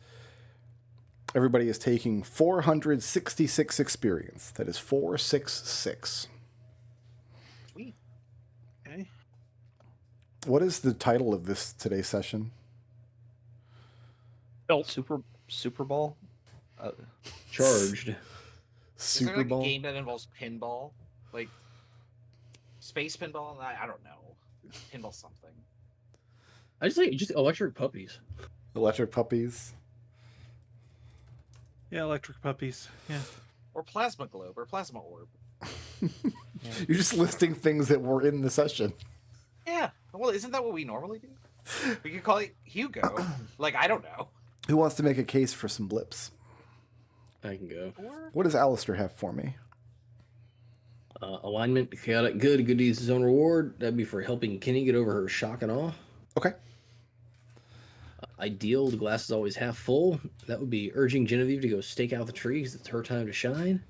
everybody is taking 466 experience. That is 466. Sweet. Okay. What is the title of today's session? Super Bowl. Charged. Is there Super like Bowl. a game that involves pinball, like space pinball? I don't know. Pinball something. I just think just electric puppies. Electric puppies. Yeah, electric puppies. Yeah. Or plasma globe or plasma orb. You're just listing things that were in the session. Yeah. Well, isn't that what we normally do? We could call it Hugo. Like, I don't know. Who wants to make a case for some blips? I can go. Or What does Alister have for me? Alignment, chaotic good. Good needs his own reward. That'd be for helping Kenny get over her shock and awe. Okay. Ideal, the glass is always half full. That would be urging Genevieve to go stake out the tree because it's her time to shine.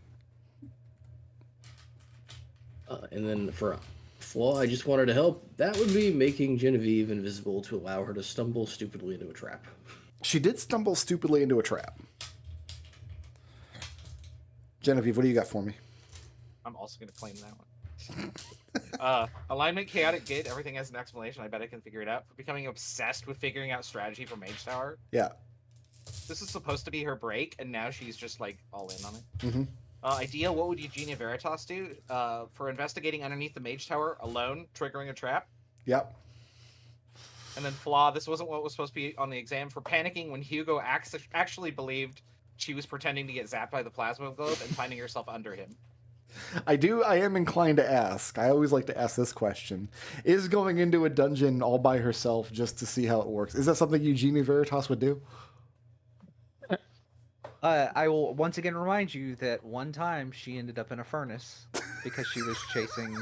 And then for flaw, I just wanted to help. That would be making Genevieve invisible to allow her to stumble stupidly into a trap. She did stumble stupidly into a trap. Genevieve, what do you got for me? I'm also going to claim that one. Alignment, chaotic good. Everything has an explanation. I bet I can figure it out. For becoming obsessed with figuring out strategy for Mage Tower. Yeah. This is supposed to be her break, and now she's just like all in on it. Mm-hmm. Idea, what would Eugenia Veritas do? For investigating underneath the Mage Tower alone, triggering a trap. Yep. And then flaw, this wasn't what was supposed to be on the exam. For panicking when Hugo actually believed she was pretending to get zapped by the plasma globe and finding herself under him. I am inclined to ask. I always like to ask this question. Is going into a dungeon all by herself just to see how it works, is that something Eugenia Veritas would do? I will once again remind you that one time she ended up in a furnace because she was chasing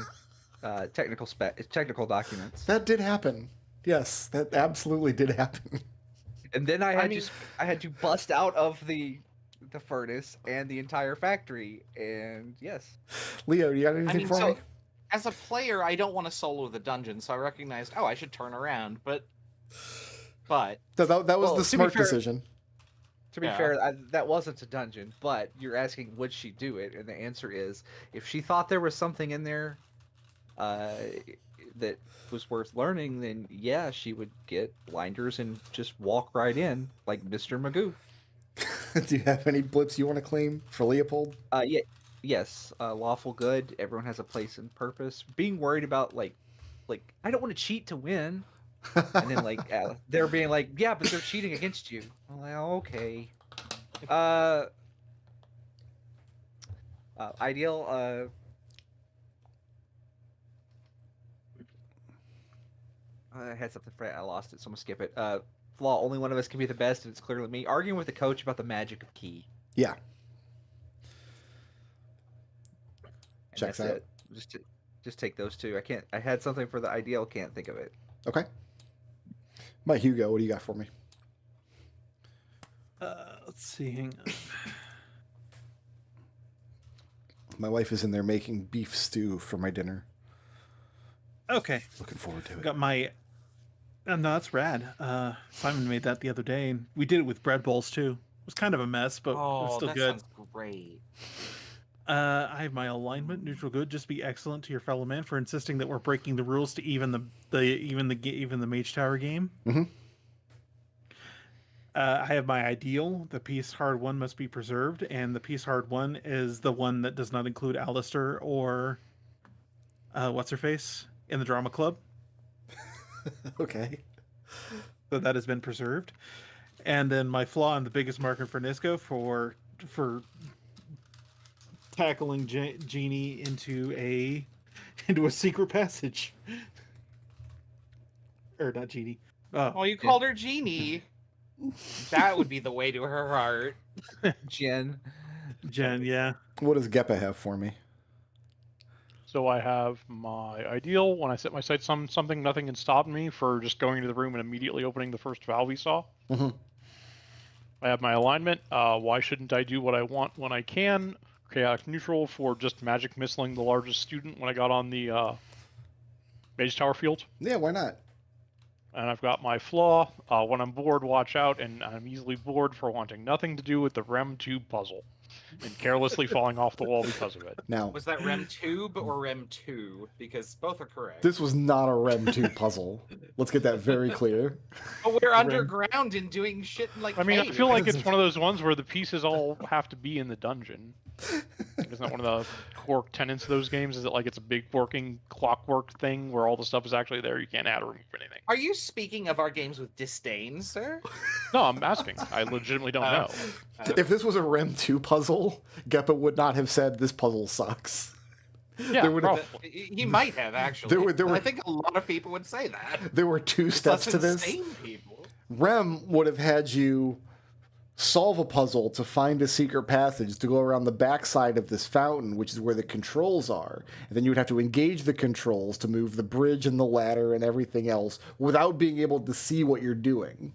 technical documents. That did happen. Yes, that absolutely did happen. And then I had to bust out of the furnace and the entire factory. And yes, Leo, you got anything for me? As a player, I don't want to solo the dungeon, so I recognized, I should turn around. But That was the smart decision. To be fair, that wasn't a dungeon, but you're asking would she do it, and the answer is if she thought there was something in there that was worth learning, then yeah, she would get blinders and just walk right in like Mr. Magoo. Do you have any blips you want to claim for Léopold? Yes, lawful good. Everyone has a place and purpose. Being worried about like I don't want to cheat to win. And then they're being like, yeah, but they're cheating against you. I'm like, okay. Ideal. I had something for it. I lost it, so I'm gonna skip it. Flaw. Only one of us can be the best, and it's clearly me. Arguing with the coach about the magic of key. Yeah. And Checks that's out. it. Just take those two. I had something for the ideal. Can't think of it. Okay. My Hugo, what do you got for me? Let's see. Hang on. My wife is in there making beef stew for my dinner. Okay. Looking forward to it. Got my. No, that's rad. Simon made that the other day, and we did it with bread bowls too. It was kind of a mess, but it was Oh, still that good. sounds great. I have my alignment neutral good. Just be excellent to your fellow man for insisting that we're breaking the rules to even the Mage Tower game. Mm-hmm. I have my ideal. The piece hard one must be preserved, and the piece hard one is the one that does not include Alister or what's her face in the drama club. Okay. So that has been preserved. And then my flaw and the biggest marker for Nisco for tackling Genie into a secret passage. Or not Genie. Oh, you called her Genie. That would be the way to her heart. Jen. Jen, yeah. What does Geppa have for me? So I have my ideal. When I set my sights on something, nothing can stop me for just going into the room and immediately opening the first valve we saw. Mm-hmm. I have my alignment. Why shouldn't I do what I want when I can? Chaotic neutral for just magic missling the largest student when I got on the Mage Tower field. Yeah, why not? And I've got my flaw. When I'm bored, watch out, and I'm easily bored for wanting nothing to do with the REM tube puzzle and carelessly falling off the wall because of it. Now, Was that REM tube or REM 2? Because both are correct. this was not a REM 2 puzzle. Let's get that very clear. But we're underground and doing shit in like. I mean, I caves. feel like it's one of those ones where the pieces all have to be in the dungeon. Isn't that one of the core tenets of those games? Is it like it's a big working clockwork thing where all the stuff is actually there? You can't add or remove anything. Are you speaking of our games with disdain, sir? No, I'm asking. I legitimately don't know. If this was a REM 2 puzzle, Geppa would not have said this puzzle sucks. Yeah, There would- probably. He might have actually. There were- I think a lot of people would say that. There were 2 It's steps us to this. insane people. REM would have had you solve a puzzle to find a secret passage to go around the backside of this fountain, which is where the controls are. And then you would have to engage the controls to move the bridge and the ladder and everything else without being able to see what you're doing.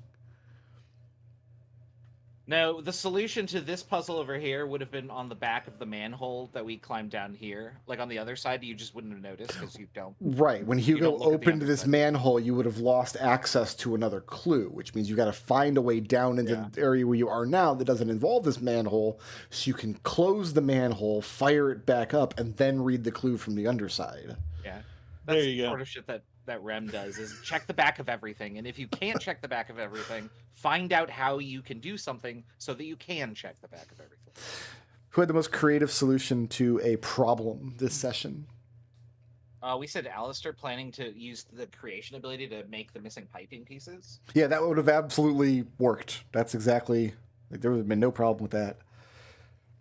No, the solution to this puzzle over here would have been on the back of the manhole that we climbed down here. Like on the other side, you just wouldn't have noticed because you don't. Right. When don't Hugo look at the opened this underside. manhole, you would have lost access to another clue, which means you got to find a way down into the area where you are now that doesn't involve this manhole, so you can close the manhole, fire it back up, and then read the clue from the underside. Yeah. There That's you go. sort of shit that REM does is check the back of everything. And if you can't check the back of everything, find out how you can do something so that you can check the back of everything. Who had the most creative solution to a problem this session? We said Alister planning to use the creation ability to make the missing piping pieces. Yeah, that would have absolutely worked. That's exactly. There would have been no problem with that.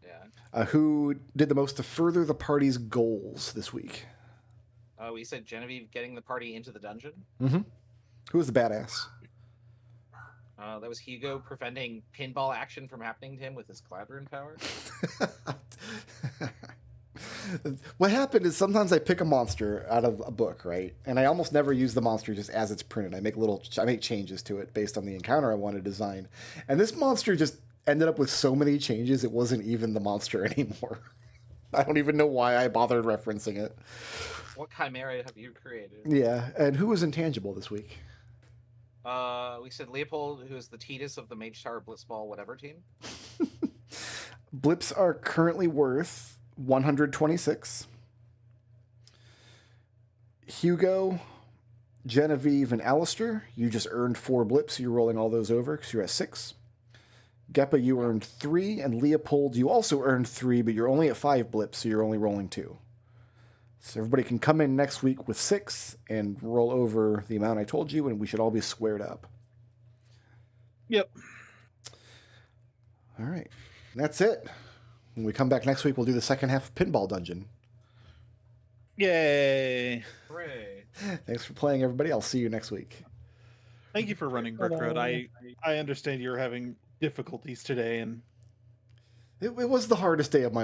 Yeah. Who did the most to further the party's goals this week? We said Genevieve getting the party into the dungeon. Mm-hmm. Who was the badass? That was Hugo preventing pinball action from happening to him with his Cladron power. What happened is sometimes I pick a monster out of a book, right? And I almost never use the monster just as it's printed. I make changes to it based on the encounter I want to design. And this monster just ended up with so many changes it wasn't even the monster anymore. I don't even know why I bothered referencing it. What chimera have you created? Yeah, and who was intangible this week? We said Léopold, who is the Titus of the Mage Tower Blitzball whatever team. Blips are currently worth 126. Hugo, Genevieve, and Alister, you just earned 4 blips. You're rolling all those over because you're at 6. Geppa, you earned 3, and Léopold, you also earned 3, but you're only at 5 blips, so you're only rolling 2. So everybody can come in next week with 6 and roll over the amount I told you, and we should all be squared up. Yep. All right. That's it. When we come back next week, we'll do the second half of Pinball Dungeon. Yay. Hooray. Thanks for playing, everybody. I'll see you next week. Thank you for running Brickroad. I understand you're having difficulties today, and It was the hardest day of my